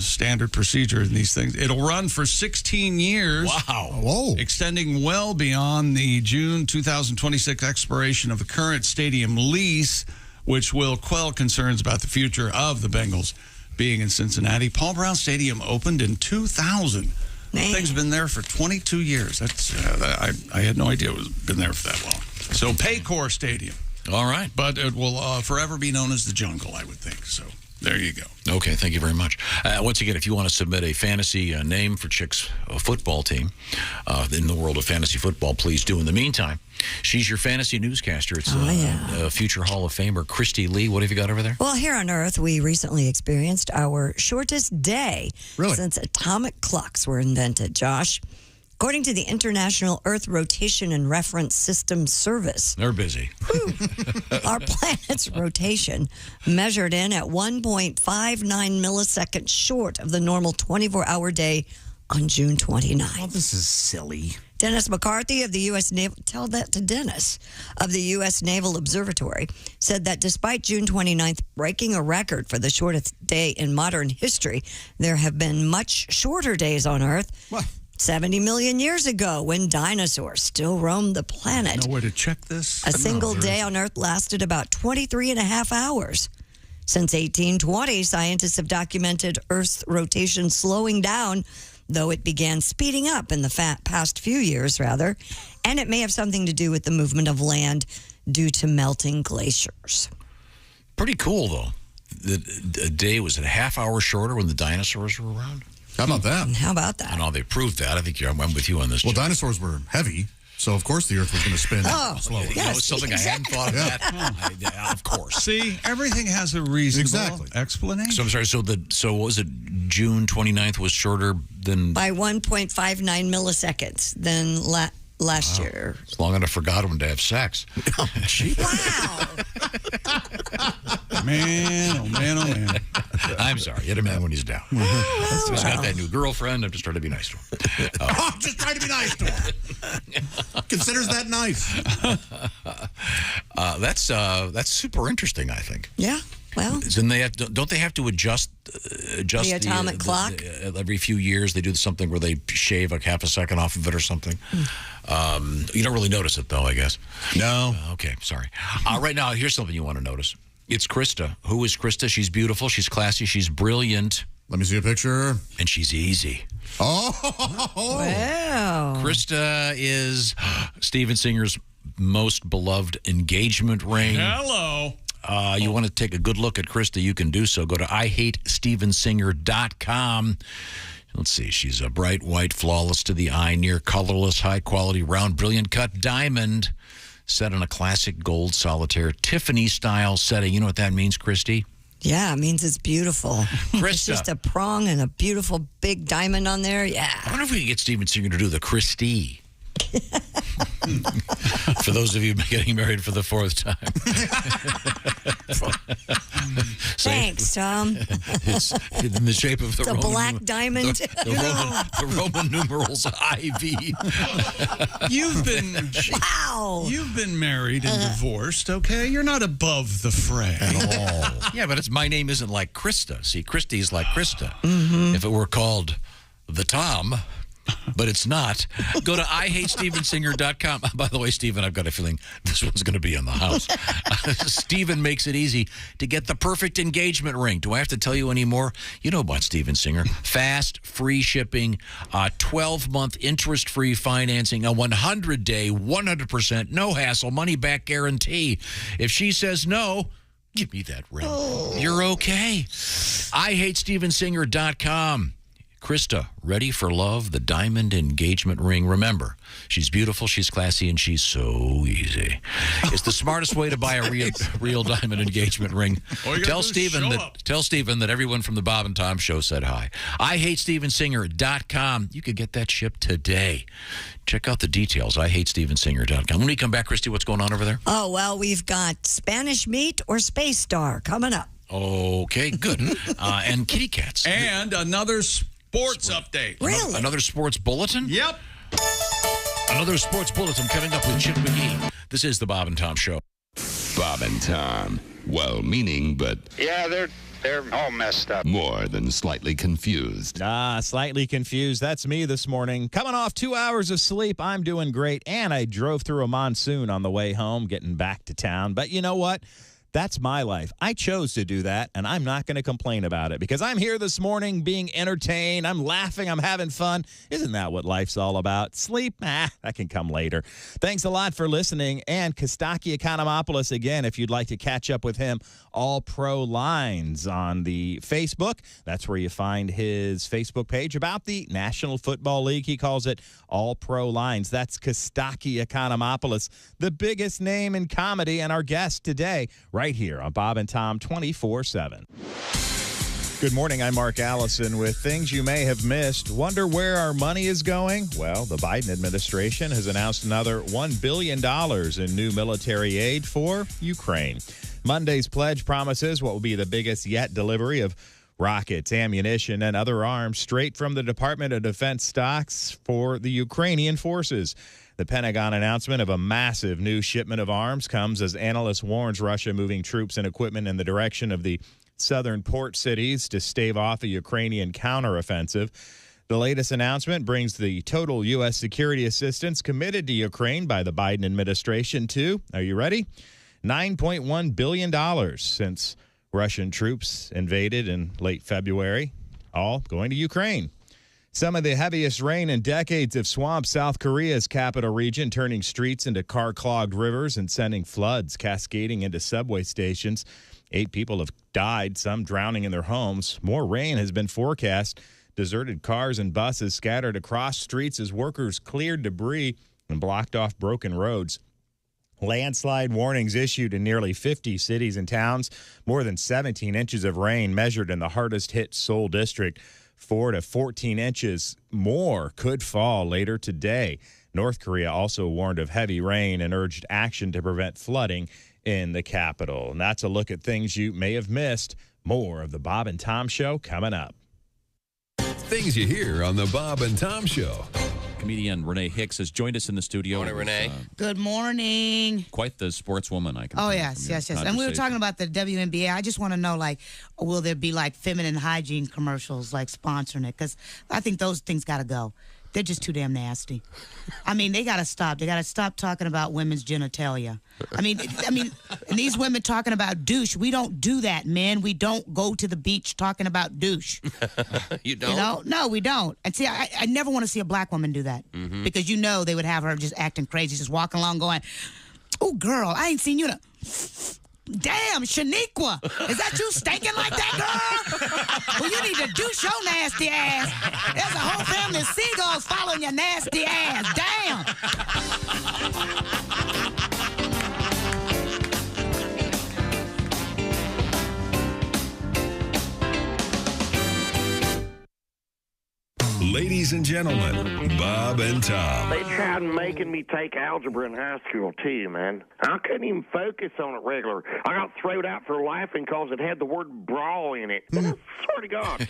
standard procedure in these things. It'll run for 16 years. Wow. Whoa. Extending well beyond the June 2026 expiration of the current stadium lease, which will quell concerns about the future of the Bengals being in Cincinnati. Paul Brown Stadium opened in 2000. Thing's been there for 22 years. That's I had no idea it was been there for that long. So Paycor Stadium. All right. But it will forever be known as the Jungle, I would think. So there you go. Okay, thank you very much. Once again, if you want to submit a fantasy name for Chick's football team in the world of fantasy football, please do. In the meantime, she's your fantasy newscaster. It's future Hall of Famer Christy Lee. What have you got over there? Well, here on Earth, we recently experienced our shortest day since atomic clocks were invented, Josh. According to the International Earth Rotation and Reference System Service, they're busy. Our planet's rotation measured in at 1.59 milliseconds short of the normal 24-hour day on June 29th. Oh, this is silly. Dennis McCarthy of the U.S. Naval, tell that to Dennis, of the U.S. Naval Observatory, said that despite June 29th breaking a record for the shortest day in modern history, there have been much shorter days on Earth. What? 70 million years ago, when dinosaurs still roamed the planet. No way to check this? A single day on Earth lasted about 23 and a half hours. Since 1820, scientists have documented Earth's rotation slowing down, though it began speeding up in the past few years, rather. And it may have something to do with the movement of land due to melting glaciers. Pretty cool, though. the day was a half hour shorter when the dinosaurs were around. How about that? How about that? I know they proved that. I think I'm with you on this. Well, John. dinosaurs were heavy, so of course the Earth was going to spin slower. You know, it's something I hadn't thought of that. Yeah, of course. See, everything has a reasonable explanation. So I'm sorry. So what was it? June 29th was shorter than By 1.59 milliseconds than last year. It's long enough for Godwin to have sex. Wow. Man, oh man. I'm sorry. Hit a man when he's down. He's got that new girlfriend. I'm just trying to be nice to him. I'm just trying to be nice to him. Considers that nice. That's super interesting, I think. Yeah. Well, don't they have to adjust the atomic clock every few years? They do something where they shave like half a second off of it or something. You don't really notice it though, I guess. No. Okay, sorry. Right now, here's something you want to notice. It's Krista. Who is Krista? She's beautiful. She's classy. She's brilliant. Let me see a picture. And she's easy. Oh, wow. Krista is Steven Singer's most beloved engagement ring. Hello. You want to take a good look at Krista, you can do so. Go to IHateStevenSinger.com. Let's see. She's a bright white, flawless to the eye, near colorless, high-quality, round, brilliant cut diamond set in a classic gold solitaire Tiffany-style setting. You know what that means, Christy? Yeah, it means it's beautiful. Krista. It's just a prong and a beautiful big diamond on there. Yeah. I wonder if we can get Steven Singer to do the Christy. For those of you getting married for the fourth time. Thanks, Tom. It's in the shape of the Roman, black diamond. The Roman numerals IV. You've been married and divorced, okay? You're not above the fray. At all. Yeah, but my name isn't like Krista. See, Christy's like Krista. Mm-hmm. If it were called the Tom, but it's not, go to IHateStevenSinger.com. By the way, Steven, I've got a feeling this one's going to be in the house. Steven makes it easy to get the perfect engagement ring. Do I have to tell you any more? You know about Steven Singer. Fast, free shipping, 12-month interest-free financing, a 100-day, 100% no-hassle money-back guarantee. If she says no, give me that ring. You're okay. IHateStevenSinger.com. Krista, ready for love, the diamond engagement ring. Remember, she's beautiful, she's classy, and she's so easy. It's the smartest way to buy a real diamond engagement ring. Tell Steven that everyone from the Bob and Tom Show said hi. IHateStevenSinger.com. You could get that shipped today. Check out the details, IHateStevenSinger.com. When we come back, Christy, what's going on over there? Oh, well, we've got Spanish Meat or Space Star coming up. Okay, good. And kitty cats. And another sports update. Really? Another sports bulletin? Yep. Another sports bulletin coming up with Chip McGee. This is the Bob and Tom Show. Bob and Tom. Well-meaning, but... Yeah, they're all messed up. More than slightly confused. Slightly confused. That's me this morning. Coming off 2 hours of sleep, I'm doing great. And I drove through a monsoon on the way home, getting back to town. But you know what? That's my life. I chose to do that, and I'm not going to complain about it because I'm here this morning being entertained. I'm laughing. I'm having fun. Isn't that what life's all about? Sleep? That can come later. Thanks a lot for listening. And Kostaki Economopoulos, again, if you'd like to catch up with him, All Pro Lines on the Facebook. That's where you find his Facebook page about the National Football League. He calls it All Pro Lines. That's Kostaki Economopoulos, the biggest name in comedy, and our guest today, right here on Bob and Tom 24/7. Good morning. I'm Mark Allison with things you may have missed. Wonder where our money is going? Well, the Biden administration has announced another $1 billion in new military aid for Ukraine. Monday's pledge promises what will be the biggest yet delivery of rockets, ammunition, and other arms straight from the Department of Defense stocks for the Ukrainian forces. The Pentagon announcement of a massive new shipment of arms comes as analysts warns Russia moving troops and equipment in the direction of the southern port cities to stave off a Ukrainian counteroffensive. The latest announcement brings the total U.S. security assistance committed to Ukraine by the Biden administration to, are you ready? $9.1 billion since Russian troops invaded in late February, all going to Ukraine. Some of the heaviest rain in decades have swamped South Korea's capital region, turning streets into car-clogged rivers and sending floods cascading into subway stations. 8 people have died, some drowning in their homes. More rain has been forecast. Deserted cars and buses scattered across streets as workers cleared debris and blocked off broken roads. Landslide warnings issued in nearly 50 cities and towns. More than 17 inches of rain measured in the hardest-hit Seoul district. 4 to 14 inches more could fall later today. North Korea also warned of heavy rain and urged action to prevent flooding in the capital. And that's a look at things you may have missed. More of the Bob and Tom Show coming up. Things you hear on the Bob and Tom Show. Comedian Renee Hicks has joined us in the studio. Morning, Renee. Good morning. Quite the sportswoman, I can Oh, tell yes, from your yes. And we were conversation. talking about the WNBA. I just want to know, like, will there be, like, feminine hygiene commercials, like, sponsoring it? Because I think those things got to go. They're just too damn nasty. I mean, they got to stop. They got to stop talking about women's genitalia. I mean, and these women talking about douche. We don't do that, men. We don't go to the beach talking about douche. You don't? You know? No, we don't. And see, I never want to see a black woman do that. Mhm. Because you know they would have her just acting crazy, just walking along going, oh, girl, I ain't seen you in a... Damn, Shaniqua, is that you stinking like that, girl? Well, you need to douche your nasty ass. There's a whole family of seagulls following your nasty ass. Damn. Ladies and gentlemen, Bob and Tom. They tried making me take algebra in high school, too, man. I couldn't even focus on it regular. I got thrown out for laughing because it had the word bra in it. I swear to God.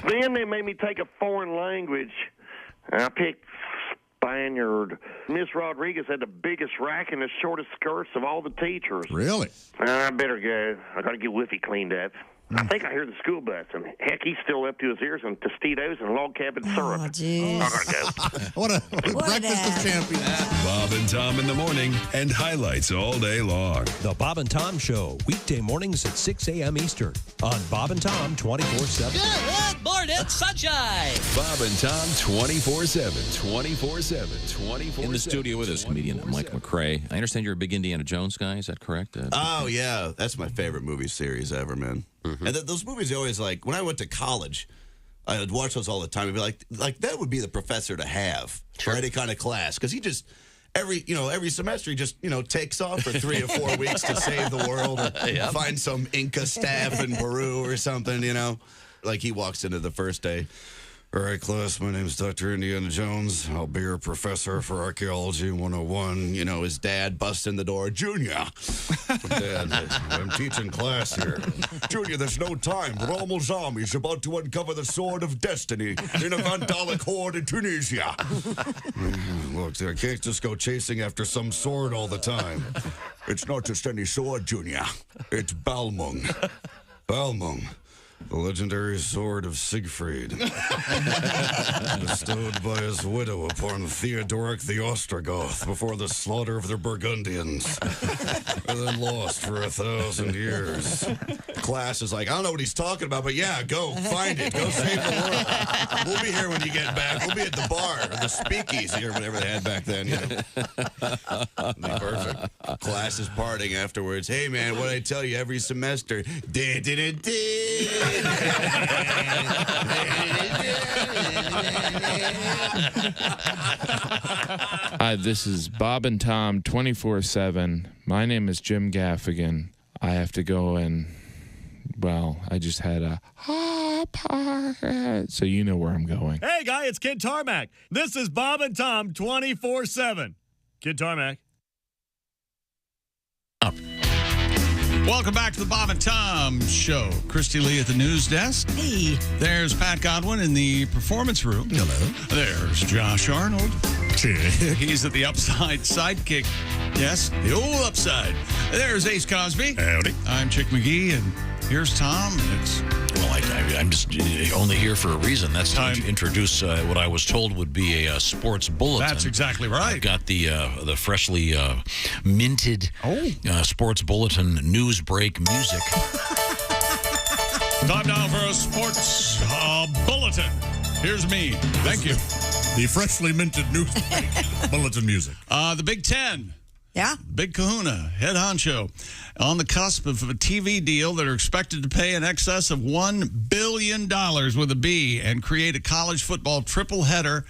Then they made me take a foreign language. I picked Spaniard. Miss Rodriguez had the biggest rack and the shortest skirts of all the teachers. Really? I better go. I got to get Whiffy cleaned up. I think I hear the school bus, and heck, he's still up to his ears in Tostitos and log cabin syrup. Oh, jeez. I gotta go. What a breakfast of champions. Bob and Tom in the morning and highlights all day long. The Bob and Tom Show, weekday mornings at 6 a.m. Eastern on Bob and Tom 24/7. Good morning, sunshine. Bob and Tom 24/7, 24/7, 24/7. In the studio with us, comedian Mike McRae. I understand you're a big Indiana Jones guy. Is that correct? Oh, yeah. That's my favorite movie series ever, man. Mm-hmm. And those movies are always like, when I went to college, I would watch those all the time. I'd be like that would be the professor to have for any kind of class. Because he just, every semester, he just, takes off for 3 or 4 weeks to save the world or find some Inca staff in Peru or something, Like he walks into the first day. All right, class, my name is Dr. Indiana Jones. I'll be your professor for Archaeology 101. His dad busts in the door. Junior, Dad, I'm teaching class here. Junior, there's no time. Rommel Zombie's about to uncover the sword of destiny in a Vandalic horde in Tunisia. Look, I can't just go chasing after some sword all the time. It's not just any sword, Junior. It's Balmung. Balmung. The legendary sword of Siegfried, bestowed by his widow upon Theodoric the Ostrogoth before the slaughter of the Burgundians, and then lost for 1,000 years. Class is like, I don't know what he's talking about, but yeah, go find it. Go save the world. We'll be here when you get back. We'll be at the bar, or the speakeasy, or whatever they had back then. Perfect. Class is partying afterwards. Hey, man, what I tell you every semester? Hi, this is Bob and Tom 24/7. My name is Jim Gaffigan. I have to go and, I just had a so you know where I'm going. Hey, guy, it's Kid Tarmac. This is Bob and Tom 24/7. Kid Tarmac. Welcome back to the Bob and Tom Show. Christy Lee at the news desk. Hey. There's Pat Godwin in the performance room. Hello. There's Josh Arnold. He's at the Upside Sidekick. Yes, the old Upside. There's Ace Cosby. Howdy. I'm Chick McGee, and here's Tom. I'm just only here for a reason. That's to introduce what I was told would be a sports bulletin. That's exactly right. I've got the freshly minted sports bulletin news break music. Time now for a sports bulletin. Here's me. Thank you. The freshly minted news bulletin music. The Big Ten. Yeah. Big Kahuna, head honcho, on the cusp of a TV deal that are expected to pay in excess of $1 billion with a B and create a college football triple header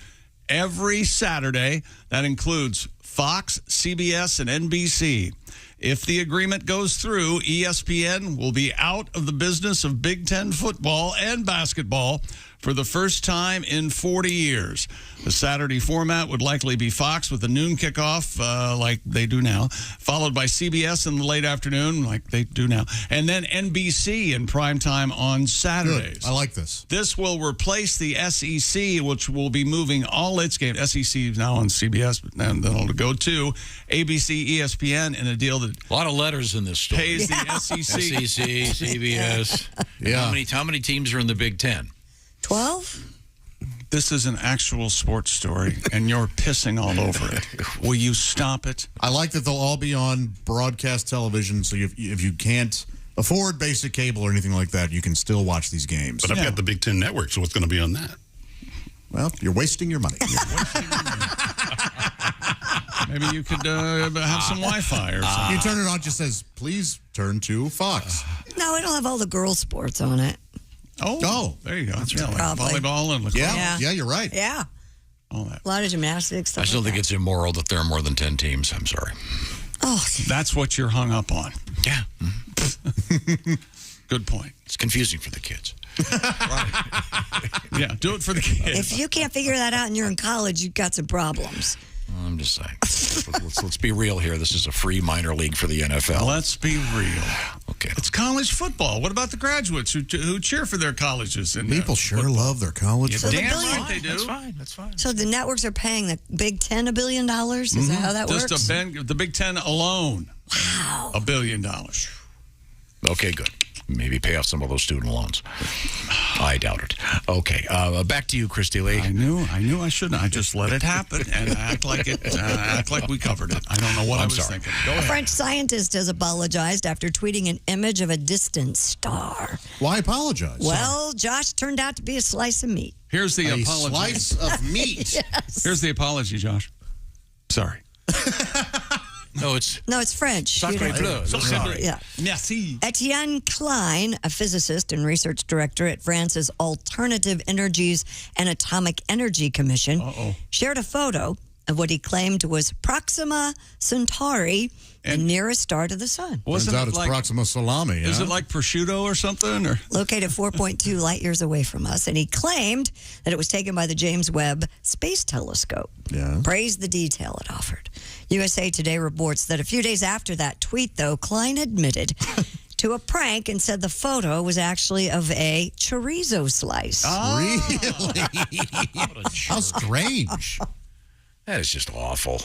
every Saturday. That includes Fox, CBS, and NBC. If the agreement goes through, ESPN will be out of the business of Big Ten football and basketball for the first time in 40 years. The Saturday format would likely be Fox with a noon kickoff like they do now, followed by CBS in the late afternoon like they do now, and then NBC in primetime on Saturdays. Good. I like this. This will replace the SEC, which will be moving all its games. SEC is now on CBS, and then it'll go to ABC, ESPN in a deal that a lot of letters in this story. Pays the SEC. SEC, CBS. Yeah. How many teams are in the Big Ten? 12? This is an actual sports story, and you're pissing all over it. Will you stop it? I like that they'll all be on broadcast television, so if you can't afford basic cable or anything like that, you can still watch these games. But I've got the Big Ten Network, so what's going to be on that? Well, you're wasting your money. Maybe you could have some Wi-Fi or something. You turn it on, it just says, please turn to Fox. No, it'll have all the girl sports on it. Oh, there you go. That's right. Like volleyball and lacrosse. Yeah, you're right. Yeah. All that. A lot of gymnastics. I still think it's immoral that there are more than 10 teams. I'm sorry. Oh, that's what you're hung up on. Yeah. Good point. It's confusing for the kids. Yeah, do it for the kids. If you can't figure that out and you're in college, you've got some problems. I'm just saying. Let's be real here. This is a free minor league for the NFL. Let's be real. Okay. It's college football. What about the graduates who cheer for their colleges? And people sure love their college football. Damn right they do. That's fine. So the networks are paying the Big Ten $1 billion? Is that how that works? Just the Big Ten alone. Wow. $1 billion. Okay, good. Maybe pay off some of those student loans. I doubt it. Okay, back to you, Christy Lee. I knew I shouldn't. I just let it happen and act like we covered it. I don't know what I was thinking. Go A ahead. French scientist has apologized after tweeting an image of a distant star. Why apologize? Well, Josh turned out to be a slice of meat. Here's the a apology. slice of meat. Yes. Here's the apology, Josh. Sorry. No, it's French. Sacré bleu. Sorry. Yeah. Merci. Etienne Klein, a physicist and research director at France's Alternative Energies and Atomic Energy Commission, shared a photo of what he claimed was Proxima Centauri, the nearest star to the sun. Turns out it's Proxima Salami. Is huh? it like prosciutto or something? Or? Located 4.2 light years away from us, and he claimed that it was taken by the James Webb Space Telescope. Yeah. Praised the detail it offered. USA Today reports that a few days after that tweet, though, Klein admitted to a prank and said the photo was actually of a chorizo slice. Really? How strange. That is just awful.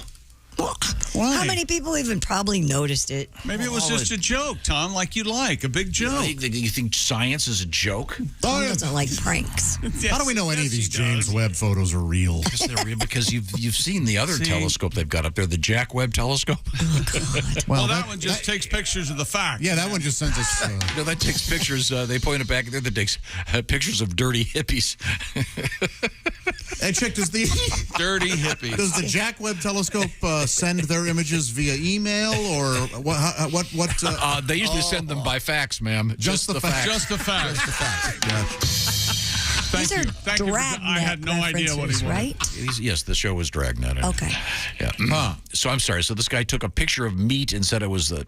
How many people even probably noticed it? Maybe it was just a joke, Tom, like you like, a big joke. You think science is a joke? Tom doesn't like pranks. How do we know any of these James Webb photos are real? Because they're real. Because you've seen the other telescope they've got up there, the Jack Webb telescope. Well, that one just takes pictures of the facts. Yeah, that one just sends us. That takes pictures. They point it back there. That takes pictures of dirty hippies. Hey, check, does the dirty hippies? Does the Jack Webb telescope send their images via email or what? They usually send them by fax, ma'am. Just the fax. Just the fax. Just the fax. Thank These you. are Thank you. I had no idea what he wanted. Right? Yes, the show was Dragnet. Okay. Yeah. So I'm sorry. So this guy took a picture of meat and said it was the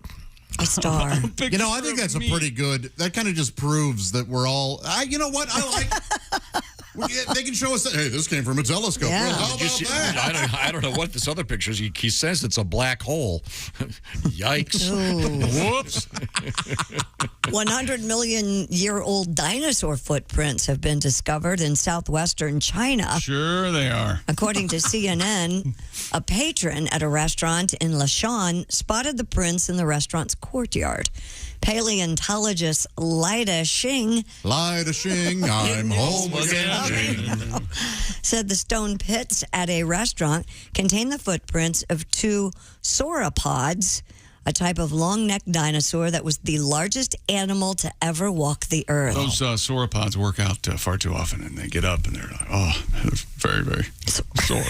a star. I think that's a pretty good. That kind of just proves that we're all. You know what? I like. They can show us that, hey, this came from a telescope. Yeah. Well, how about that? I don't know what this other picture is. He says it's a black hole. Yikes. Whoops. 100-million-year-old dinosaur footprints have been discovered in southwestern China. Sure they are. According to CNN, a patron at a restaurant in Lashan spotted the prints in the restaurant's courtyard. Paleontologist Lida Xing I'm home again. said the stone pits at a restaurant contain the footprints of two sauropods, a type of long-necked dinosaur that was the largest animal to ever walk the earth. Those sauropods work out far too often, and they get up and they're like, oh, it's very, very sore.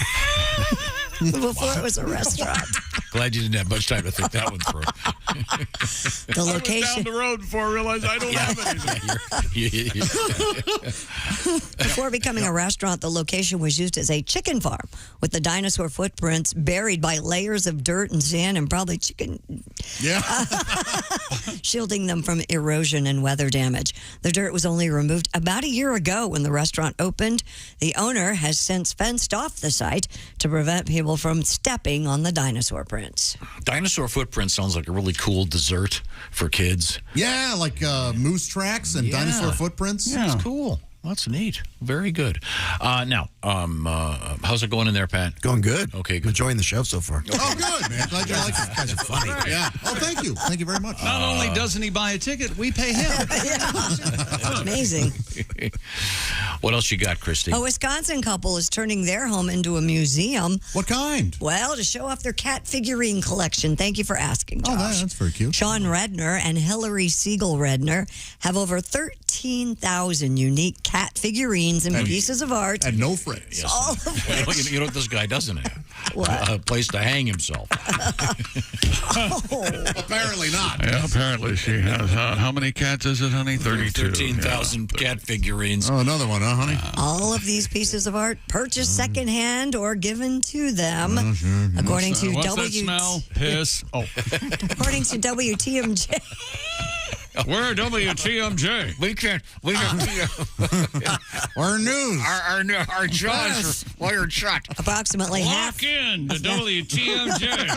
Before it was a restaurant. Glad you didn't have much time to think that one through. The location. I was down the road before I realized I don't have anything. Before becoming a restaurant, the location was used as a chicken farm, with the dinosaur footprints buried by layers of dirt and sand and probably chicken. Yeah. Shielding them from erosion and weather damage. The dirt was only removed about a year ago when the restaurant opened. The owner has since fenced off the site to prevent people from stepping on the dinosaur prints. Dinosaur footprint sounds like a really cool dessert for kids. Yeah, like moose tracks and dinosaur footprints. Yeah, it's cool. That's neat. Very good. Now, how's it going in there, Pat? Going good. Okay, good. Enjoying the show so far. Oh, good, man. Glad you like it. You guys are funny. Yeah. Oh, thank you. Thank you very much. Not only doesn't he buy a ticket, we pay him. That's amazing. What else you got, Christy? A Wisconsin couple is turning their home into a museum. What kind? Well, to show off their cat figurine collection. Thank you for asking, Josh. Oh, that's very cute. Sean Redner and Hillary Siegel Redner have over 13,000 unique cat figurines and pieces of art. And no friends. Yes. All of which. You know what this guy doesn't have? What? A place to hang himself. Apparently not. Yeah, apparently she has. How many cats is it, honey? 32. 13,000 cat figurines. Oh, another one, huh, honey? All of these pieces of art purchased secondhand or given to them. According to What's that smell? Piss. Oh. According to WTMJ. We're WTMJ. We can't. Our news. Our jaws are wired shut. Approximately half. Lock in to WTMJ.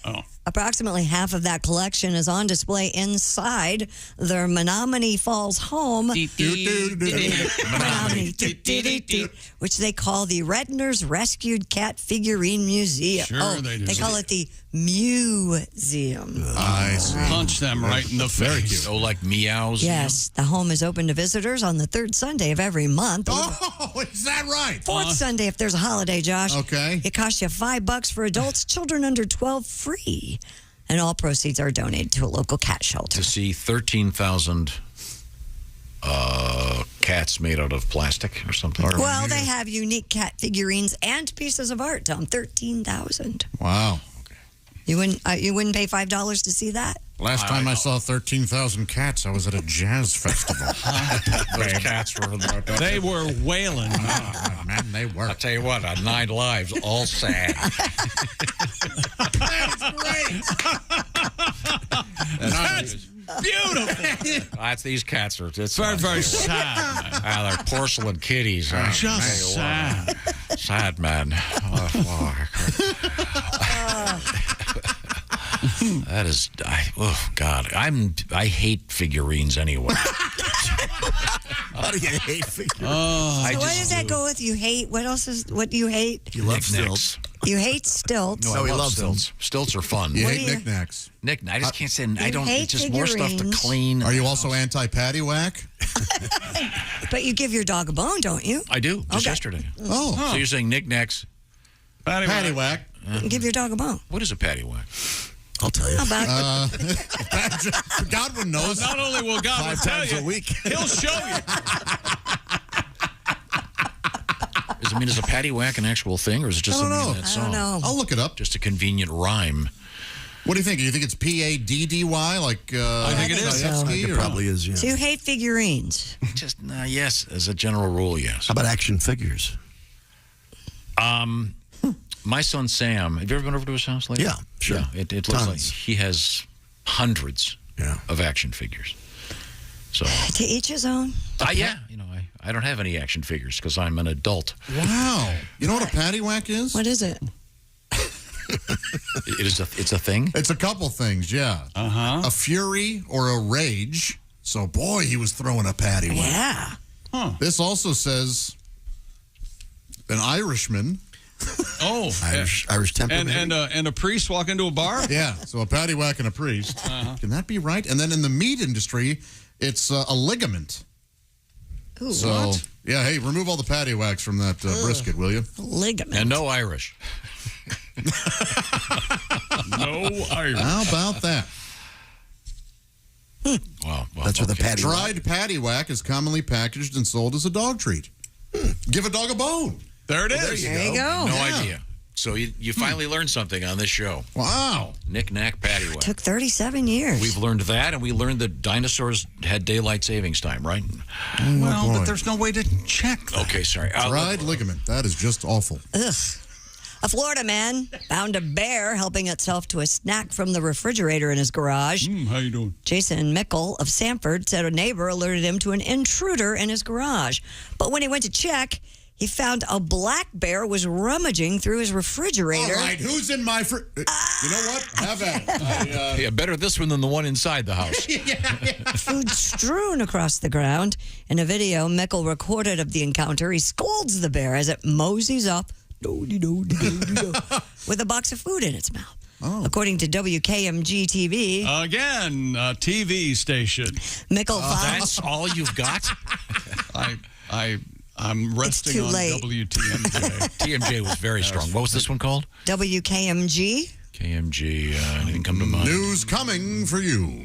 Oh. Approximately half of that collection is on display inside their Menominee Falls home, which they call the Redner's Rescued Cat Figurine Museum. Sure they do. They call it the Museum. I see. Punch them right in the face. Very cute. Oh, like meows? Yes, the home is open to visitors on the third Sunday of every month. Oh, is that right? Fourth Sunday if there's a holiday, Josh. Okay. It costs you $5 for adults, children under 12 free. And all proceeds are donated to a local cat shelter. To see 13,000 cats made out of plastic or something. Well, they have unique cat figurines and pieces of art, Tom. 13,000. Wow. You wouldn't pay $5 to see that? Last time I saw 13,000 cats, I was at a jazz festival. Those cats were They were wailing. Man, they were. I'll tell you what, on 9 Lives, all sad. That's great. That's beautiful. That's these cats are just Very, very sad. They're porcelain kitties. Just sad. Sad, man. That is, God, I hate figurines anyway. How do you hate figurines? So what does that go with? You hate, what do you hate? You love stilts. You hate stilts. No, I love stilts. Stilts are fun. You What hate do you- knickknacks. I just can't say, I don't, hate it's just more stuff to figurines. clean. Are you also anti-paddywhack? But you give your dog a bone, don't you? I do, just Okay. yesterday. Oh. So you're saying knickknacks. Paddywhack. You give your dog a bone. What is a paddywhack? I'll tell you. How about Godwin knows. Not only will God 5 tell times you, a week. he'll show you. Is a paddywhack an actual thing, or is it just I don't something know. that's I don't know. I'll look it up. just a convenient rhyme? What do you think? Do you think it's Paddy? Like I think it is. Dostoevsky, I think it or- probably is, yeah. So you hate figurines? Just yes, as a general rule, yes. How about action figures? My son Sam. Have you ever been over to his house lately? Yeah, sure. Yeah, it looks like Tons. he has hundreds of action figures. So To each his own? yeah, I don't have any action figures because I'm an adult. Wow. You know what a paddywhack is? What is it? It's a thing. It's a couple things, yeah. Uh-huh. A fury or a rage. So, boy, he was throwing a paddywhack. Yeah. This also says an Irishman. Oh, Irish temperament. and a priest walk into a bar. Yeah, so a paddywhack and a priest. Can that be right? And then in the meat industry, it's a ligament. Ooh, So, what? yeah, hey, remove all the paddywhacks from that brisket, will you? Ligament. And no Irish. No iron. How about that? Wow. That's where the patty Dried patty whack is commonly packaged and sold as a dog treat. Give a dog a bone. There it is. There you go. No Yeah. idea. So you finally learned something on this show. Wow. Knick-knack paddywhack. Took 37 years. We've learned that, and we learned that dinosaurs had daylight savings time, right? Well, but there's no way to check that. Okay, sorry. Dried ligament. That is just awful. Ugh. A Florida man found a bear helping itself to a snack from the refrigerator in his garage. How you doing? Jason Mickle of Sanford said a neighbor alerted him to an intruder in his garage. But when he went to check, he found a black bear was rummaging through his refrigerator. All right, who's in my you know what? Have at it. Yeah, better this one than the one inside the house. Food strewn across the ground. In a video Mickle recorded of the encounter, he scolds the bear as it moseys up with a box of food in its mouth. Oh. According to WKMG TV. Again, a TV station. Mickle That's all you've got? I'm resting too on late. WTMJ. TMJ was very strong. What was this one called? WKMG. KMG. Anything come to mind? News coming for you.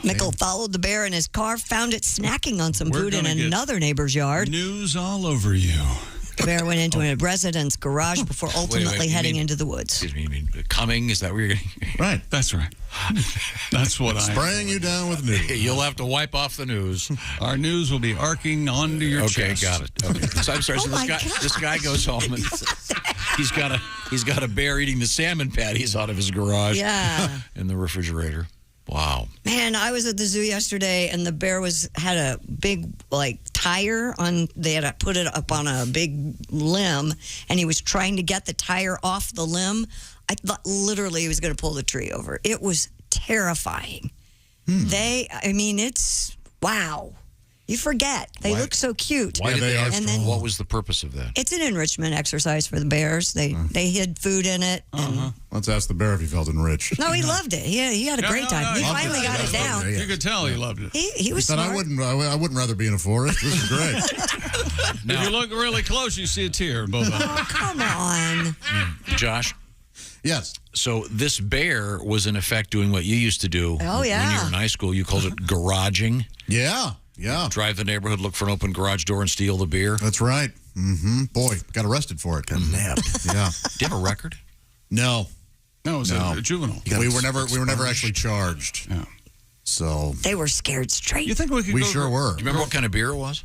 Mickle followed the bear in his car, found it snacking on some We're food in gonna get another neighbor's yard. News all over you. The bear went into a resident's garage before ultimately you heading mean- into the woods. Excuse me, you mean coming? Is that where you're getting? Right. That's right. That's what Spraying you down with news. You'll have to wipe off the news. Our news will be arcing onto your chest. Okay, got it. Okay. So I'm sorry. So this guy goes home and he's got a bear eating the salmon patties out of his garage. Yeah. In the refrigerator. Wow. Man, I was at the zoo yesterday, and the bear had a big tire on. They had put it up on a big limb, and he was trying to get the tire off the limb. I thought literally he was going to pull the tree over. It was terrifying. It's wow. You forget they look so cute. Why did they ask? And then What was the purpose of that? it's an enrichment exercise for the bears. They hid food in it. And, Let's ask the bear if he felt enriched. no, he loved it. He had a great time. He finally got it down. You could tell he loved it. He was said, smart. I wouldn't rather be in a forest. This is great. If you look really close, you see a tear in both eyes. Oh, come on. Josh? Yes. So this bear was in effect doing what you used to do Oh, yeah. when you were in high school. You called it garaging. Yeah. Yeah. Drive the neighborhood, look for an open garage door, and steal the beer. That's right. Mm-hmm. Boy, got arrested for it. Got nabbed. Yeah. Do you have a record? No. No, it was a juvenile. We were never actually charged. Yeah. So They were scared straight. You think we could we go sure were. Do you remember what kind of beer it was?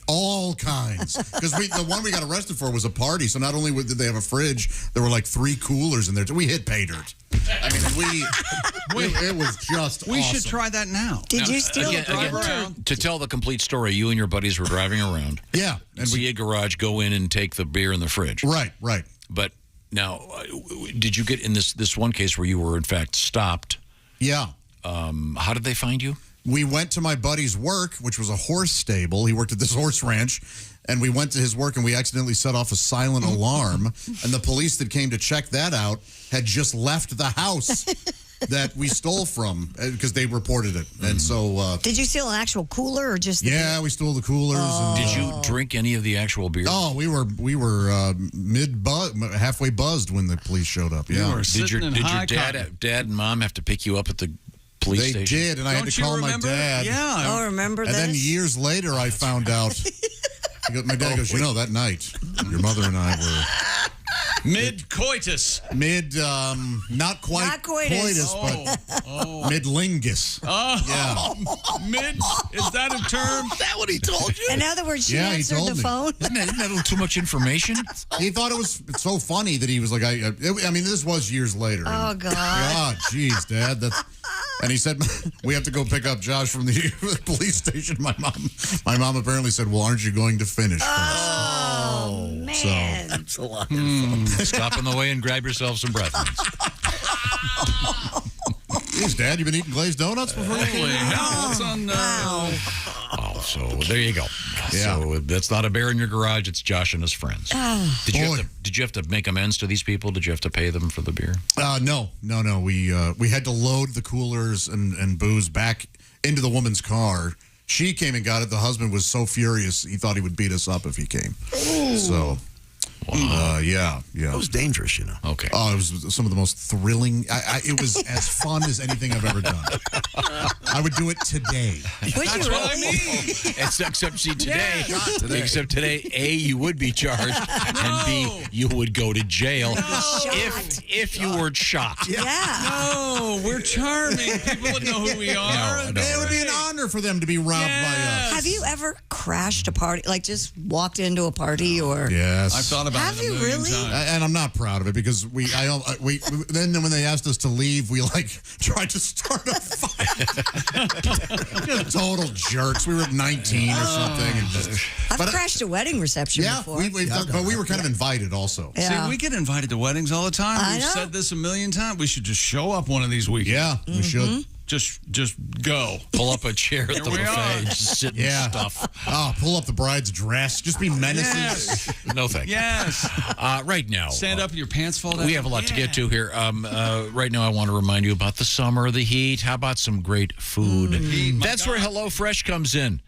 All kinds. Because the one we got arrested for was a party. So not only did they have a fridge, there were 3 coolers in there. We hit pay dirt. I mean, it was just We awesome. should try that now. Did you steal the drive cooler? around. To tell the complete story, you and your buddies were driving around. Yeah. And see a garage, go in and take the beer in the fridge. Right. But now, did you get in this one case where you were, in fact, stopped? Yeah. How did they find you? We went to my buddy's work, which was a horse stable. He worked at this horse ranch. And we went to his work, and we accidentally set off a silent alarm. And the police that came to check that out had just left the house that we stole from because they reported it. And so... Did you steal an actual cooler or just... Yeah, we stole the coolers. And, Did you drink any of the actual beer? Oh, we were halfway buzzed when the police showed up. Yeah. Did your dad and mom have to pick you up at the police They station? did, and I had to call my dad. Yeah. Oh, remember And this? then years later, I found out. My dad goes, that night, your mother and I were mid-coitus. Not quite Not coitus. but mid-lingus. Oh, yeah. Is that a term? Is that what he told you? In other words, she Yeah, he answered told the me. phone. Isn't that a little too much information? He thought it was so funny that he was like, I mean, this was years later. Oh, God. God, jeez, Dad. And he said, we have to go pick up Josh from the police station. My mom apparently said, well, aren't you going to finish first? Oh, man. That's a lot of fun. Stop on the way and grab yourself some breath mints. Jeez, Dad, you been eating glazed donuts before? Oh, so there you go. Yeah. So that's not a bear in your garage. It's Josh and his friends. Did you have to make amends to these people? Did you have to pay them for the beer? No. We had to load the coolers and booze back into the woman's car. She came and got it. The husband was so furious, he thought he would beat us up if he came. So... Yeah. It was dangerous, you know. Okay. Oh, it was some of the most thrilling. It was as fun as anything I've ever done. I would do it today. That's what I mean. Except see today. Except today, A, you would be charged, and B, you would go to jail if you were shot. No, we're charming. People would know who we are. It would be an honor for them to be robbed by us. Have you ever crashed a party? Like just walked into a party or? Yes. I've thought about Have it a you million really? times. And I'm not proud of it because then when they asked us to leave, we tried to start a fight. Just total jerks. We were 19 or something, and just. I've crashed a wedding reception before. But we were kind of invited also. Yeah. See, we get invited to weddings all the time. I We've know. said this a million times. We should just show up one of these weekends. Yeah, we should. Just go. Pull up a chair at the we buffet are. and just sit and stuff. Oh, pull up the bride's dress. Just be menacing. No thank you. Yes. Right now. Stand up, your pants fall down. We have a lot to get to here. Right now, I want to remind you about the summer, the heat. How about some great food? That's where HelloFresh comes in.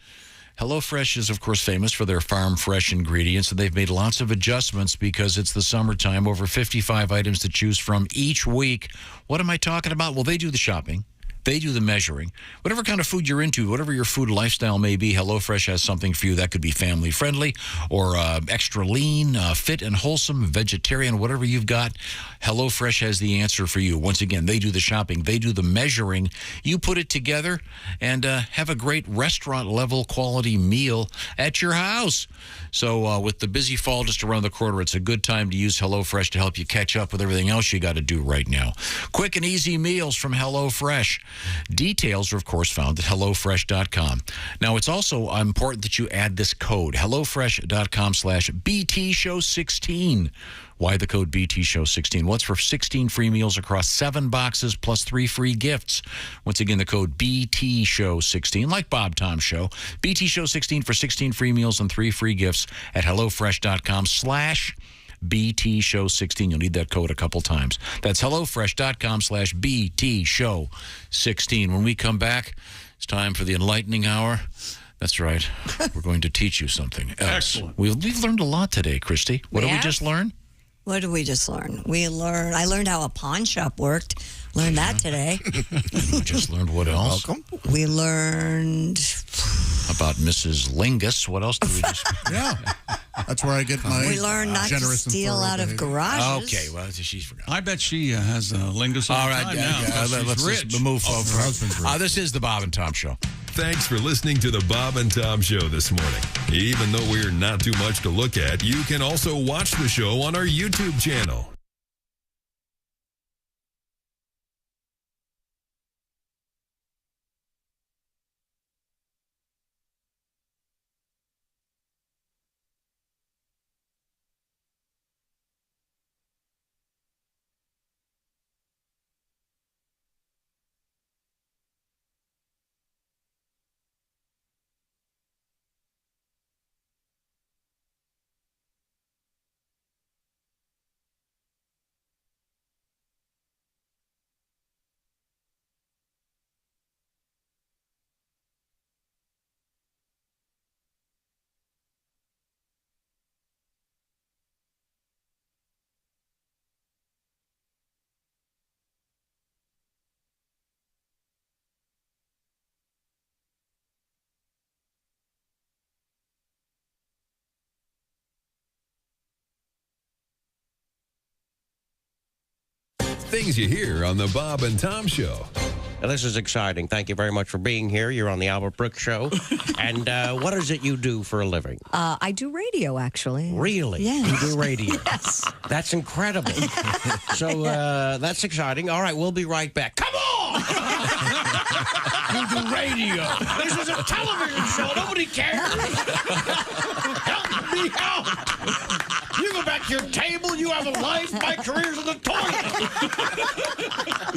HelloFresh is, of course, famous for their farm fresh ingredients, and they've made lots of adjustments because it's the summertime. Over 55 items to choose from each week. What am I talking about? Well, they do the shopping. They do the measuring. Whatever kind of food you're into, whatever your food lifestyle may be, HelloFresh has something for you. That could be family friendly or extra lean, fit and wholesome, vegetarian, whatever you've got. HelloFresh has the answer for you. Once again, they do the shopping. They do the measuring. You put it together and have a great restaurant level quality meal at your house. So with the busy fall just around the corner, it's a good time to use HelloFresh to help you catch up with everything else you got to do right now. Quick and easy meals from HelloFresh. Details are, of course, found at HelloFresh.com. Now, it's also important that you add this code, HelloFresh.com/BTShow16. Why the code BTShow16? Well, it's for 16 free meals across 7 boxes plus 3 free gifts. Once again, the code BTShow16, like Bob Tom Show. BTShow16 for 16 free meals and 3 free gifts at HelloFresh.com/BTShow16. You'll need that code a couple times. That's HelloFresh.com/BTShow16. When we come back, it's time for the enlightening hour. That's right. We're going to teach you something else. Excellent. We've learned a lot today, Christy. What did we just learn? What did we just learn? I learned how a pawn shop worked. Learned that today. We just learned what else? Welcome. We learned about Mrs. Lingus. What else did we just? Yeah. That's where I get my We learned not to steal out of garages. Okay, well, she's forgotten. I bet she has a lingus all right, now. Let's rich. just move forward. This is the Bob and Tom Show. Thanks for listening to the Bob and Tom Show this morning. Even though we're not too much to look at, you can also watch the show on our YouTube channel. Things you hear on the Bob and Tom Show. Now, this is exciting. Thank you very much for being here. You're on the Albert Brooks Show. And what is it you do for a living? I do radio, actually. Really? Yes. You do radio? Yes. That's incredible. So that's exciting. All right, we'll be right back. Come on! You do radio. This is a television show. Nobody cares. Help me out. You go back to your table. You have a life. My career's in the toilet.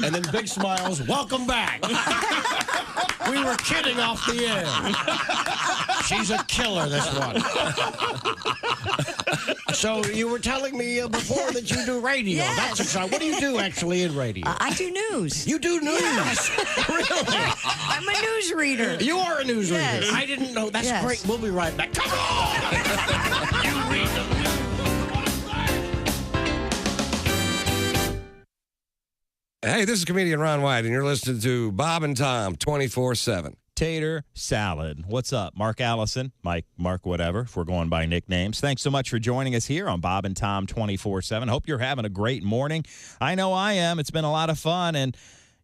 And then big smiles. Welcome back. We were kidding off the air. She's a killer, this one. So you were telling me before that you do radio. Yes. That's exciting. What do you do actually in radio? I do news. You do news? Yes. Really? I'm a newsreader. You are a newsreader? Yes. I didn't know. That's Yes. great. We'll be right back. Come on! You read the news. Hey, this is comedian Ron White, and you're listening to Bob and Tom 24/7. Tater salad. What's up? Mark Allison, Mike, Mark, whatever, if we're going by nicknames. Thanks so much for joining us here on Bob and Tom 24/7. Hope you're having a great morning. I know I am. It's been a lot of fun, and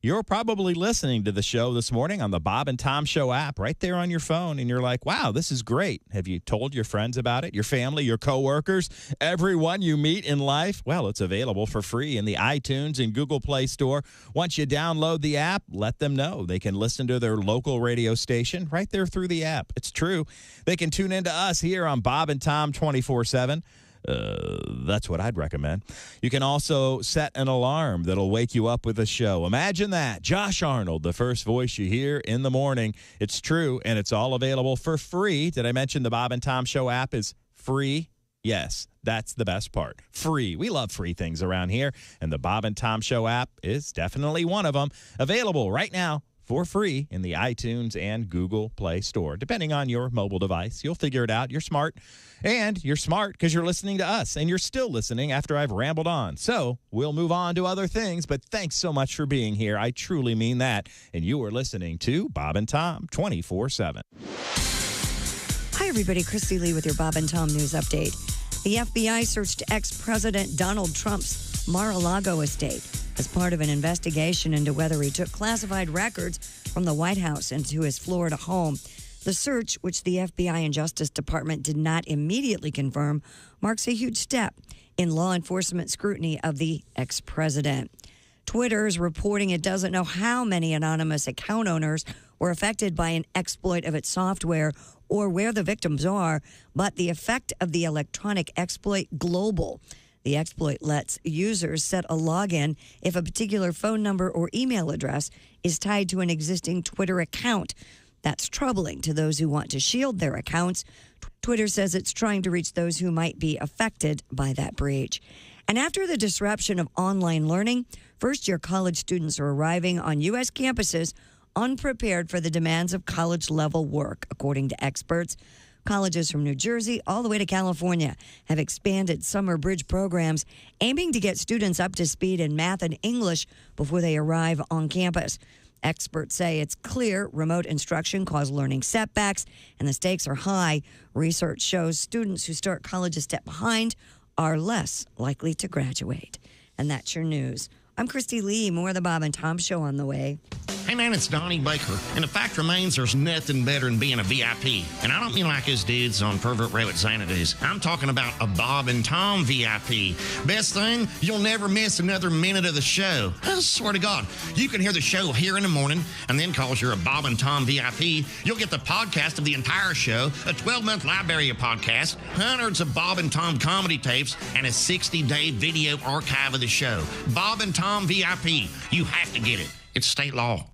you're probably listening to the show this morning on the Bob and Tom Show app right there on your phone, and you're like, wow, this is great. Have you told your friends about it, your family, your coworkers, everyone you meet in life? Well, it's available for free in the iTunes and Google Play Store. Once you download the app, let them know. They can listen to their local radio station right there through the app. It's true. They can tune into us here on Bob and Tom 24/7. That's what I'd recommend. You can also set an alarm that'll wake you up with the show. Imagine that. Josh Arnold, the first voice you hear in the morning. It's true, and it's all available for free. Did I mention the Bob and Tom Show app is free? Yes, that's the best part. Free. We love free things around here, and the Bob and Tom Show app is definitely one of them. Available right now for free in the iTunes and Google Play Store. Depending on your mobile device, you'll figure it out. You're smart. And you're smart because you're listening to us, and you're still listening after I've rambled on. So we'll move on to other things, but thanks so much for being here. I truly mean that. And you are listening to Bob and Tom 24/7. Hi, everybody. Christy Lee with your Bob and Tom News Update. The FBI searched ex-President Donald Trump's Mar-a-Lago estate as part of an investigation into whether he took classified records from the White House into his Florida home. The search, which the FBI and Justice Department did not immediately confirm, marks a huge step in law enforcement scrutiny of the ex-president. Twitter is reporting it doesn't know how many anonymous account owners were affected by an exploit of its software or where the victims are, but the effect of the electronic exploit global. The exploit lets users set a login if a particular phone number or email address is tied to an existing Twitter account. That's troubling to those who want to shield their accounts. Twitter says it's trying to reach those who might be affected by that breach. And after the disruption of online learning, first-year college students are arriving on U.S. campuses unprepared for the demands of college-level work, according to experts. Colleges from New Jersey all the way to California have expanded summer bridge programs aiming to get students up to speed in math and English before they arrive on campus. Experts say it's clear remote instruction caused learning setbacks and the stakes are high. Research shows students who start college a step behind are less likely to graduate. And that's your news. I'm Christy Lee. More of the Bob and Tom Show on the way. Hey, man, it's Donnie Baker. And the fact remains there's nothing better than being a VIP. And I don't mean like his dudes on Pervert Rabbit Xanadu's. I'm talking about a Bob and Tom VIP. Best thing, you'll never miss another minute of the show. I swear to God. You can hear the show here in the morning, and then because you're a Bob and Tom VIP, you'll get the podcast of the entire show, a 12-month library of podcasts, hundreds of Bob and Tom comedy tapes, and a 60-day video archive of the show. Bob and Tom VIP. You have to get it. It's state law.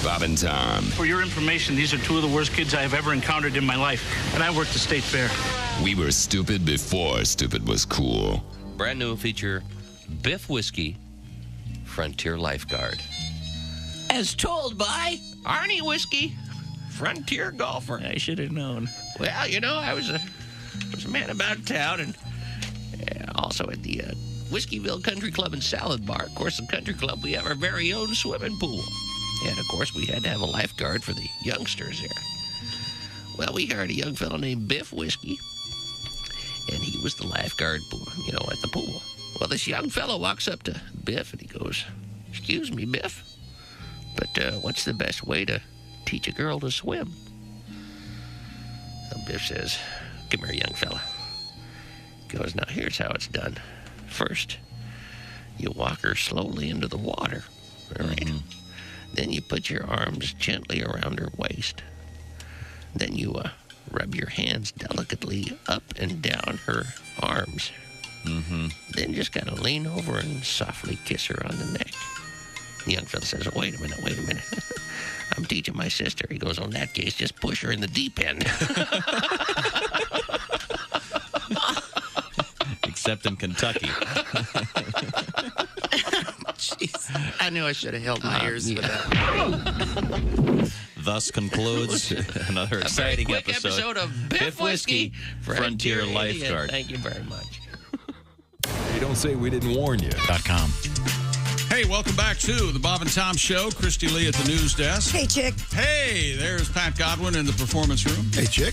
Bob and Tom. For your information, these are two of the worst kids I have ever encountered in my life, and I worked the state fair. We were stupid before stupid was cool. Brand new feature, Biff Whiskey, Frontier Lifeguard. As told by Arnie Whiskey, Frontier Golfer. I should have known. Well, you know, I was a man about town, and also at the Whiskeyville Country Club and Salad Bar. Of course, the country club, we have our very own swimming pool. And, of course, we had to have a lifeguard for the youngsters there. Well, we hired a young fellow named Biff Whiskey, and he was the lifeguard, you know, at the pool. Well, this young fellow walks up to Biff, and he goes, "Excuse me, Biff, but what's the best way to teach a girl to swim?" Well, Biff says, "Come here, young fella." He goes, "Now, here's how it's done. First, you walk her slowly into the water, all right? Mm-hmm. Then you put your arms gently around her waist. Then you rub your hands delicately up and down her arms. Mm-hmm. Then just kind of lean over and softly kiss her on the neck." The young fella says, wait a minute. I'm teaching my sister." He goes, "In that case, just push her in the deep end." Except in Kentucky. Jeez. I knew I should have held my ears for that. Thus concludes another exciting quick episode of Biff Whiskey, Frontier Lifeguard. Thank you very much. You don't say we didn't warn you. .com. Hey, welcome back to the Bob and Tom Show. Christy Lee at the news desk. Hey, Chick. Hey, there's Pat Godwin in the performance room. Hey, Chick.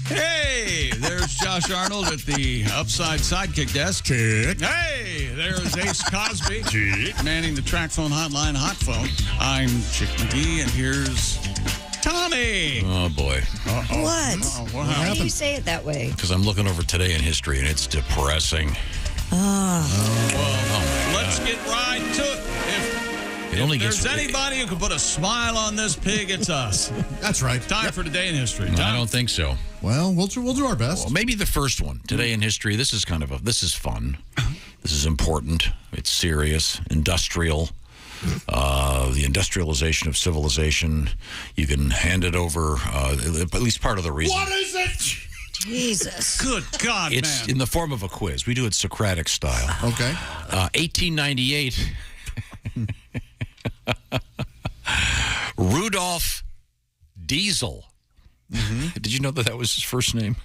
Hey, there's Josh Arnold at the upside sidekick desk. Chick. Hey, there's Ace Cosby. Chick. Manning the track phone hotline hot phone. I'm Chick McGee, and here's Tommy. Oh, boy. Uh-oh. What? What Why happened? do you say it that way? Because I'm looking over today in history, and it's depressing. Let's get right to it. If there's anybody who can put a smile on this pig, it's us. That's right. Time for Today in History. I don't think so. Well, we'll do our best. Well, maybe the first one. Today in history. This is this is fun. This is important. It's serious. Industrial. The industrialization of civilization. You can hand it over. At least part of the reason. What is it? Jesus. Good God, It's man. in the form of a quiz. We do it Socratic style. Okay. 1898. Rudolph Diesel. Did you know that was his first name?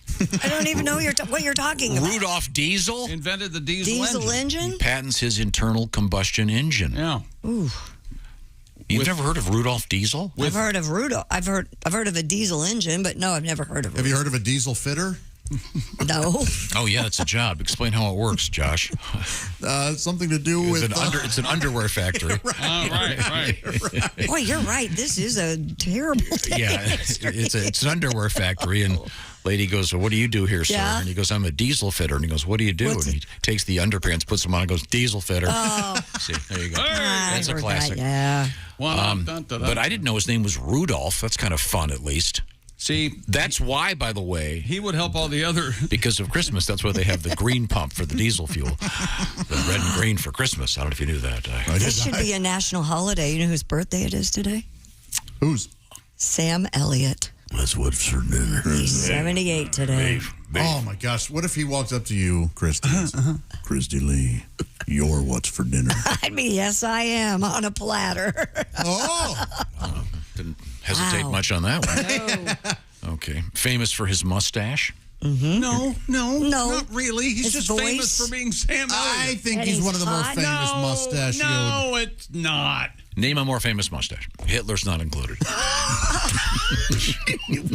I don't even know what you're talking about. Rudolph Diesel invented the diesel engine? He patents his internal combustion engine. Yeah. Ooh. You've never heard of Rudolph Diesel? I've heard of Rudolph. I've heard of a diesel engine, but no, I've never heard of it. Have you heard of a diesel fitter? No. Oh, yeah, it's a job. Explain how it works, Josh. Something to do with... It's an underwear factory. Right. Boy, you're right. This is a terrible thing. Yeah, it's an underwear factory, and lady goes, well, what do you do here, sir? Yeah. And he goes, I'm a diesel fitter. And he goes, what do you do? And he takes the underpants, puts them on, and goes, diesel fitter. Oh. See, there you go. That's a classic. Yeah. But I didn't know his name was Rudolph. That's kind of fun, at least. See, that's why, by the way, he would help all the other. Because of Christmas, that's why they have the green pump for the diesel fuel, the red and green for Christmas. I don't know if you knew that. This should be a national holiday. You know whose birthday it is today? Whose? Sam Elliott. That's what's for dinner. He's 78 today. Oh, my gosh. What if he walked up to you, Christy? Christy Lee, you're what's for dinner? I'd be, yes, I am, on a platter. Didn't hesitate much on that one. No. Okay. Famous for his mustache? Mm-hmm. No, not really. He's just famous for being Sam Elliott. I think he's one of the more famous mustachioed. No, it's not. Name a more famous mustache. Hitler's not included.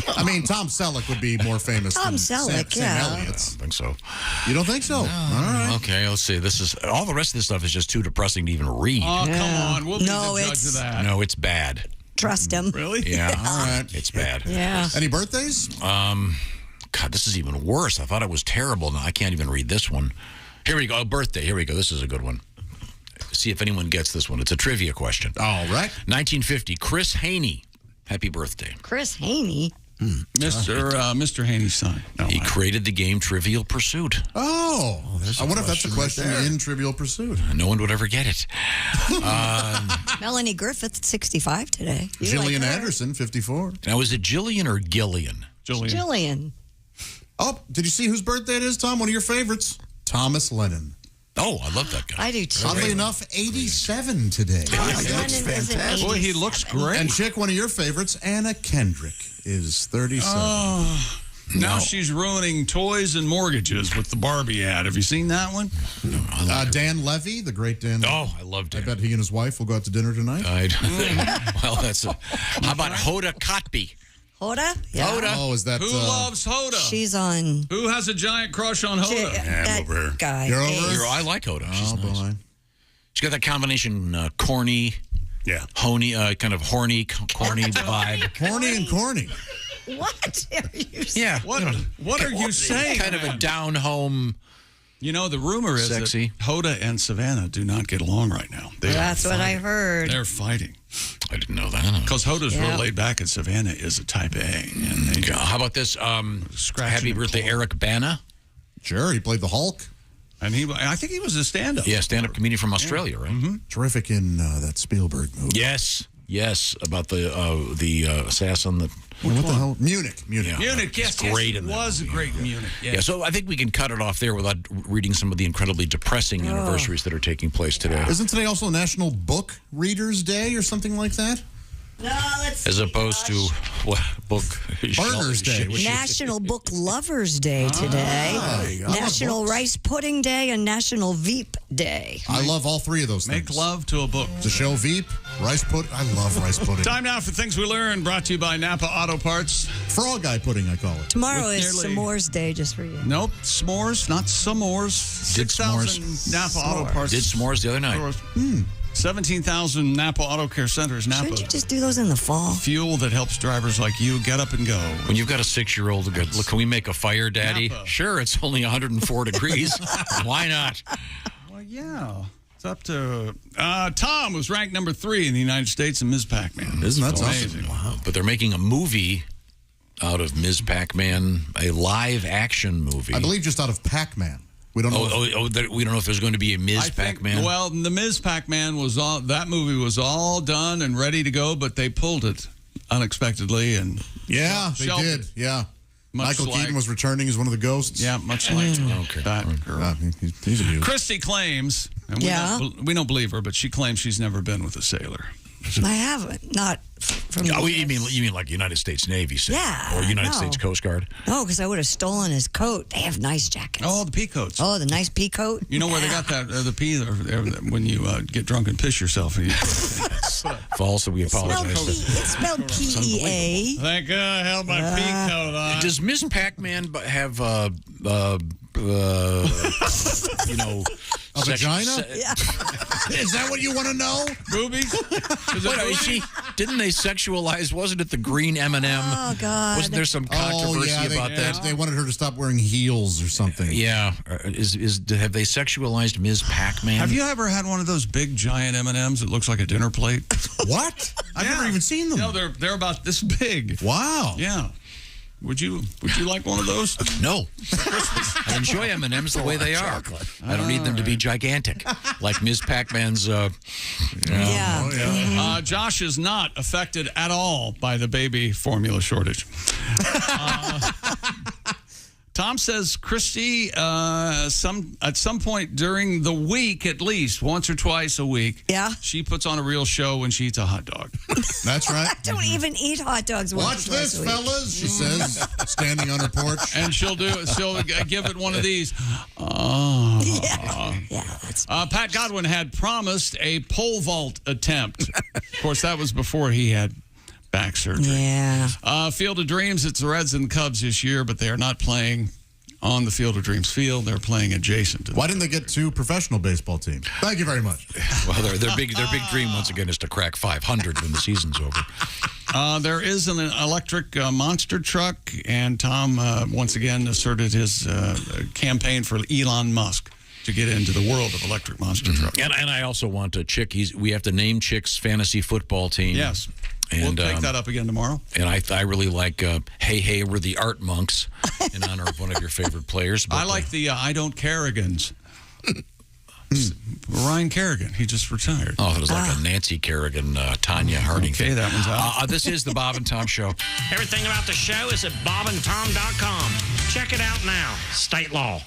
I mean, Tom Selleck would be more famous than Sam Elliott. I don't think so. You don't think so? All right. Okay, let's see. This is all the rest of this stuff is just too depressing to even read. Oh, come on. We'll be the judge of that. No, it's bad. Trust him. Really? Yeah. All right. It's bad. Yeah. Any birthdays? God, this is even worse. I thought it was terrible. Now I can't even read this one. Here we go. Birthday. Here we go. This is a good one. See if anyone gets this one. It's a trivia question. All right. 1950. Chris Haney. Happy birthday. Chris Haney. Mr. Haney's son. He created the game Trivial Pursuit. Oh. I wonder if that's a question in Trivial Pursuit. No one would ever get it. Melanie Griffith, 65 today. You Jillian like her? Anderson, 54. Now, is it Jillian or Gillian? Jillian. Oh, did you see whose birthday it is, Tom? One of your favorites. Thomas Lennon. Oh, I love that guy. I do too. Oddly enough, 87 today. Thomas Lennon is an 87. Boy, he looks great. And Chick, one of your favorites, Anna Kendrick, is 37. Oh, now she's ruining toys and mortgages with the Barbie ad. Have you seen that one? No, Dan Levy, the great Dan Levy. Oh, I love Dan. I bet he and his wife will go out to dinner tonight. Well, that's a... How about Hoda Kotb? Hoda? Yeah. Hoda. Oh, is that... Who loves Hoda? She's on... Who has a giant crush on Hoda? that over here. guy. You're over her? I like Hoda. She's Oh, nice. boy. She's got that combination corny, honey, kind of horny, corny vibe. Horny and corny. What are you saying? Yeah. What are you saying? Kind of a down-home... You know, the rumor is Sexy. that Hoda and Savannah do not get along right now. That's what I heard. They're fighting. I didn't know that. Because Hoda's real laid back and Savannah is a type A. And they How about this? Happy birthday, Eric Bana. Sure, he played the Hulk. And I think he was a stand-up. Yeah, stand-up comedian from Australia, right? Mm-hmm. Terrific in that Spielberg movie. Yes, about the assassin that... What the hell? Munich. Yeah, Munich, it's yes. great It in that was a movie. great Munich. Yeah, so I think we can cut it off there without reading some of the incredibly depressing anniversaries that are taking place today. Isn't today also National Book Readers Day or something like that? As opposed to book Burgers Day. National Book Lovers Day today. National Rice Pudding Day and National Veep Day. I love all three of those things. Make love to a book. The show Veep, rice pudding. I love rice pudding. Time now for Things We Learned, brought to you by Napa Auto Parts. Frog eye pudding, I call it. Tomorrow is S'mores Day, just for you. Nope, s'mores, not s'mores. Did 6,000 Napa Auto Parts. Did s'mores the other night. 17,000 Napa Auto Care Centers. Napa. Shouldn't you just do those in the fall? Fuel that helps drivers like you get up and go. When you've got a 6-year-old, look, can we make a fire, Daddy? Napa. Sure, it's only 104 degrees. Why not? Well, yeah. It's up to... Tom was ranked number 3 in the United States in Ms. Pac-Man. Isn't that amazing? Wow. But they're making a movie out of Ms. Pac-Man, a live-action movie. I believe just out of Pac-Man. We don't know. We don't know if there's going to be a Ms. Pac-Man. Well, the Ms. Pac-Man that movie was all done and ready to go, but they pulled it unexpectedly. And yeah, they did. Yeah. Michael Keaton was returning as one of the ghosts. Yeah, much like that girl. He's amused. Christy claims, and we don't believe her, but she claims she's never been with a sailor. I haven't. Not from you mean like United States Navy sailor? Yeah. Or United States Coast Guard? No, because I would have stolen his coat. They have nice jackets. Oh, the pea coats. Oh, the nice pea coat. You know where they got that, the pea, when you get drunk and piss yourself. False, so we apologize. It's spelled P-E-A. Thank God I held my pea coat on. Does Ms. Pac-Man have, a vagina? Is that what you want to know? Boobies? Didn't they sexualize? Wasn't it the green M&M? Oh God! Wasn't there some controversy about that? They wanted her to stop wearing heels or something. Yeah. Have they sexualized Ms. Pac-Man? Have you ever had one of those big giant M&Ms that looks like a dinner plate? What? I've never even seen them. No, they're about this big. Wow. Yeah. Would you like one of those? No. I enjoy M&Ms the way they are. I don't need them to be gigantic, like Ms. Pac-Man's. Josh is not affected at all by the baby formula shortage. Tom says Christy, at some point during the week, at least once or twice a week, she puts on a real show when she eats a hot dog. That's right. I don't even eat hot dogs. Watch this, fellas, she says, standing on her porch. And she'll give it one of these. Pat Godwin had promised a pole vault attempt. Of course, that was before he had back surgery. Yeah. Field of Dreams, it's the Reds and Cubs this year, but they are not playing on the Field of Dreams field. They're playing adjacent to Why didn't they get 2 professional baseball teams? Thank you very much. Well, their big dream once again is to crack 500 when the season's over. There is an electric monster truck, and Tom once again asserted his campaign for Elon Musk to get into the world of electric monster trucks. And I also want a Chick. We have to name Chick's fantasy football team. Yes. And, we'll take that up again tomorrow. And I really like Hey, we're the Art Monks in honor of one of your favorite players. But, I like the I Don't Kerrigans. Ryan Kerrigan, he just retired. Oh, it was like a Nancy Kerrigan, Tanya Harding. Okay, that one's out. This is the Bob and Tom Show. Everything about the show is at bobandtom.com. Check it out now. State law.